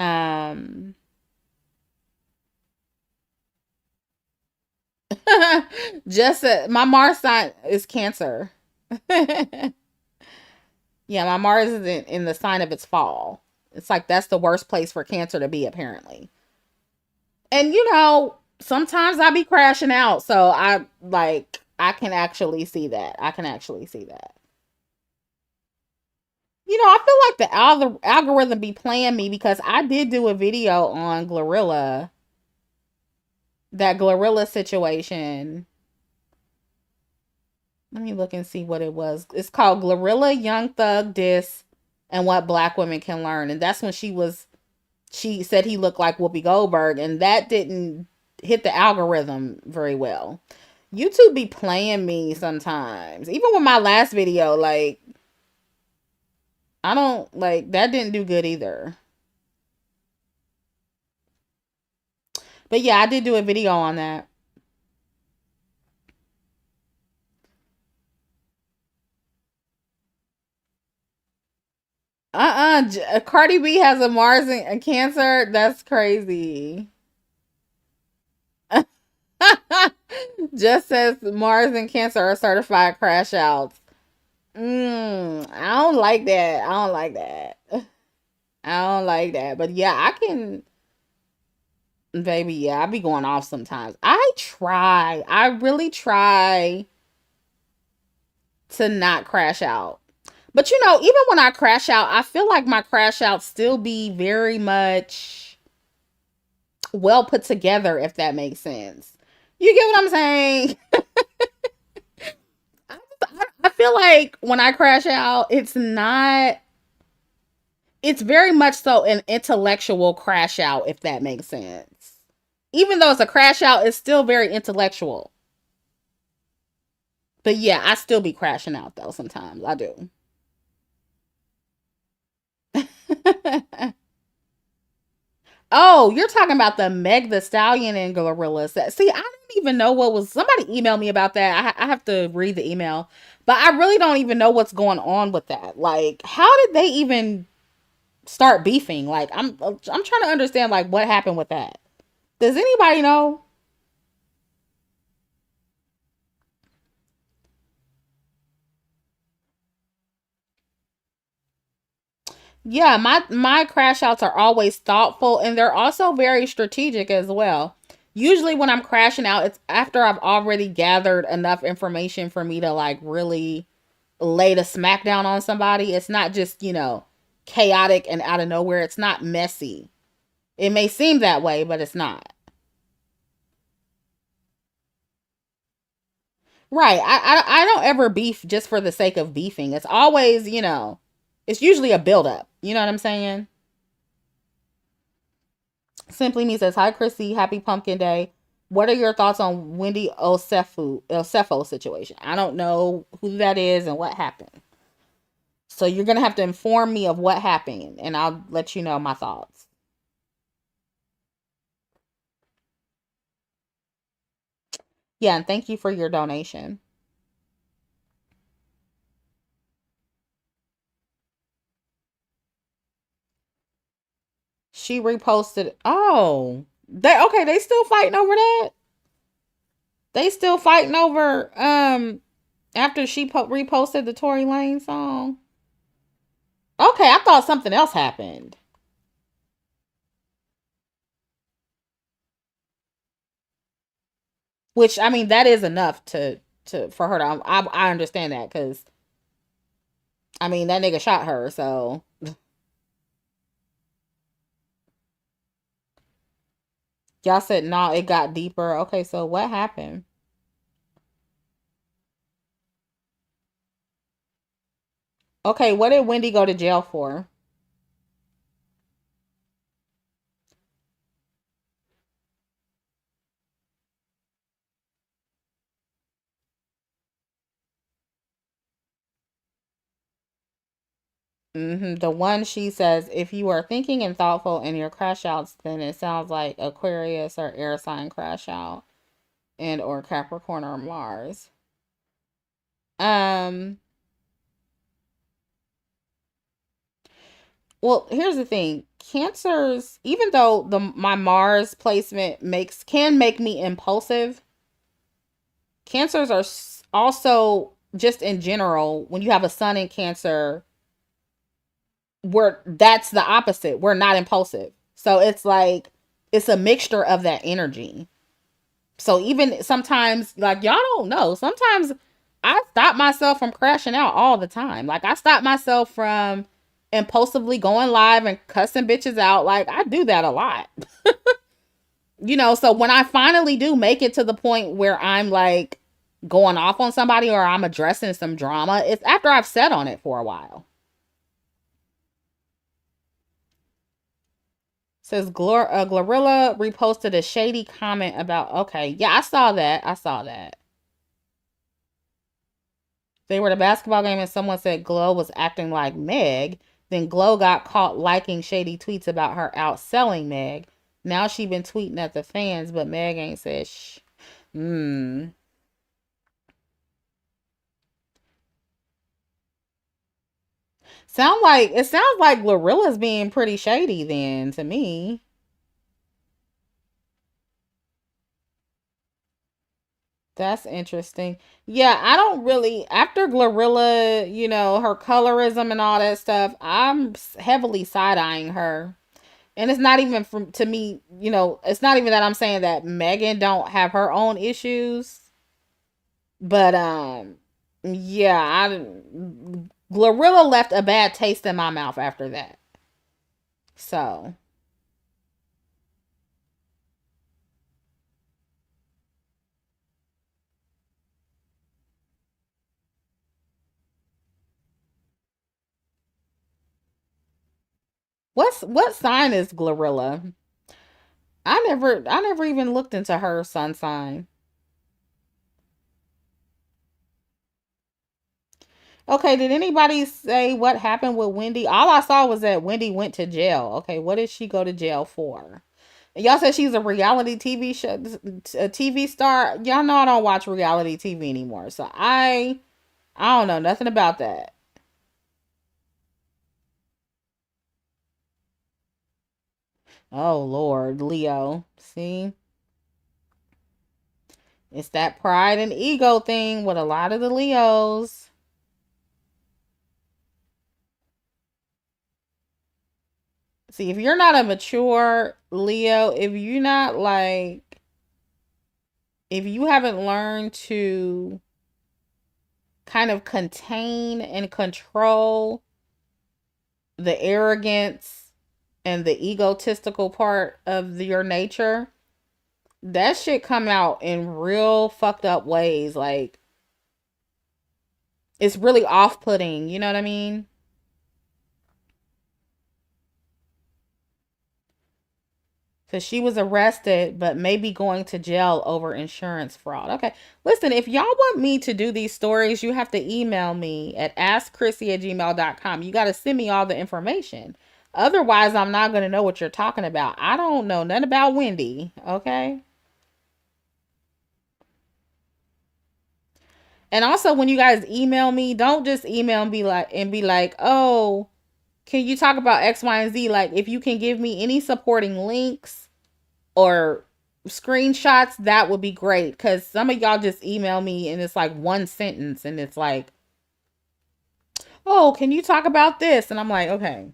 just my Mars sign is Cancer. Yeah, my Mars is in the sign of its fall. It's like that's the worst place for Cancer to be, apparently. And sometimes I be crashing out, so I can actually see that. I can actually see that. I feel like the algorithm be playing me because I did do a video on Glorilla, that Glorilla situation. Let me look and see what it was. It's called Glorilla Young Thug Diss and What Black Women Can Learn. And that's when she said he looked like Whoopi Goldberg, and that didn't hit the algorithm very well. YouTube be playing me sometimes. Even with my last video, like, I don't like that didn't do good either. But yeah, I did do a video on that. Cardi B has a Mars and Cancer. That's crazy. Just says Mars and Cancer are certified crash outs. I don't like that. I don't like that. I don't like that. But yeah, I can. Baby, yeah, I be going off sometimes. I really try to not crash out. But you know, even when I crash out, I feel like my crash out still be very much well put together, if that makes sense. You get what I'm saying? I feel like when I crash out, it's very much so an intellectual crash out, if that makes sense. Even though it's a crash out, it's still very intellectual. But yeah, I still be crashing out though sometimes. I do. Oh, you're talking about the Meg the Stallion and Glorilla. See, I don't even know what was. Somebody emailed me about that. I have to read the email, but I really don't even know what's going on with that. Like, how did they even start beefing? Like, I'm trying to understand like what happened with that. Does anybody know? Yeah, my crash outs are always thoughtful and they're also very strategic as well. Usually when I'm crashing out, it's after I've already gathered enough information for me to like really lay the smackdown on somebody. It's not just, chaotic and out of nowhere. It's not messy. It may seem that way, but it's not. Right. I don't ever beef just for the sake of beefing. It's always, it's usually a buildup. You know what I'm saying? Simply Me says, "Hi Chrissy, happy Pumpkin Day. What are your thoughts on Wendy Osefo situation? I don't know who that is and what happened. So you're gonna have to inform me of what happened, and I'll let you know my thoughts." Yeah, and thank you for your donation. She reposted. Oh, they still fighting over that. They still fighting over after she reposted the Tory Lane song. Okay, I thought something else happened. Which I mean, that is enough to for her to. I understand that because I mean that nigga shot her. So y'all said no, it got deeper. Okay, so what happened? Okay, what did Wendy go to jail for? The one she says, if you are thinking and thoughtful in your crash outs, then it sounds like Aquarius or air sign crash out and or Capricorn or Mars. Um, well, here's the thing. Cancers, even though the my Mars placement can make me impulsive, cancers are also just in general when you have a sun in Cancer, that's the opposite. We're not impulsive. So it's like it's a mixture of that energy. So even sometimes, like y'all don't know, sometimes I stop myself from crashing out all the time. Like I stop myself from impulsively going live and cussing bitches out. Like I do that a lot. So when I finally do make it to the point where I'm like going off on somebody or I'm addressing some drama, it's after I've sat on it for a while. Says Glorilla reposted a shady comment about. Okay, yeah, I saw that. I saw that. They were at a basketball game and someone said Glow was acting like Meg. Then Glow got caught liking shady tweets about her outselling Meg. Now she been tweeting at the fans, but Meg ain't said shh. Hmm. It sounds like Glorilla's being pretty shady then to me. That's interesting. Yeah, I don't really after Glorilla, her colorism and all that stuff. I'm heavily side eyeing her And it's not even from to me, it's not even that I'm saying that Megan don't have her own issues, but yeah, Glorilla left a bad taste in my mouth after that. So, what sign is Glorilla? I never even looked into her sun sign. Okay, did anybody say what happened with Wendy? All I saw was that Wendy went to jail. Okay, what did she go to jail for? Y'all said she's a reality TV show, a TV star. Y'all know I don't watch reality TV anymore, so I don't know nothing about that. Oh Lord, Leo. See, it's that pride and ego thing with a lot of the Leos. See, if you're not a mature Leo, if you haven't learned to kind of contain and control the arrogance and the egotistical part of your nature, that shit come out in real fucked up ways. Like, it's really off putting, you know what I mean? Because she was arrested, but maybe going to jail over insurance fraud. Okay. Listen, if y'all want me to do these stories, you have to email me at askchrissie@gmail.com. You got to send me all the information. Otherwise, I'm not going to know what you're talking about. I don't know nothing about Wendy. Okay. And also, when you guys email me, don't just email and be like, oh, can you talk about X, Y, and Z? Like, if you can give me any supporting links or screenshots, that would be great. Because some of y'all just email me and it's like one sentence and it's like, oh, can you talk about this? And I'm like, okay,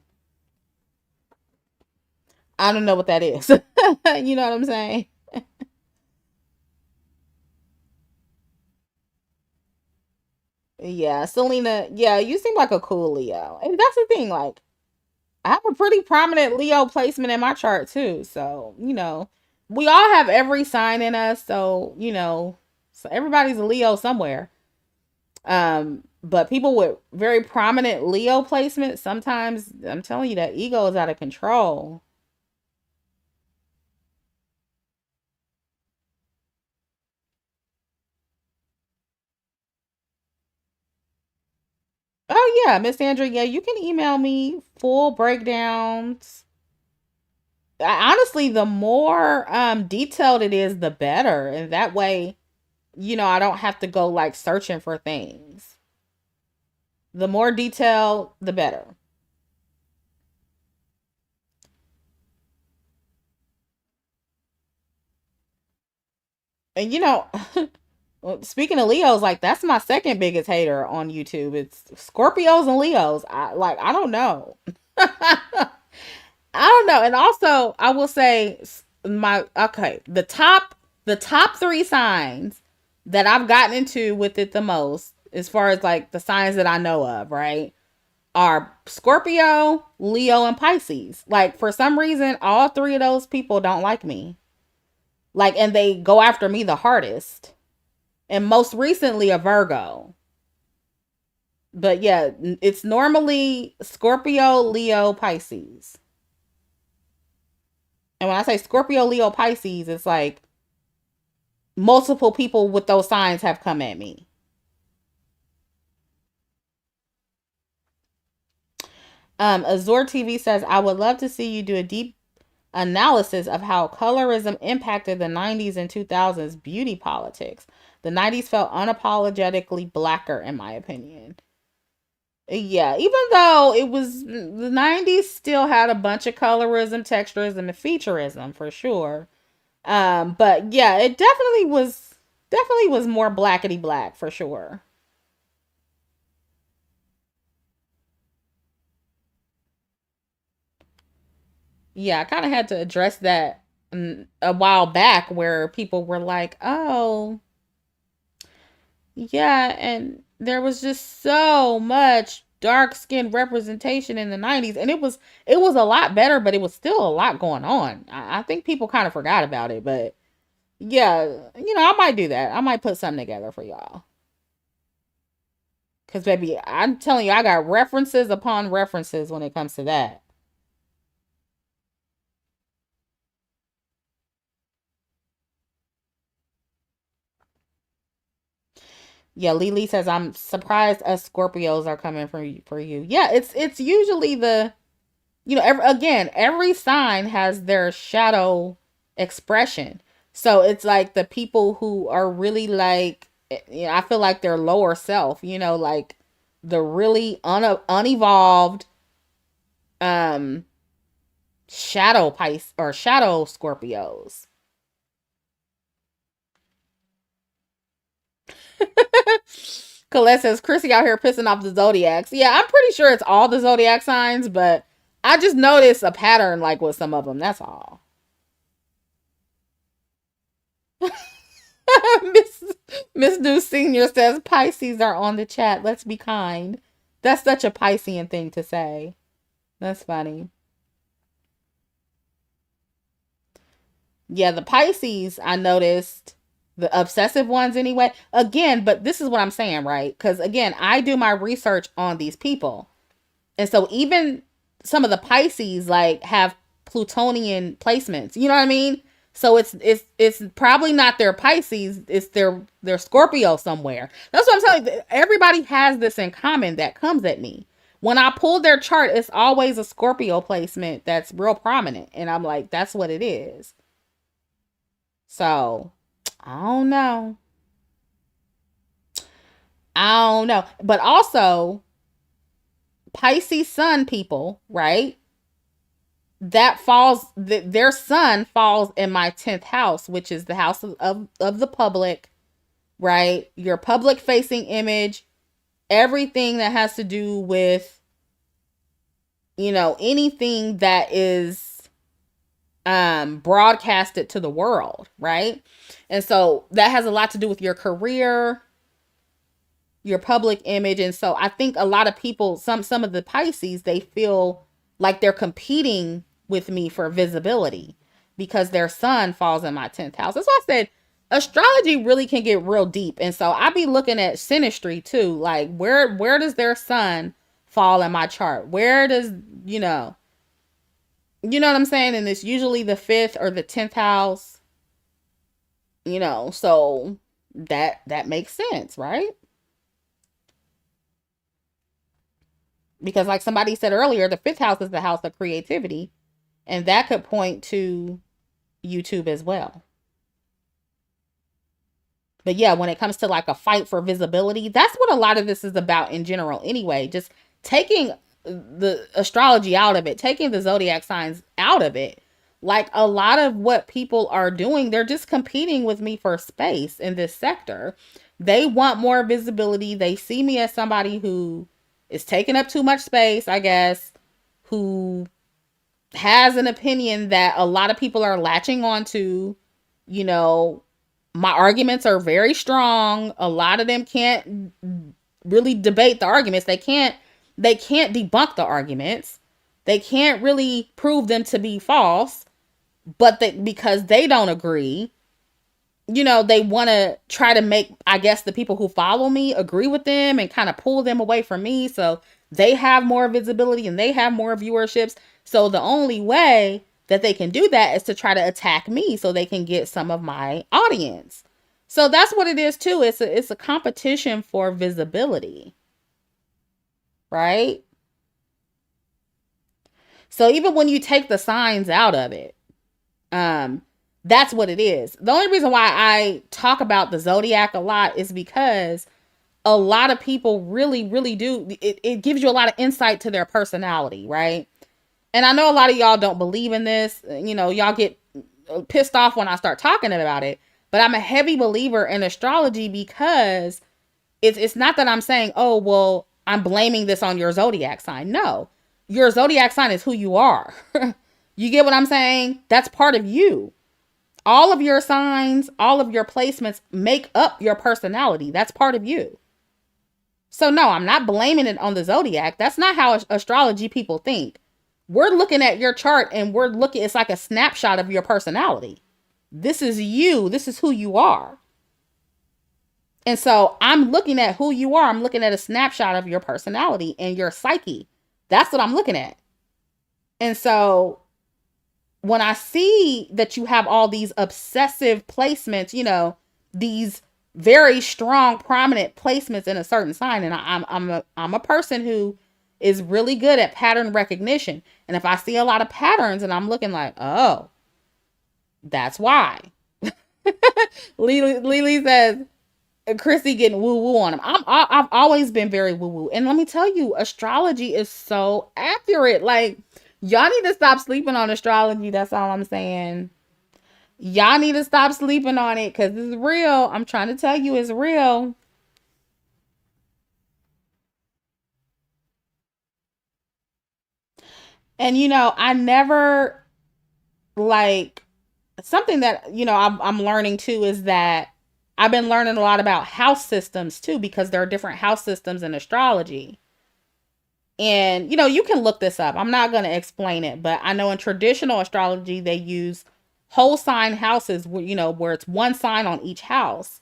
I don't know what that is. You know what I'm saying? Yeah, Selena, yeah, you seem like a cool Leo. And that's the thing, like, I have a pretty prominent Leo placement in my chart too. So, we all have every sign in us. So, so everybody's a Leo somewhere. But people with very prominent Leo placement, sometimes I'm telling you that ego is out of control. Oh yeah, Miss Sandra, yeah, you can email me full breakdowns. Honestly, the more detailed it is, the better. And that way, I don't have to go like searching for things. The more detail, the better. And well, speaking of Leos, like that's my second biggest hater on YouTube. It's Scorpios and Leos. I don't know. I don't know. And also, I will say my okay, the top 3 signs that I've gotten into with it the most, as far as like the signs that I know of, right? Are Scorpio, Leo, and Pisces. Like for some reason, all 3 of those people don't like me. Like, and they go after me the hardest. And most recently, a Virgo. But yeah, it's normally Scorpio, Leo, Pisces. And when I say Scorpio, Leo, Pisces, it's like multiple people with those signs have come at me. Azor TV says, I would love to see you do a deep analysis of how colorism impacted the 90s and 2000s beauty politics. The 90s felt unapologetically blacker, in my opinion. Yeah, even though it was the 90s still had a bunch of colorism, texturism, and featureism for sure. But yeah, it definitely was more blackety black for sure. Yeah, I kind of had to address that a while back where people were like, "Oh, yeah, and there was just so much dark skinned representation in the 90s, and it was a lot better, but it was still a lot going on. I think people kind of forgot about it, but yeah, I might do that. I might put something together for y'all. Cause baby, I'm telling you, I got references upon references when it comes to that. Yeah, Lily says I'm surprised us Scorpios are coming for you. Yeah, it's usually the every sign has their shadow expression. So it's like the people who are really like, I feel like their lower self, like the really unevolved um shadow Pisces or shadow Scorpios. Colette says Chrissy out here pissing off the zodiacs. Yeah, I'm pretty sure it's all the zodiac signs, but I just noticed a pattern like with some of them. That's all. Miss Miss New Senior says Pisces are on the chat. Let's be kind. That's such a Piscean thing to say. That's funny. Yeah, the Pisces I noticed, the obsessive ones anyway. Again, but this is what I'm saying, right? Because again, I do my research on these people. And so even some of the Pisces like have Plutonian placements. You know what I mean? So it's probably not their Pisces, it's their Scorpio somewhere. That's what I'm telling you. Everybody has this in common that comes at me. When I pull their chart, it's always a Scorpio placement that's real prominent. And I'm like, that's what it is. So I don't know. I don't know. But also Pisces sun people, right? Their sun falls in my 10th house, which is the house of the public, right? Your public facing image, everything that has to do with, anything that is broadcasted to the world, right? And so that has a lot to do with your career, your public image. And so I think a lot of people, some of the Pisces, they feel like they're competing with me for visibility because their sun falls in my 10th house. That's why I said astrology really can get real deep. And so I be looking at synastry too, like where does their sun fall in my chart? Where does, what I'm saying? And it's usually the 5th or the 10th house, so that makes sense, right? Because like somebody said earlier, the 5th house is the house of creativity, and that could point to YouTube as well. But yeah, when it comes to like a fight for visibility, that's what a lot of this is about in general anyway. Just taking the astrology out of it, taking the zodiac signs out of it. Like a lot of what people are doing, they're just competing with me for space in this sector. They want more visibility. They see me as somebody who is taking up too much space, I guess, who has an opinion that a lot of people are latching onto. You know, my arguments are very strong. A lot of them can't really debate the arguments. They can't debunk the arguments. They can't really prove them to be false, but because they don't agree, they want to try to make, I guess, the people who follow me agree with them and kind of pull them away from me. So they have more visibility and they have more viewerships. So the only way that they can do that is to try to attack me so they can get some of my audience. So that's what it is too. It's a competition for visibility, right? So even when you take the signs out of it, um, that's what it is. The only reason why I talk about the zodiac a lot is because a lot of people really, really do. It gives you a lot of insight to their personality, right? And I know a lot of y'all don't believe in this. Y'all get pissed off when I start talking about it. But I'm a heavy believer in astrology because it's not that I'm saying, oh, well, I'm blaming this on your zodiac sign. No, your zodiac sign is who you are. You get what I'm saying? That's part of you. All of your signs, all of your placements make up your personality. That's part of you. So, no, I'm not blaming it on the zodiac. That's not how astrology people think. We're looking at your chart and we're looking, it's like a snapshot of your personality. This is you, this is who you are. And so I'm looking at who you are. I'm looking at a snapshot of your personality and your psyche. That's what I'm looking at. And so when I see that you have all these obsessive placements, these very strong, prominent placements in a certain sign, and I'm a person who is really good at pattern recognition. And if I see a lot of patterns and I'm looking like, oh, that's why. Lily says, Chrissie getting woo woo on him. I've always been very woo woo, and let me tell you, astrology is so accurate. Like, y'all need to stop sleeping on astrology. That's all I'm saying. Y'all need to stop sleeping on it because it's real. I'm trying to tell you, it's real. And I never like something that I'm learning too is that I've been learning a lot about house systems too because there are different house systems in astrology. And you can look this up. I'm not going to explain it, but I know in traditional astrology they use whole sign houses where it's one sign on each house.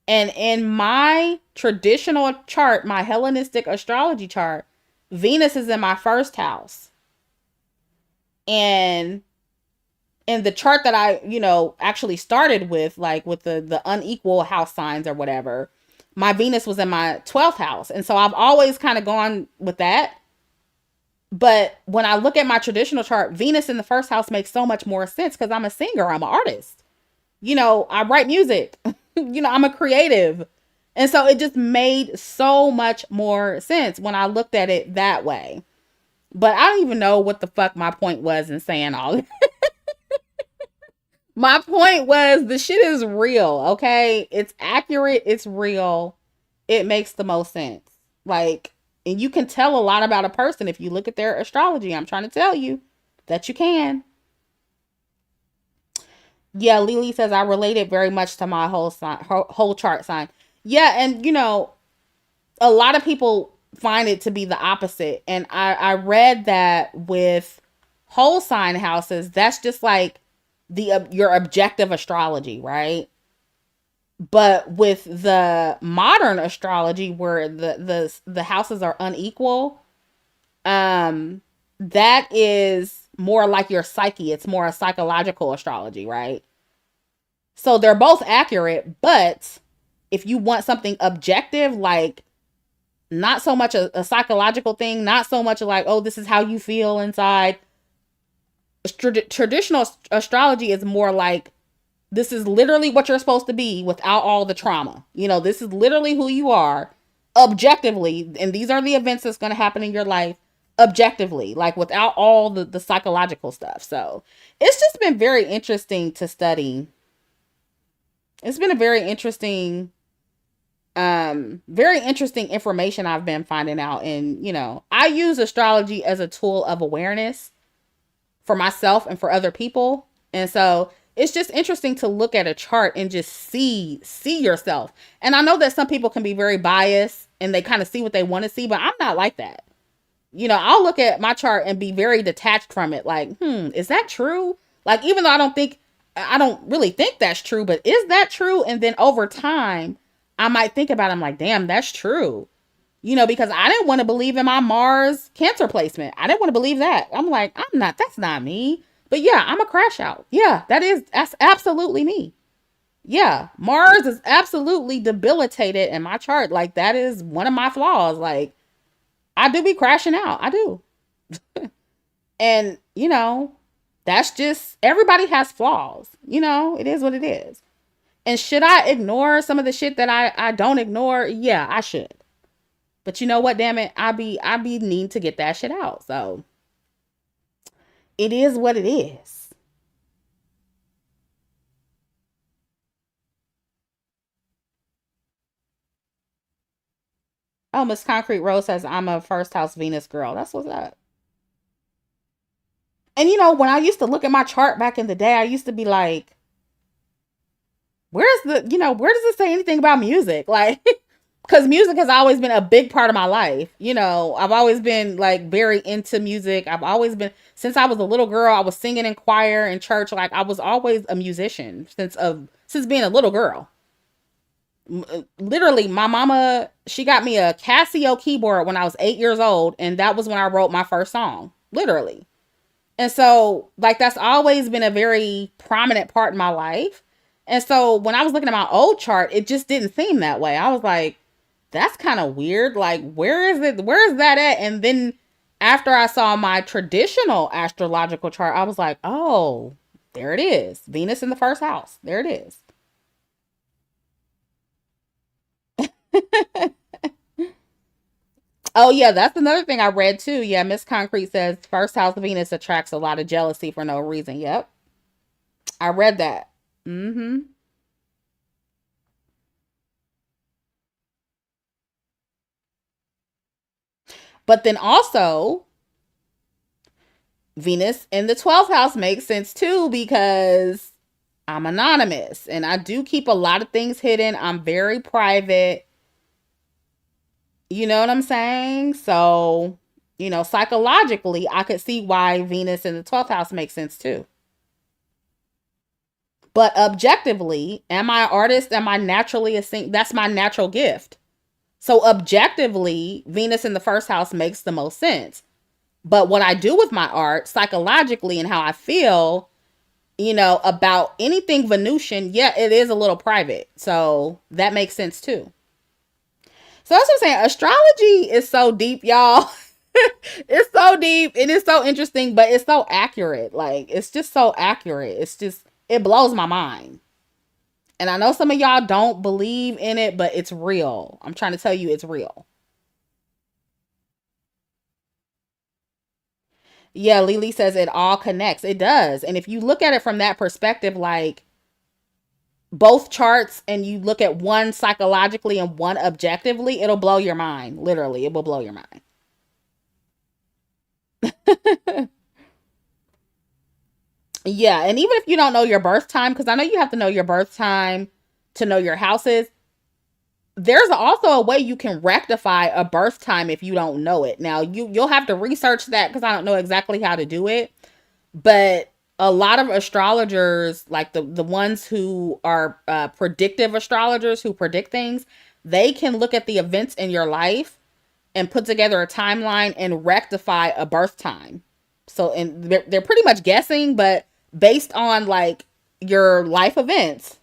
And in my traditional chart, my Hellenistic astrology chart, Venus is in my first house. And in the chart that I, actually started with, like with the unequal house signs or whatever, my Venus was in my 12th house. And so I've always kind of gone with that. But when I look at my traditional chart, Venus in the first house makes so much more sense because I'm a singer, I'm an artist. I write music. I'm a creative. And so it just made so much more sense when I looked at it that way. But I don't even know what the fuck my point was in saying all this. My point was the shit is real, okay? It's accurate, it's real. It makes the most sense. Like, and you can tell a lot about a person if you look at their astrology. I'm trying to tell you that you can. Yeah, Lily says I relate it very much to my whole sign, whole chart sign. Yeah, and a lot of people find it to be the opposite. And I read that with whole sign houses, that's just like your objective astrology, right? But with the modern astrology where the houses are unequal, that is more like your psyche. It's more a psychological astrology, right? So they're both accurate, but if you want something objective, like not so much a psychological thing, not so much like, oh, this is how you feel inside. Traditional astrology is more like, this is literally what you're supposed to be without all the trauma. This is literally who you are objectively. And these are the events that's going to happen in your life objectively, like without all the psychological stuff. So it's just been very interesting to study. It's been a very interesting information I've been finding out. And, I use astrology as a tool of awareness for myself and for other people. And so it's just interesting to look at a chart and just see yourself. And I know that some people can be very biased and they kind of see what they want to see, but I'm not like that. I'll look at my chart and be very detached from it. Like, is that true? Like, even though I don't really think that's true, but is that true? And then over time, I might think about it. I'm like, damn, that's true. Because I didn't want to believe in my Mars Cancer placement. I didn't want to believe that. I'm like, that's not me. But yeah, I'm a crash out. Yeah, that's absolutely me. Yeah, Mars is absolutely debilitated in my chart. Like, that is one of my flaws. Like, I do be crashing out. I do. And, that's just, everybody has flaws. It is what it is. And should I ignore some of the shit that I don't ignore? Yeah, I should. But you know what, damn it, I be needing to get that shit out. So it is what it is. Oh, Miss Concrete Rose says I'm a first house Venus girl. That's what's up. And when I used to look at my chart back in the day, I used to be like, where does it say anything about music? Like, because music has always been a big part of my life. I've always been like very into music. I've always been, since I was a little girl, I was singing in choir in church. Like, I was always a musician since being a little girl. Literally, my mama, she got me a Casio keyboard when I was 8 years old, and that was when I wrote my first song. Literally. And so, like, that's always been a very prominent part in my life. And so, when I was looking at my old chart, it just didn't seem that way. I was like, that's kind of weird. Like, where is it? Where is that at? And then, after I saw my traditional astrological chart, I was like, oh, there it is. Venus in the first house. There it is. Oh, yeah, that's another thing I read too. Yeah, Miss Concrete says first house Venus attracts a lot of jealousy for no reason. Yep, I read that. Mm-hmm. But then also, Venus in the 12th house makes sense too because I'm anonymous and I do keep a lot of things hidden. I'm very private. You know what I'm saying? So, psychologically, I could see why Venus in the 12th house makes sense too. But objectively, am I an artist? Am I naturally a sing? That's my natural gift. So objectively, Venus in the first house makes the most sense. But what I do with my art, psychologically, and how I feel, about anything Venusian, yeah, it is a little private. So that makes sense too. So that's what I'm saying. Astrology is so deep, y'all. It's so deep. It is so interesting, but it's so accurate. Like, it's just so accurate. It blows my mind. And I know some of y'all don't believe in it, but it's real. I'm trying to tell you it's real. Yeah, Lily says it all connects. It does. And if you look at it from that perspective, like both charts, and you look at one psychologically and one objectively, it'll blow your mind. Literally, it will blow your mind. Yeah, and even if you don't know your birth time, because I know you have to know your birth time to know your houses, there's also a way you can rectify a birth time if you don't know it. Now, you'll have to research that because I don't know exactly how to do it. But a lot of astrologers, like the ones who are predictive astrologers who predict things, they can look at the events in your life and put together a timeline and rectify a birth time. So, and they're pretty much guessing, but based on like your life events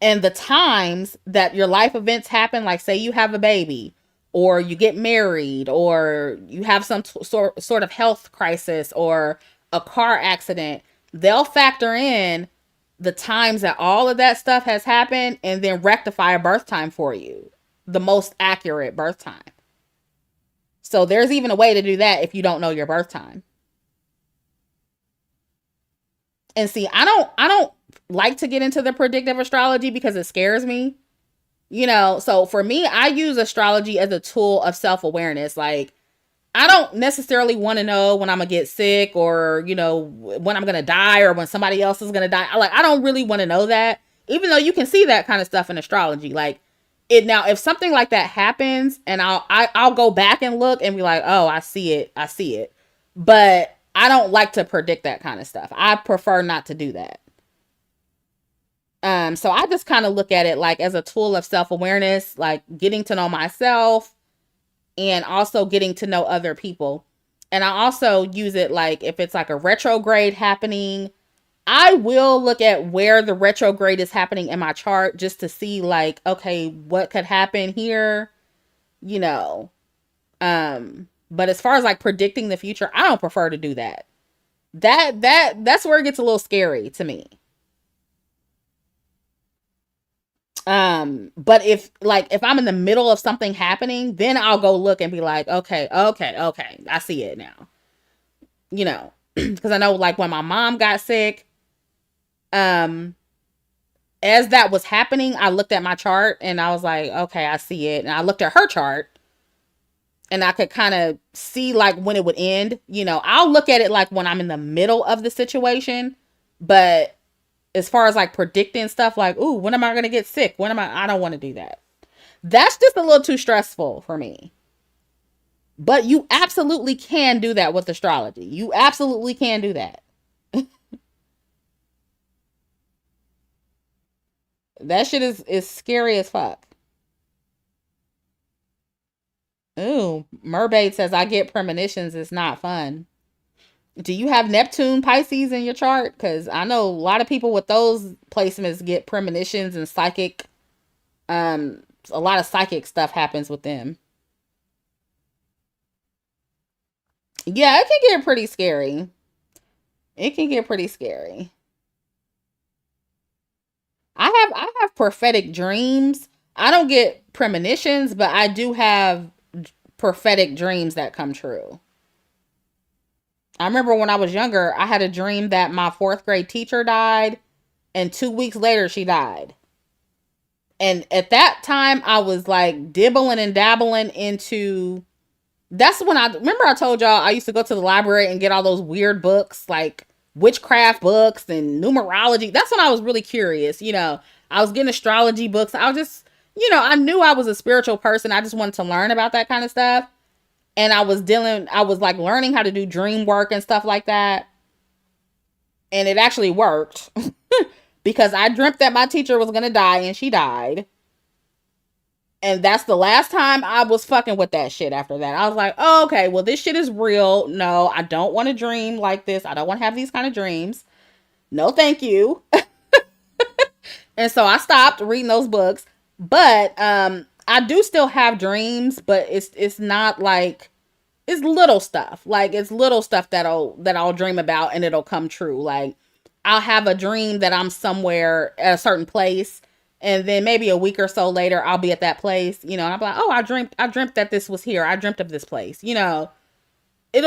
and the times that your life events happen, like say you have a baby or you get married or you have some sort of health crisis or a car accident, they'll factor in the times that all of that stuff has happened and then rectify a birth time for you, the most accurate birth time. So there's even a way to do that if you don't know your birth time. And see, I don't like to get into the predictive astrology because it scares me. So for me, I use astrology as a tool of self-awareness. Like, I don't necessarily want to know when I'm gonna get sick or, when I'm gonna die or when somebody else is gonna die. I don't really want to know that. Even though you can see that kind of stuff in astrology. Like, it now, if something like that happens and I'll go back and look and be like, oh, I see it. I see it. But I don't like to predict that kind of stuff. I prefer not to do that. So I just kind of look at it like as a tool of self-awareness, like getting to know myself and also getting to know other people. And I also use it like if it's like a retrograde happening, I will look at where the retrograde is happening in my chart just to see like, okay, what could happen here, you know. But as far as like predicting the future, I don't prefer to do that. That's where it gets a little scary to me. But if I'm in the middle of something happening, then I'll go look and be like, okay, okay, okay, I see it now. You know, because I know like when my mom got sick, um, as that was happening, I looked at my chart and I was like, okay, I see it. And I looked at her chart and I could kind of see like when it would end. I'll look at it like when I'm in the middle of the situation, but as far as like predicting stuff like, ooh, when am I going to get sick? I don't want to do that. That's just a little too stressful for me. But you absolutely can do that with astrology. You absolutely can do that. That shit is scary as fuck. Ooh, Mermaid says I get premonitions. It's not fun. Do you have Neptune Pisces in your chart? Because I know a lot of people with those placements get premonitions and psychic. A lot of psychic stuff happens with them. Yeah, it can get pretty scary. It can get pretty scary. I have prophetic dreams. I don't get premonitions, but I do have prophetic dreams that come true. I remember when I was younger, I had a dream that my fourth grade teacher died, and 2 weeks later, she died. And at that time, I was like dibbling and dabbling into. That's when I remember I told y'all I used to go to the library and get all those weird books, like witchcraft books and numerology. That's when I was really curious. I was getting astrology books. I was just, I knew I was a spiritual person. I just wanted to learn about that kind of stuff. And I was like learning how to do dream work and stuff like that. And it actually worked because I dreamt that my teacher was going to die and she died. And that's the last time I was fucking with that shit after that. I was like, oh, okay, well, this shit is real. No, I don't want to dream like this. I don't want to have these kind of dreams. No, thank you. And so I stopped reading those books. But I do still have dreams, but it's not like it's little stuff. Like it's little stuff that I'll dream about and it'll come true. Like I'll have a dream that I'm somewhere at a certain place, and then maybe a week or so later I'll be at that place, and I'm like, oh, I dreamt that this was here. I dreamt of this place. It'll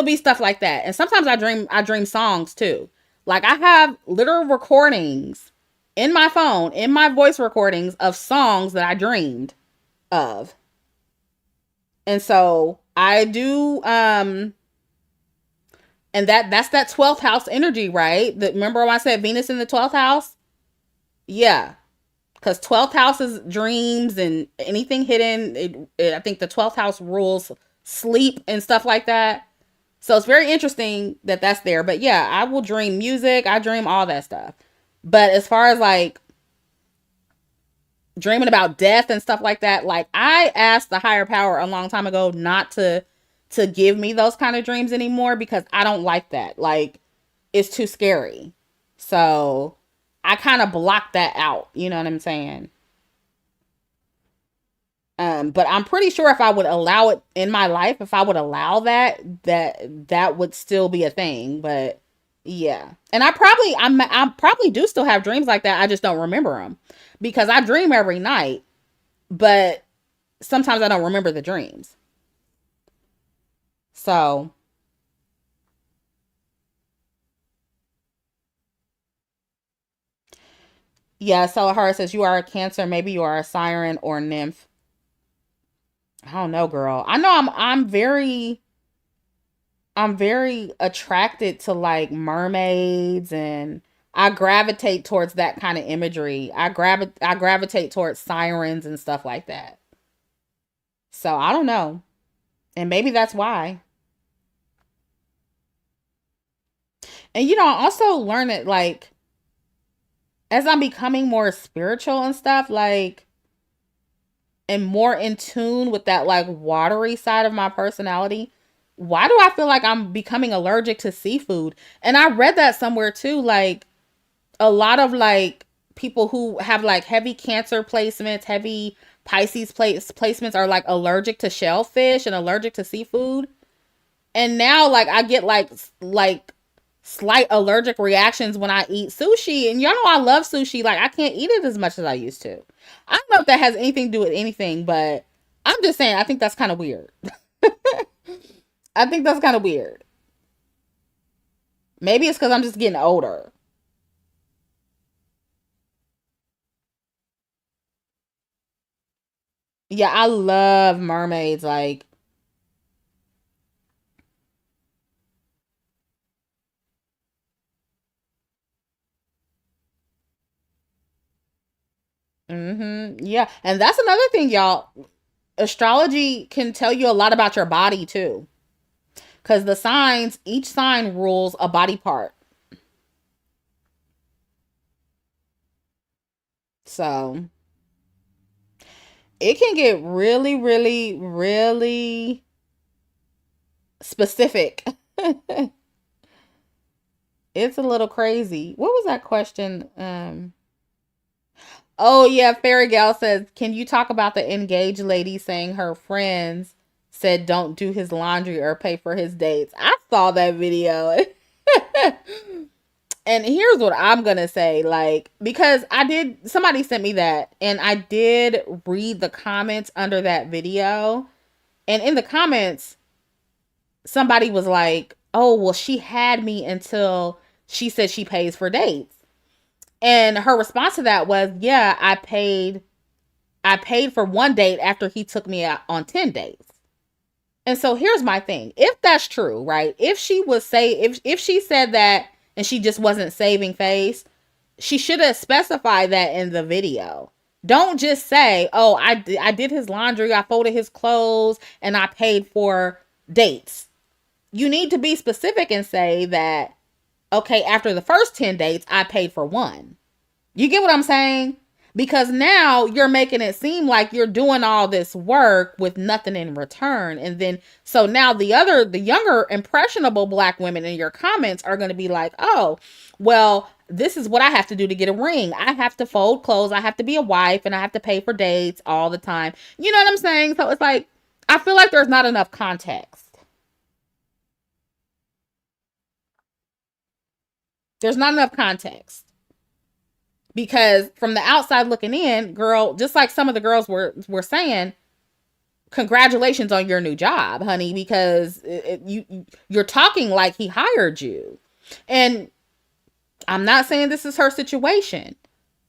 be stuff like that. And sometimes I dream songs too. Like I have literal recordings in my phone, in my voice recordings of songs that I dreamed of. And so I do and that's that 12th house energy, right? Remember when I said Venus in the 12th house? Yeah. Because 12th house is dreams and anything hidden. I think the 12th house rules sleep and stuff like that. So it's very interesting that that's there. But yeah, I will dream music. I dream all that stuff. But as far as like dreaming about death and stuff like that, like I asked the higher power a long time ago not to give me those kind of dreams anymore because I don't like that. Like it's too scary. So I kind of blocked that out. You know what I'm saying? But I'm pretty sure if I would allow it in my life, if I would allow that would still be a thing. But yeah, and I probably do still have dreams like that. I just don't remember them because I dream every night, but sometimes I don't remember the dreams. So yeah, so her says you are a Cancer, maybe you are a siren or nymph. I don't know, girl. I know I'm very attracted to like mermaids, and I gravitate towards that kind of imagery. I gravitate towards sirens and stuff like that. So I don't know. And maybe that's why. And I also learned that like as I'm becoming more spiritual and stuff, like and more in tune with that like watery side of my personality, why do I feel like I'm becoming allergic to seafood? And I read that somewhere too, like a lot of like people who have like heavy Cancer placements, heavy Pisces placements are like allergic to shellfish and allergic to seafood. And now like I get like slight allergic reactions when I eat sushi. And y'all know I love sushi. Like I can't eat it as much as I used to. I don't know if that has anything to do with anything, but I'm just saying I think that's kind of weird. I think that's kind of weird. Maybe it's because I'm just getting older. Yeah, I love mermaids. Like Yeah. And that's another thing, y'all. Astrology can tell you a lot about your body too. Because the signs, each sign rules a body part. So it can get really, really, really specific. It's a little crazy. What was that question? Oh yeah, Fairy Gal says, "Can you talk about the engaged lady saying her friends said don't do his laundry or pay for his dates?" I saw that video. And here's what I'm going to say, like, because somebody sent me that and I did read the comments under that video. And in the comments, somebody was like, "Oh, well, she had me until she said she pays for dates." And her response to that was, "Yeah, I paid for one date after he took me out on 10 dates." And so here's my thing. If that's true, right? If she said that and she just wasn't saving face, she should have specified that in the video. Don't just say, "Oh, I did his laundry, I folded his clothes, and I paid for dates." You need to be specific and say that, okay, after the first 10 dates, I paid for one. You get what I'm saying? Because now you're making it seem like you're doing all this work with nothing in return. And then, so now the younger impressionable black women in your comments are going to be like, "Oh, well, this is what I have to do to get a ring. I have to fold clothes. I have to be a wife and I have to pay for dates all the time." You know what I'm saying? So it's like, I feel like there's not enough context. There's not enough context. Because from the outside looking in, girl, just like some of the girls were saying, congratulations on your new job, honey, because you're talking like he hired you. And I'm not saying this is her situation,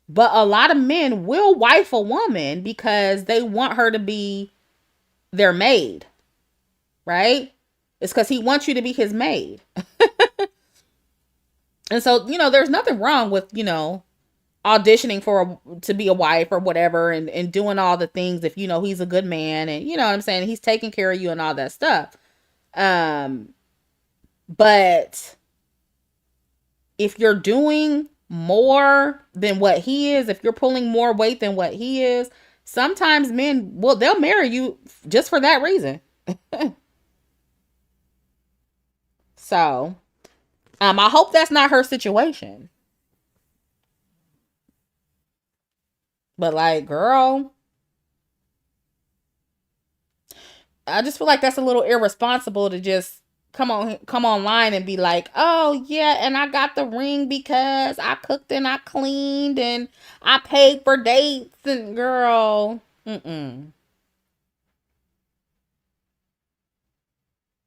but a lot of men will wife a woman because they want her to be their maid, right? It's because he wants you to be his maid. And so, there's nothing wrong with, auditioning to be a wife or whatever, and doing all the things if he's a good man, and you know what I'm saying, he's taking care of you and all that stuff. um but if you're doing more than what he is, if you're pulling more weight than what he is, sometimes men they'll marry you just for that reason. So I hope that's not her situation, but like, girl, I just feel like that's a little irresponsible to just come online and be like, "Oh yeah, and I got the ring because I cooked and I cleaned and I paid for dates." And girl,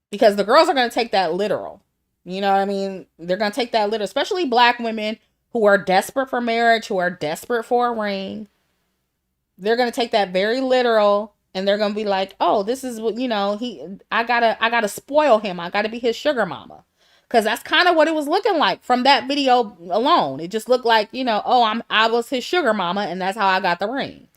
because the girls are going to take that literal. You know what I mean? They're going to take that literal, especially black women who are desperate for marriage, who are desperate for a ring. They're going to take that very literal, and they're going to be like, "Oh, this is what, I got to spoil him. I got to be his sugar mama." Cuz that's kind of what it was looking like from that video alone. It just looked like, "Oh, I was his sugar mama and that's how I got the ring."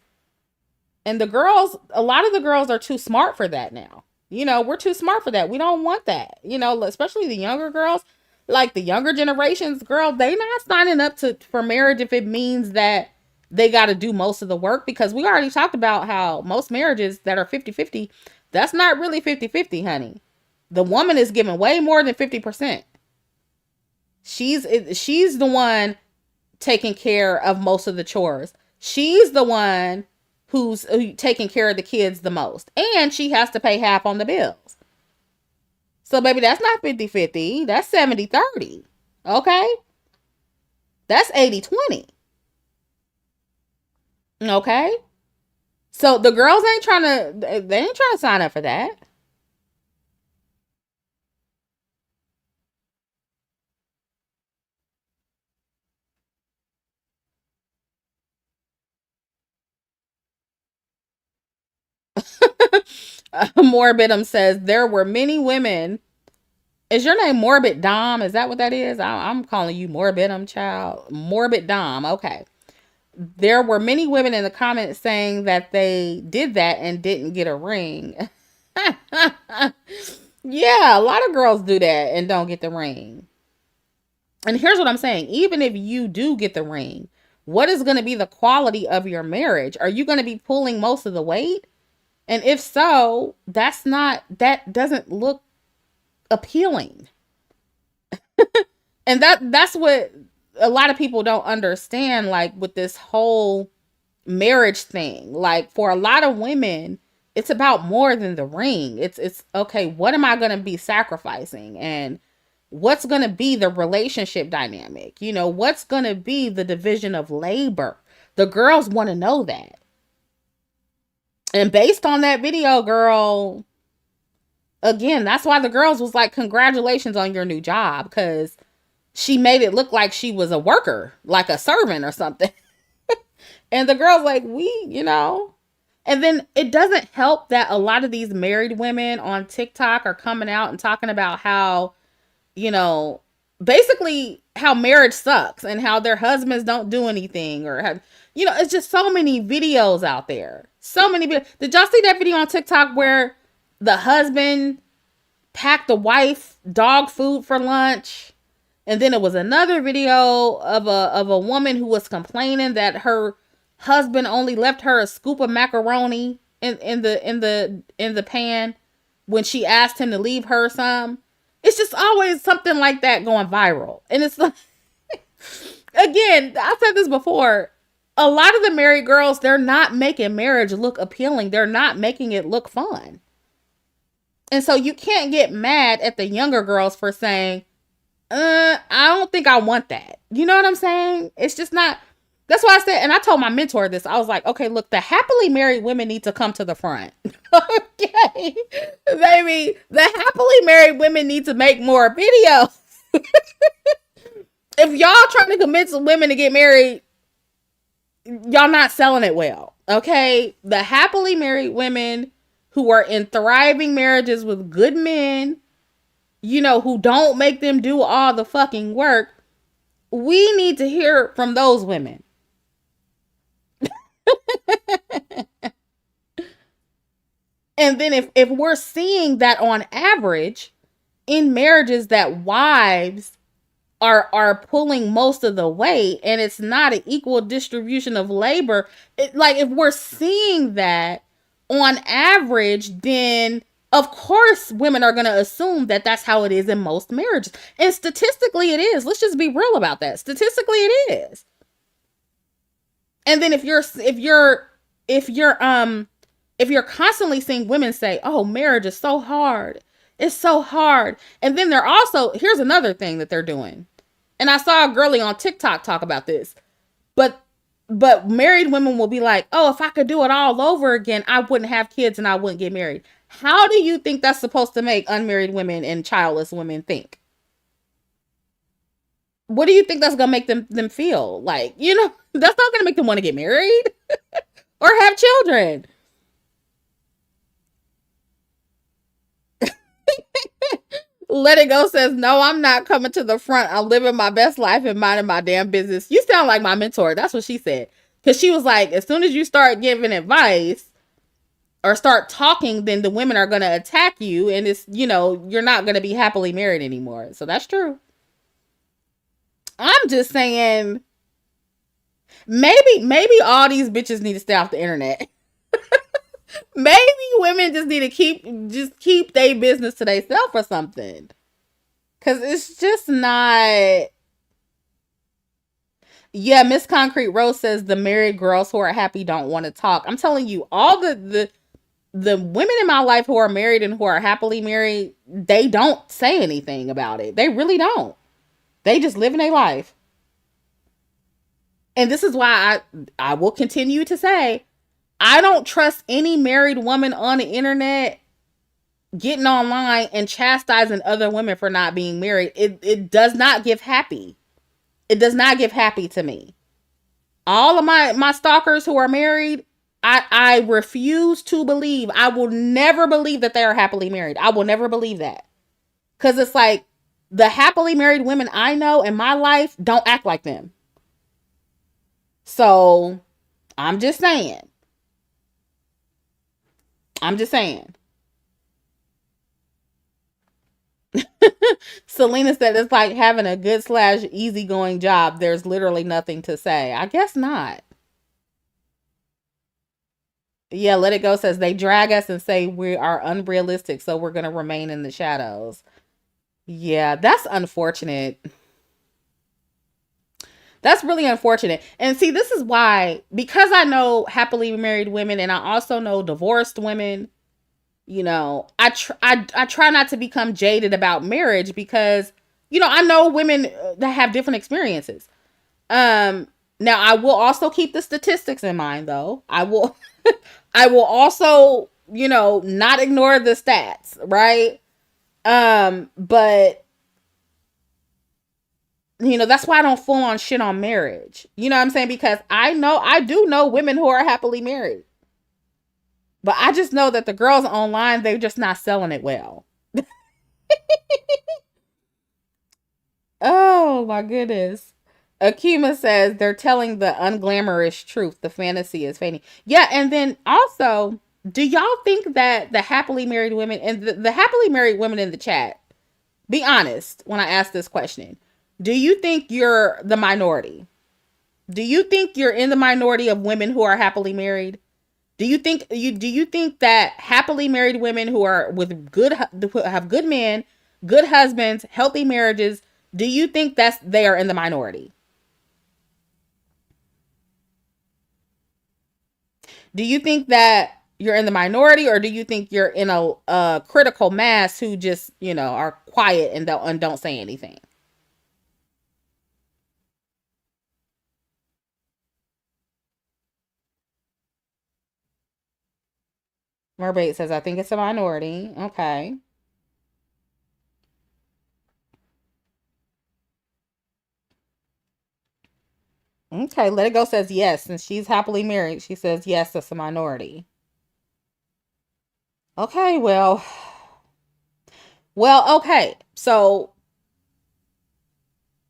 And a lot of the girls are too smart for that now. We're too smart for that. We don't want that. Especially the younger girls, like the younger generations, girl, they not signing up for marriage if it means that they got to do most of the work, because we already talked about how most marriages that are 50-50, that's not really 50-50, honey. The woman is giving way more than 50%. She's the one taking care of most of the chores. She's the one who's taking care of the kids the most. And she has to pay half on the bills. So, baby, that's not 50-50. That's 70-30. Okay? That's 80-20. Okay? So the girls they ain't trying to sign up for that. Morbidum says there were many women. Is your name Morbid Dom? Is that what that is? I'm calling you Morbidum, child. Morbid Dom. Okay. there were many women in the comments saying that they did that and didn't get a ring. Yeah, a lot of girls do that and don't get the ring. And here's what I'm saying. Even if you do get the ring, what is going to be the quality of your marriage? Are you going to be pulling most of the weight? And if so, that doesn't look appealing. And that's what a lot of people don't understand, like with this whole marriage thing. Like for a lot of women, it's about more than the ring. It's okay, what am I going to be sacrificing? And what's going to be the relationship dynamic? You know, what's going to be the division of labor? The girls want to know that. And based on that video, girl, again, that's why the girls was like, congratulations on your new job, because she made it look like she was a worker, like a servant or something. And the girl's like, you know. And then it doesn't help that a lot of these married women on TikTok are coming out and talking about how, you know, basically how marriage sucks and how their husbands don't do anything, or have, you know, it's just so many videos out there. So many videos. Did y'all see that video on TikTok where the husband packed the wife dog food for lunch? And then it was another video of a woman who was complaining that her husband only left her a scoop of macaroni in the pan when she asked him to leave her some. It's just always something like that going viral. And it's like, again, I said this before, a lot of the married girls, they're not making marriage look appealing. They're not making it look fun. And so you can't get mad at the younger girls for saying, I don't think I want that. You know what I'm saying? It's just not. That's why I said, and I told my mentor this. I was like, okay, look, the happily married women need to come to the front. Okay, baby, the happily married women need to make more videos. If y'all trying to convince women to get married, y'all not selling it well. Okay, the happily married women who are in thriving marriages with good men, you know, who don't make them do all the fucking work, we need to hear from those women. And then if we're seeing that on average in marriages that wives are pulling most of the weight and it's not an equal distribution of labor, like if we're seeing that on average, then of course women are going to assume that that's how it is in most marriages. And statistically it is. Let's just be real about that. Statistically it is. And then if you're constantly seeing women say, "Oh, marriage is so hard. It's so hard." And then they're also, here's another thing that they're doing. And I saw a girlie on TikTok talk about this. But married women will be like, "Oh, if I could do it all over again, I wouldn't have kids and I wouldn't get married." How do you think that's supposed to make unmarried women and childless women think? What do you think that's going to make them feel? Like, you know, that's not going to make them want to get married or have children. Let It Go says, "No, I'm not coming to the front. I'm living my best life and minding my damn business." You sound like my mentor. That's what she said. Because she was like, as soon as you start giving advice or start talking, then the women are going to attack you. And it's, you know, you're not going to be happily married anymore. So that's true. I'm just saying, maybe all these bitches need to stay off the internet. Maybe women just need to keep their business to themselves or something. Cause it's just not. Yeah, Miss Concrete Rose says the married girls who are happy don't want to talk. I'm telling you, all the women in my life who are married and who are happily married, they don't say anything about it. They really don't. They just live in their life. And this is why I will continue to say, I don't trust any married woman on the internet getting online and chastising other women for not being married. It does not give happy. It does not give happy to me. All of my stalkers who are married, I refuse to believe. I will never believe that they are happily married. I will never believe that. Because it's like, the happily married women I know in my life don't act like them. So I'm just saying. I'm just saying. Selena said it's like having a good slash easygoing job. There's literally nothing to say. I guess not. Yeah, Let It Go says they drag us and say we are unrealistic, so we're gonna remain in the shadows. Yeah, that's unfortunate. That's really unfortunate. And see, this is why, because I know happily married women and I also know divorced women, I try not to become jaded about marriage because I know women that have different experiences. Um Now I will also keep the statistics in mind though. I will also, not ignore the stats, right? But that's why I don't full on shit on marriage. You know what I'm saying? Because I do know women who are happily married. But I just know that the girls online, they're just not selling it well. Oh my goodness. Akima says they're telling the unglamorous truth. The fantasy is fading. Yeah, and then also, do y'all think that the happily married women and the happily married women in the chat, be honest when I ask this question. Do you think you're the minority? Do you think you're in the minority of women who are happily married? Do you think that happily married women who are with who have good men, good husbands, healthy marriages, do you think that's they are in the minority? Do you think that you're in the minority, or do you think you're in a critical mass who just are quiet and don't say anything? Mermaid says, I think it's a minority. Okay. Okay. Let It Go says yes. Since she's happily married, she says yes, it's a minority. Okay. Well, okay. So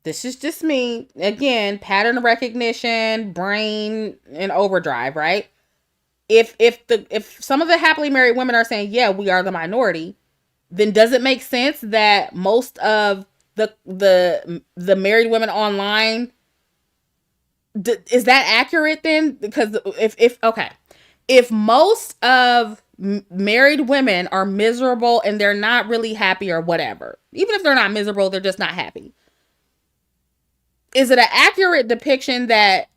this is just me. Again, pattern recognition, brain and overdrive, right? If some of the happily married women are saying, yeah, we are the minority, then does it make sense that most of the married women online, is that accurate then? Because if okay, if most of married women are miserable and they're not really happy or whatever, even if they're not miserable, they're just not happy. Is it an accurate depiction that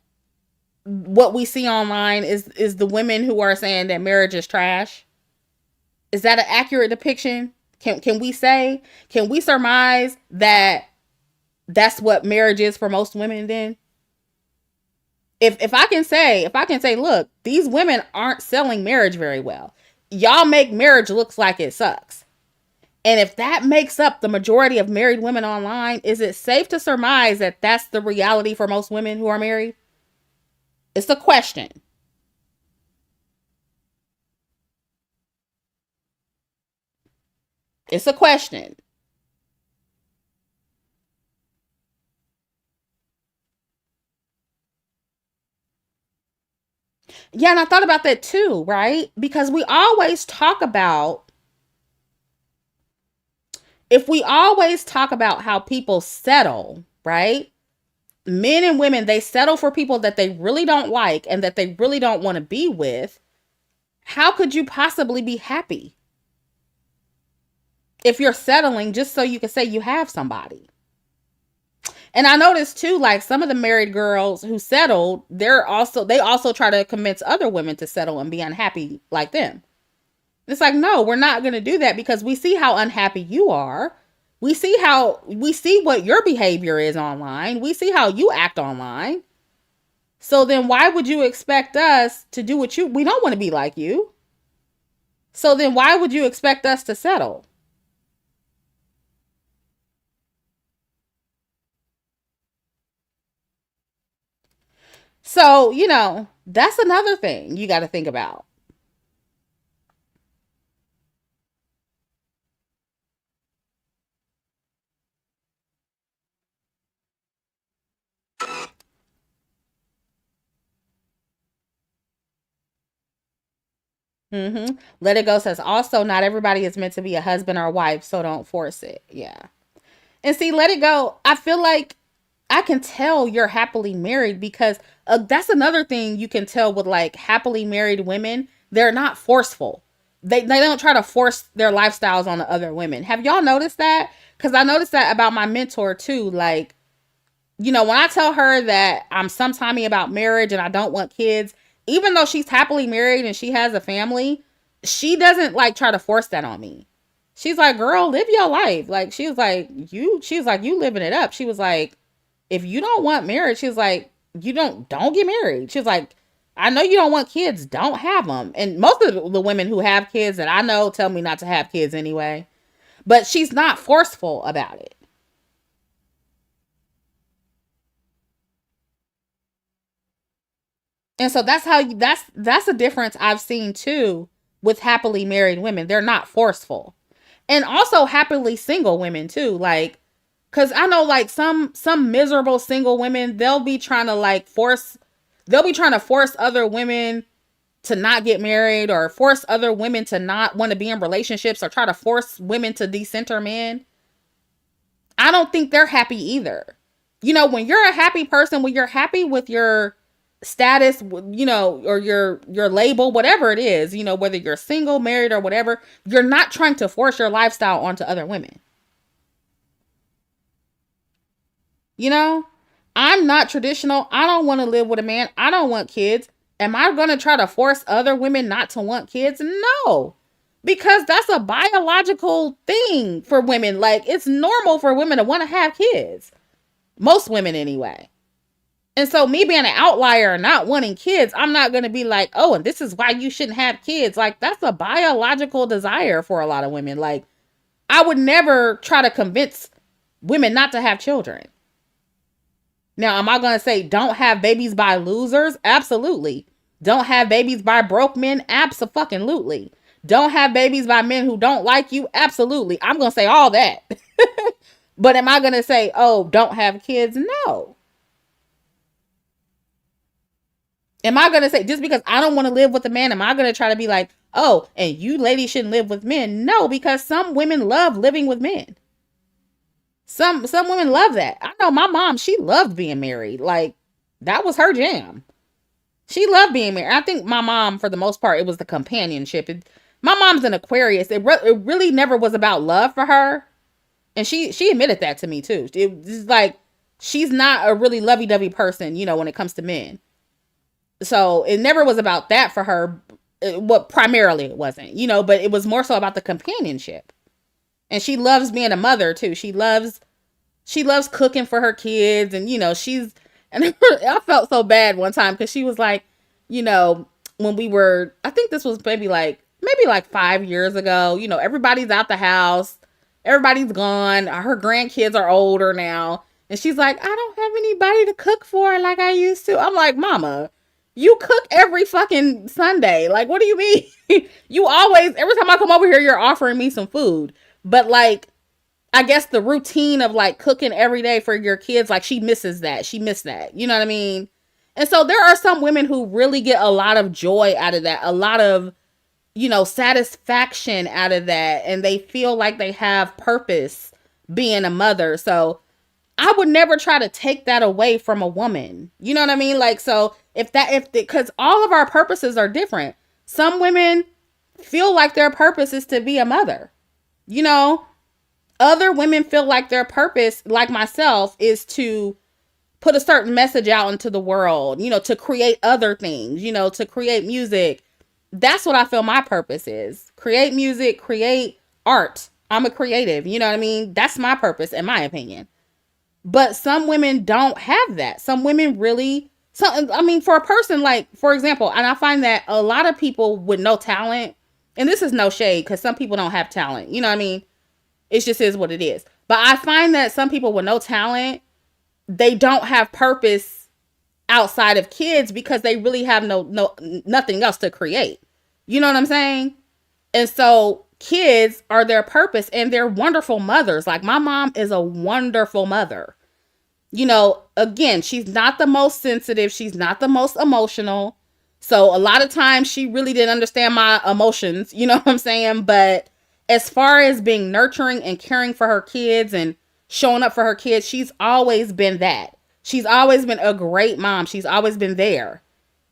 what we see online is the women who are saying that marriage is trash? Is that an accurate depiction? Can we surmise that that's what marriage is for most women then? If I can say, look, these women aren't selling marriage very well. Y'all make marriage looks like it sucks. And if that makes up the majority of married women online, is it safe to surmise that that's the reality for most women who are married? It's a question. It's a question. Yeah, and I thought about that too, right? Because we always talk about, if we always talk about how people settle, right? Men and women, they settle for people that they really don't like and that they really don't want to be with. How could you possibly be happy if you're settling just so you can say you have somebody? And I noticed too, like some of the married girls who settled, they also try to convince other women to settle and be unhappy like them. It's like, no, we're not going to do that because we see how unhappy you are. We see what your behavior is online. We see how you act online. So then why would you expect us to do what we don't want to be like you. So then why would you expect us to settle? So, that's another thing you got to think about. Let It Go says also not everybody is meant to be a husband or a wife, so don't force it. Yeah. And see, Let It Go, I feel like I can tell you're happily married because that's another thing you can tell with like happily married women. They're not forceful. They don't try to force their lifestyles on the other women. Have y'all noticed that? Because I noticed that about my mentor too. Like, when I tell her that I'm sometimey about marriage and I don't want kids, even though she's happily married and she has a family, she doesn't like try to force that on me. She's like, girl, live your life. Like, she's like, you living it up. She was like, if you don't want marriage, she's like, you don't get married. She's like, I know you don't want kids, don't have them. And most of the women who have kids that I know tell me not to have kids anyway. But she's not forceful about it. And so that's a difference I've seen too with happily married women. They're not forceful. And also happily single women too. Like, cause I know like some miserable single women, they'll be trying to force other women to not get married or force other women to not want to be in relationships or try to force women to decenter men. I don't think they're happy either. When you're a happy person, when you're happy with your status, or your label, whatever it is, whether you're single, married, or whatever, you're not trying to force your lifestyle onto other women. You know, I'm not traditional. I don't want to live with a man. I don't want kids. Am I going to try to force other women not to want kids? No. Because that's a biological thing for women. Like, it's normal for women to want to have kids. Most women, anyway. And so, me being an outlier and not wanting kids, I'm not going to be like, oh, and this is why you shouldn't have kids. Like, that's a biological desire for a lot of women. Like, I would never try to convince women not to have children. Now, am I going to say don't have babies by losers? Absolutely. Don't have babies by broke men? Absolutely. Don't have babies by men who don't like you? Absolutely. I'm going to say all that. But am I going to say, oh, don't have kids? No. Am I going to say, just because I don't want to live with a man, am I going to try to be like, oh, and you ladies shouldn't live with men? No, because some women love living with men. Some women love that. I know my mom, she loved being married. Like, that was her jam. She loved being married. I think my mom, for the most part, it was the companionship. My mom's an Aquarius. It really never was about love for her. And she admitted that to me, too. It's like, she's not a really lovey-dovey person, when it comes to men. So it never was about that for her. What primarily it wasn't, but it was more so about the companionship. And she loves being a mother too. She loves cooking for her kids, and and I felt so bad one time because she was like, when we were, I think this was maybe like 5 years ago, everybody's out the house, everybody's gone, her grandkids are older now, and she's like, I don't have anybody to cook for like I used to. I'm like, mama, you cook every fucking Sunday. Like, what do you mean? You always, every time I come over here, you're offering me some food. But like, I guess the routine of like cooking every day for your kids, like she misses that. She missed that. You know what I mean? And so there are some women who really get a lot of joy out of that. A lot of, satisfaction out of that. And they feel like they have purpose being a mother. So I would never try to take that away from a woman. You know what I mean? Like, so because all of our purposes are different. Some women feel like their purpose is to be a mother. Other women feel like their purpose, like myself, is to put a certain message out into the world, to create other things, to create music. That's what I feel my purpose is. Create music, create art. I'm a creative. You know what I mean? That's my purpose, in my opinion. But some women don't have that. Some women really, for a person like, for example, and I find that a lot of people with no talent, and this is no shade because some people don't have talent. You know what I mean? It just is what it is. But I find that some people with no talent, they don't have purpose outside of kids because they really have nothing else to create. You know what I'm saying? And so kids are their purpose, and they're wonderful mothers. Like, my mom is a wonderful mother. Again, she's not the most sensitive. She's not the most emotional. So a lot of times she really didn't understand my emotions, you know what I'm saying? But as far as being nurturing and caring for her kids and showing up for her kids, she's always been that. She's always been a great mom. She's always been there,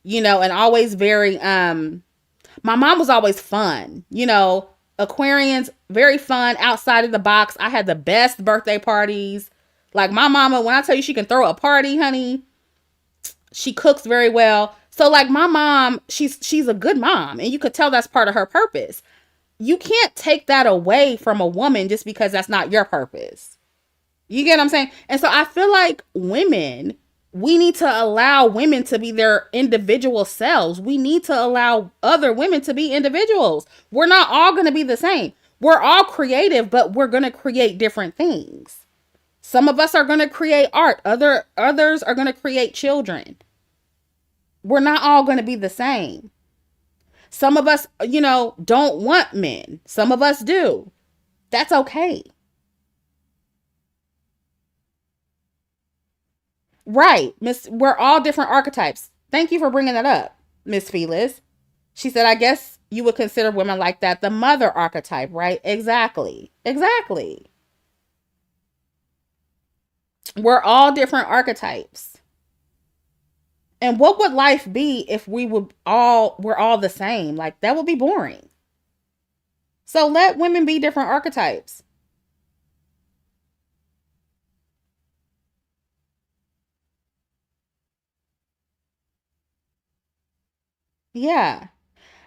and always very my mom was always fun, Aquarians, very fun, outside of the box. I had the best birthday parties. Like my mama, when I tell you she can throw a party, honey, she cooks very well. So like my mom, she's a good mom, and you could tell that's part of her purpose. You can't take that away from a woman just because that's not your purpose. You get what I'm saying? And so I feel like women, we need to allow women to be their individual selves. We need to allow other women to be individuals. We're not all going to be the same. We're all creative, but we're going to create different things. Some of us are going to create art. Others are going to create children. We're not all going to be the same. Some of us, don't want men. Some of us do. That's okay. Right, Miss. We're all different archetypes. Thank you for bringing that up, Miss Phyllis. She said, I guess you would consider women like that the mother archetype, right? Exactly. Exactly. We're all different archetypes. And what would life be if we're all the same? Like that would be boring. So let women be different archetypes. Yeah.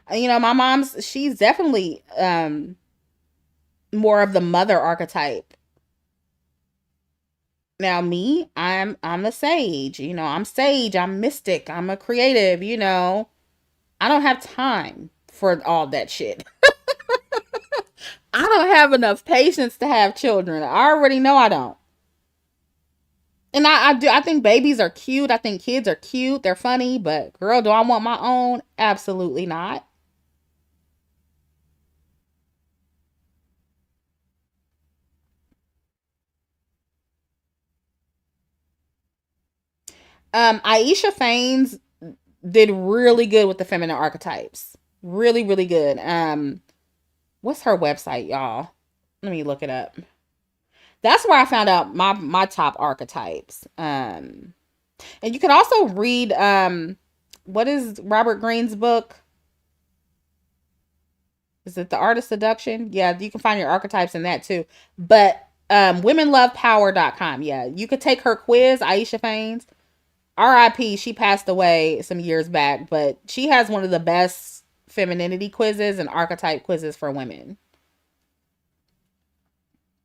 My mom's she's definitely more of the mother archetype. Now me, I'm a sage. I'm sage, I'm mystic, I'm a creative. I don't have time for all that shit. I don't have enough patience to have children. I already know I don't. And I do. I think babies are cute. I think kids are cute. They're funny. But girl, do I want my own? Absolutely not. Aisha Faines did really good with the feminine archetypes. Really, really good. What's her website, y'all? Let me look it up. That's where I found out my top archetypes. And you can also read what is Robert Greene's book? Is it The Art of Seduction? Yeah, you can find your archetypes in that too. But womenlovepower.com. Yeah, you could take her quiz, Aisha Faines. RIP, she passed away some years back, but she has one of the best femininity quizzes and archetype quizzes for women.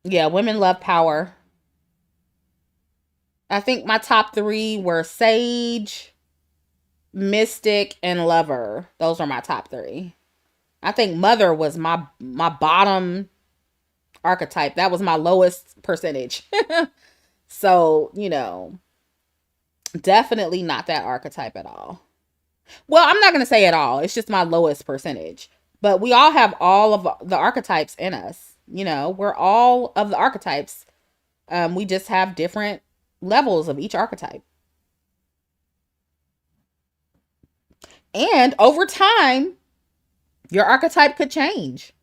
Yeah, women love power. I think my top three were Sage, Mystic, and Lover. Those are my top three. I think Mother was my bottom archetype. That was my lowest percentage. So, definitely not that archetype at all. Well, I'm not going to say at all. It's just my lowest percentage. But we all have all of the archetypes in us. We're all of the archetypes. We just have different levels of each archetype. And over time, your archetype could change.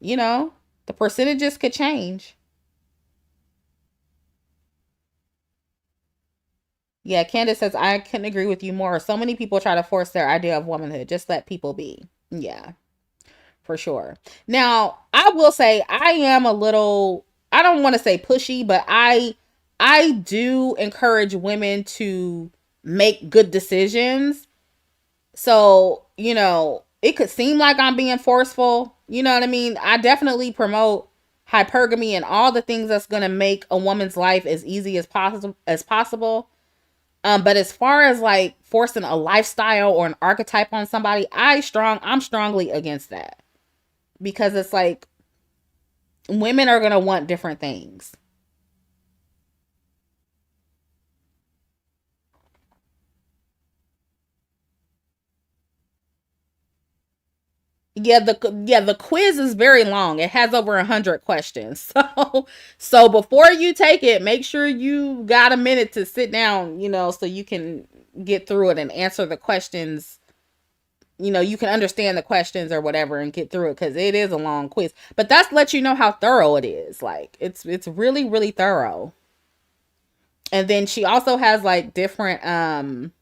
The percentages could change. Yeah, Candace says, I couldn't agree with you more. So many people try to force their idea of womanhood. Just let people be. Yeah, for sure. Now, I will say I am a little, I don't want to say pushy, but I do encourage women to make good decisions. So, it could seem like I'm being forceful. You know what I mean? I definitely promote hypergamy and all the things that's going to make a woman's life as easy as possible. But as far as like forcing a lifestyle or an archetype on somebody, I'm strongly against that because it's like women are gonna want different things. Yeah, the quiz is very long. It has over 100 questions. So before you take it, make sure you got a minute to sit down, so you can get through it and answer the questions you can understand the questions or whatever and get through it because it is a long quiz. But that's let you know how thorough it is. Like it's really really thorough. And then she also has like different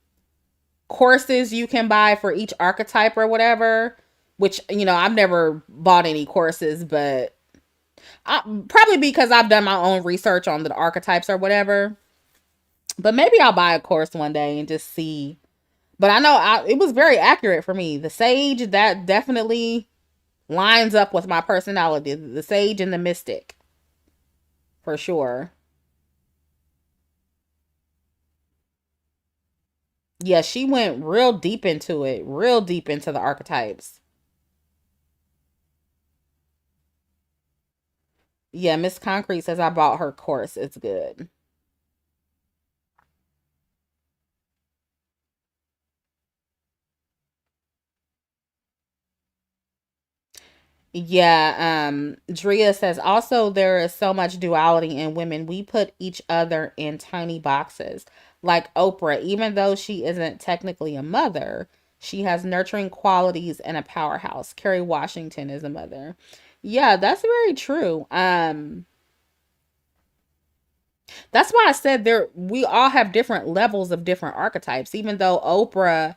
courses you can buy for each archetype or whatever. Which I've never bought any courses, but probably because I've done my own research on the archetypes or whatever. But maybe I'll buy a course one day and just see. But I know it was very accurate for me. The sage, that definitely lines up with my personality. The sage and the mystic, for sure. Yeah, she went real deep into it, real deep into the archetypes. Yeah, Miss Concrete says I bought her course. It's good. Yeah, Drea says also there is so much duality in women. We put each other in tiny boxes. Like Oprah, even though she isn't technically a mother, she has nurturing qualities and a powerhouse. Kerry Washington is a mother. Yeah, that's very true. That's why I said we all have different levels of different archetypes. Even though Oprah,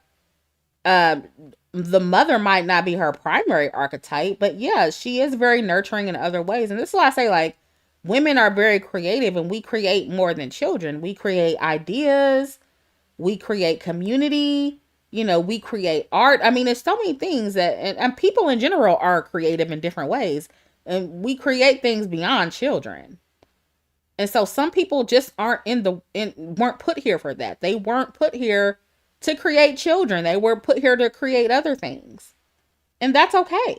um the mother might not be her primary archetype, but yeah, she is very nurturing in other ways. And this is why I say, like, women are very creative and we create more than children. We create ideas, we create community, we create art. I mean, there's so many things and people in general are creative in different ways. And we create things beyond children. And so some people just aren't weren't put here for that. They weren't put here to create children. They were put here to create other things. And that's okay.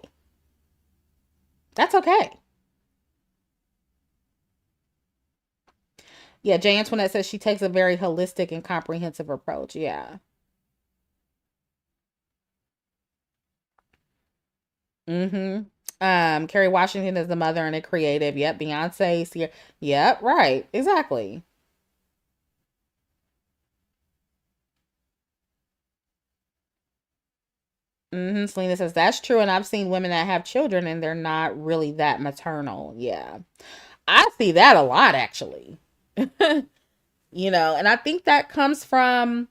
That's okay. Yeah, Jay Antoinette says she takes a very holistic and comprehensive approach. Yeah. Mm-hmm. Kerry Washington is the mother and a creative. Yep. Beyonce, Sierra. Yep, right. Exactly. Mm-hmm. Selena says that's true, and I've seen women that have children and they're not really that maternal. Yeah. I see that a lot actually. And I think that comes from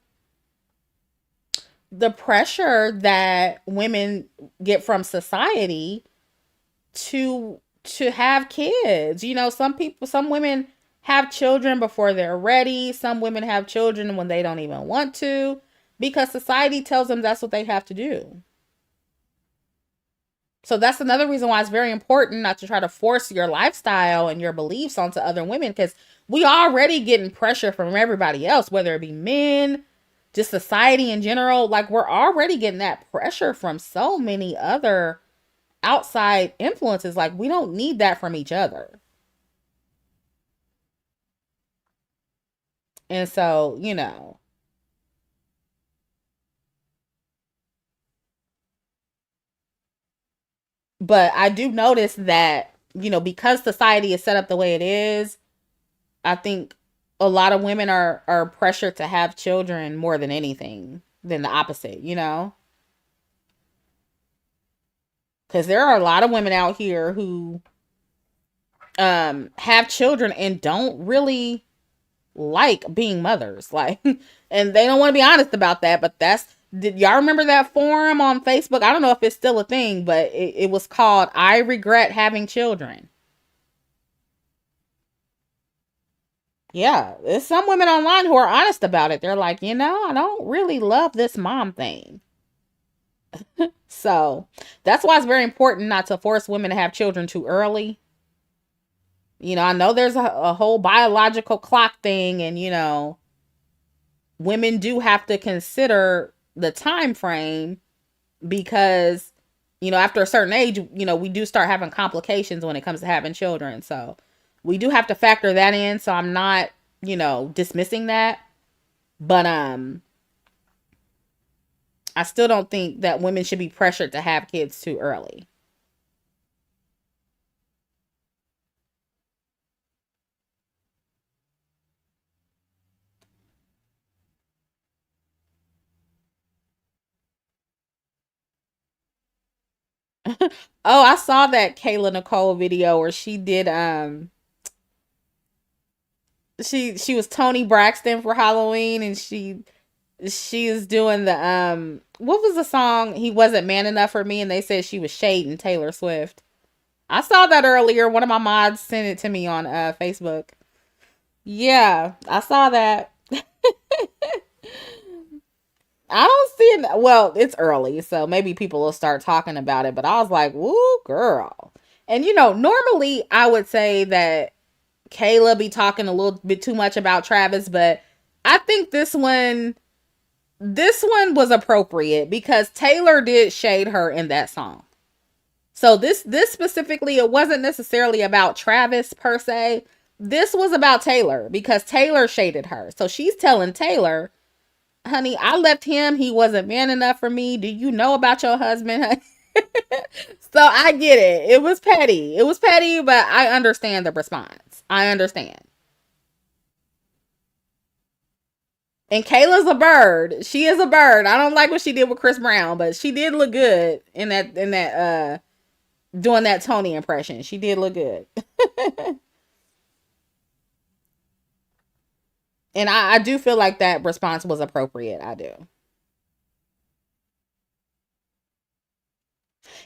the pressure that women get from society to have kids. Some women have children before they're ready. Some women have children when they don't even want to because society tells them that's what they have to do. So that's another reason why it's very important not to try to force your lifestyle and your beliefs onto other women because we already getting pressure from everybody else, whether it be men, just society in general. Like we're already getting that pressure from so many other outside influences. Like we don't need that from each other. And so, but I do notice that, because society is set up the way it is, I think a lot of women are pressured to have children more than anything than the opposite. Because there are a lot of women out here who have children and don't really like being mothers, like, and they don't want to be honest about that. But did y'all remember that forum on Facebook? I don't know if it's still a thing, but it was called "I Regret Having Children." Yeah, there's some women online who are honest about it. They're like, I don't really love this mom thing. So that's why it's very important not to force women to have children too early. I know there's a whole biological clock thing, and women do have to consider the time frame because after a certain age, we do start having complications when it comes to having children. So we do have to factor that in. So I'm not, dismissing that, but I still don't think that women should be pressured to have kids too early. Oh, I saw that Kayla Nicole video where she did she was Tony Braxton for Halloween, and she is doing the what was the song? He wasn't man enough for me, and they said she was shading Taylor Swift. I saw that earlier. One of my mods sent it to me on Facebook. Yeah, I saw that. I don't see it. Well, it's early, so maybe people will start talking about it. But I was like, "Woo, girl!" And normally I would say that Kayla be talking a little bit too much about Travis, but I think this one was appropriate because Taylor did shade her in that song. So this specifically, it wasn't necessarily about Travis per se. This was about Taylor because Taylor shaded her. So she's telling Taylor, honey, I left him. He wasn't man enough for me. Do you know about your husband? So I get it. It was petty. It was petty, but I understand the response. I understand. And Kayla's a bird. She is a bird. I don't like what she did with Chris Brown, but she did look good in that doing that Tony impression. She did look good. And I do feel like that response was appropriate. I do.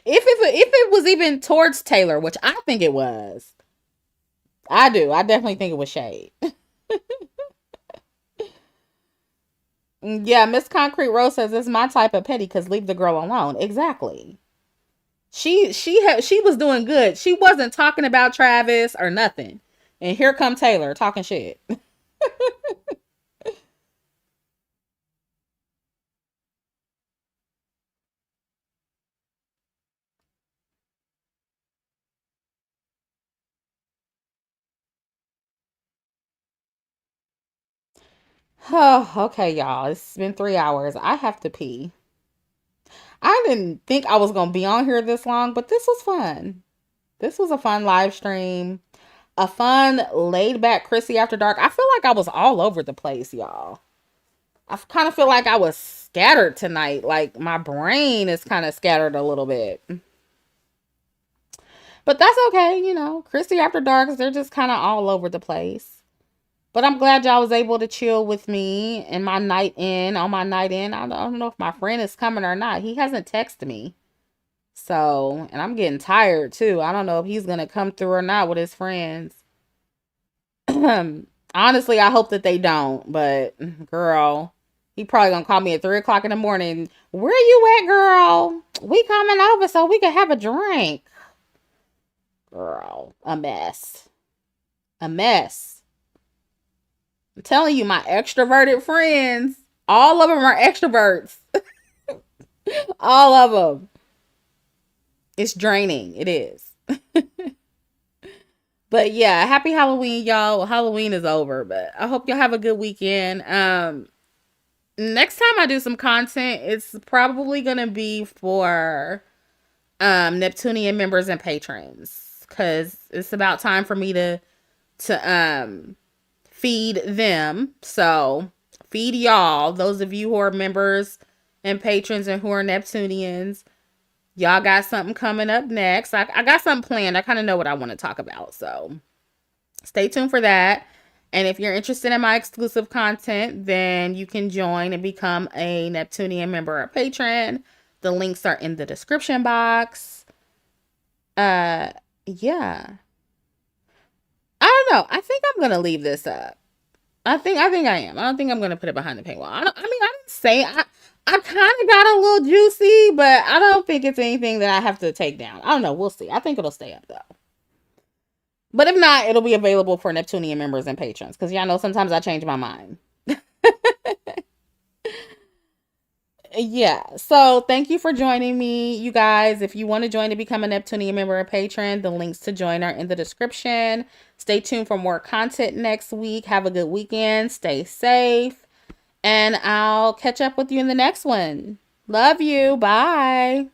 If it was even towards Taylor, which I think it was, I do. I definitely think it was shade. Yeah, Miss Concrete Rose says it's my type of petty because leave the girl alone. Exactly. She was doing good. She wasn't talking about Travis or nothing. And here come Taylor talking shit. Oh, okay, y'all. It's been 3 hours. I have to pee. I didn't think I was gonna be on here this long, but this was fun. This was a fun live stream. A fun laid back Chrissy after dark. I feel like I was all over the place, y'all. I kind of feel like I was scattered tonight. Like my brain is kind of scattered a little bit. But that's okay, Chrissy after darks, they're just kind of all over the place. But I'm glad y'all was able to chill with me and my night in on my night in. I don't know if my friend is coming or not. He hasn't texted me. So, and I'm getting tired too. I don't know if he's going to come through or not with his friends. Honestly, I hope that they don't. But, girl, he probably going to call me at 3 o'clock in the morning. Where you at, girl? We coming over so we can have a drink. Girl, a mess. A mess. I'm telling you, my extroverted friends, all of them are extroverts. All of them. It's draining. It is. But yeah, happy Halloween, y'all. Well, Halloween is over, but I hope y'all have a good weekend. Next time I do some content, it's probably gonna be for Neptunian members and patrons. Cause it's about time for me to feed them. So feed y'all, those of you who are members and patrons and who are Neptunians. Y'all got something coming up next. I got something planned. I kind of know what I want to talk about. So stay tuned for that. And if you're interested in my exclusive content, then you can join and become a Neptunian member or patron. The links are in the description box. Yeah. I don't know. I think I'm gonna leave this up. I think I am. I don't think I'm gonna put it behind the paywall. I didn't say I kind of got a little juicy, but I don't think it's anything that I have to take down. I don't know. We'll see. I think it'll stay up though. But if not, it'll be available for Neptunian members and patrons because y'all know sometimes I change my mind. Yeah. So thank you for joining me, you guys. If you want to join to become a Neptunian member or patron, the links to join are in the description. Stay tuned for more content next week. Have a good weekend. Stay safe. And I'll catch up with you in the next one. Love you. Bye.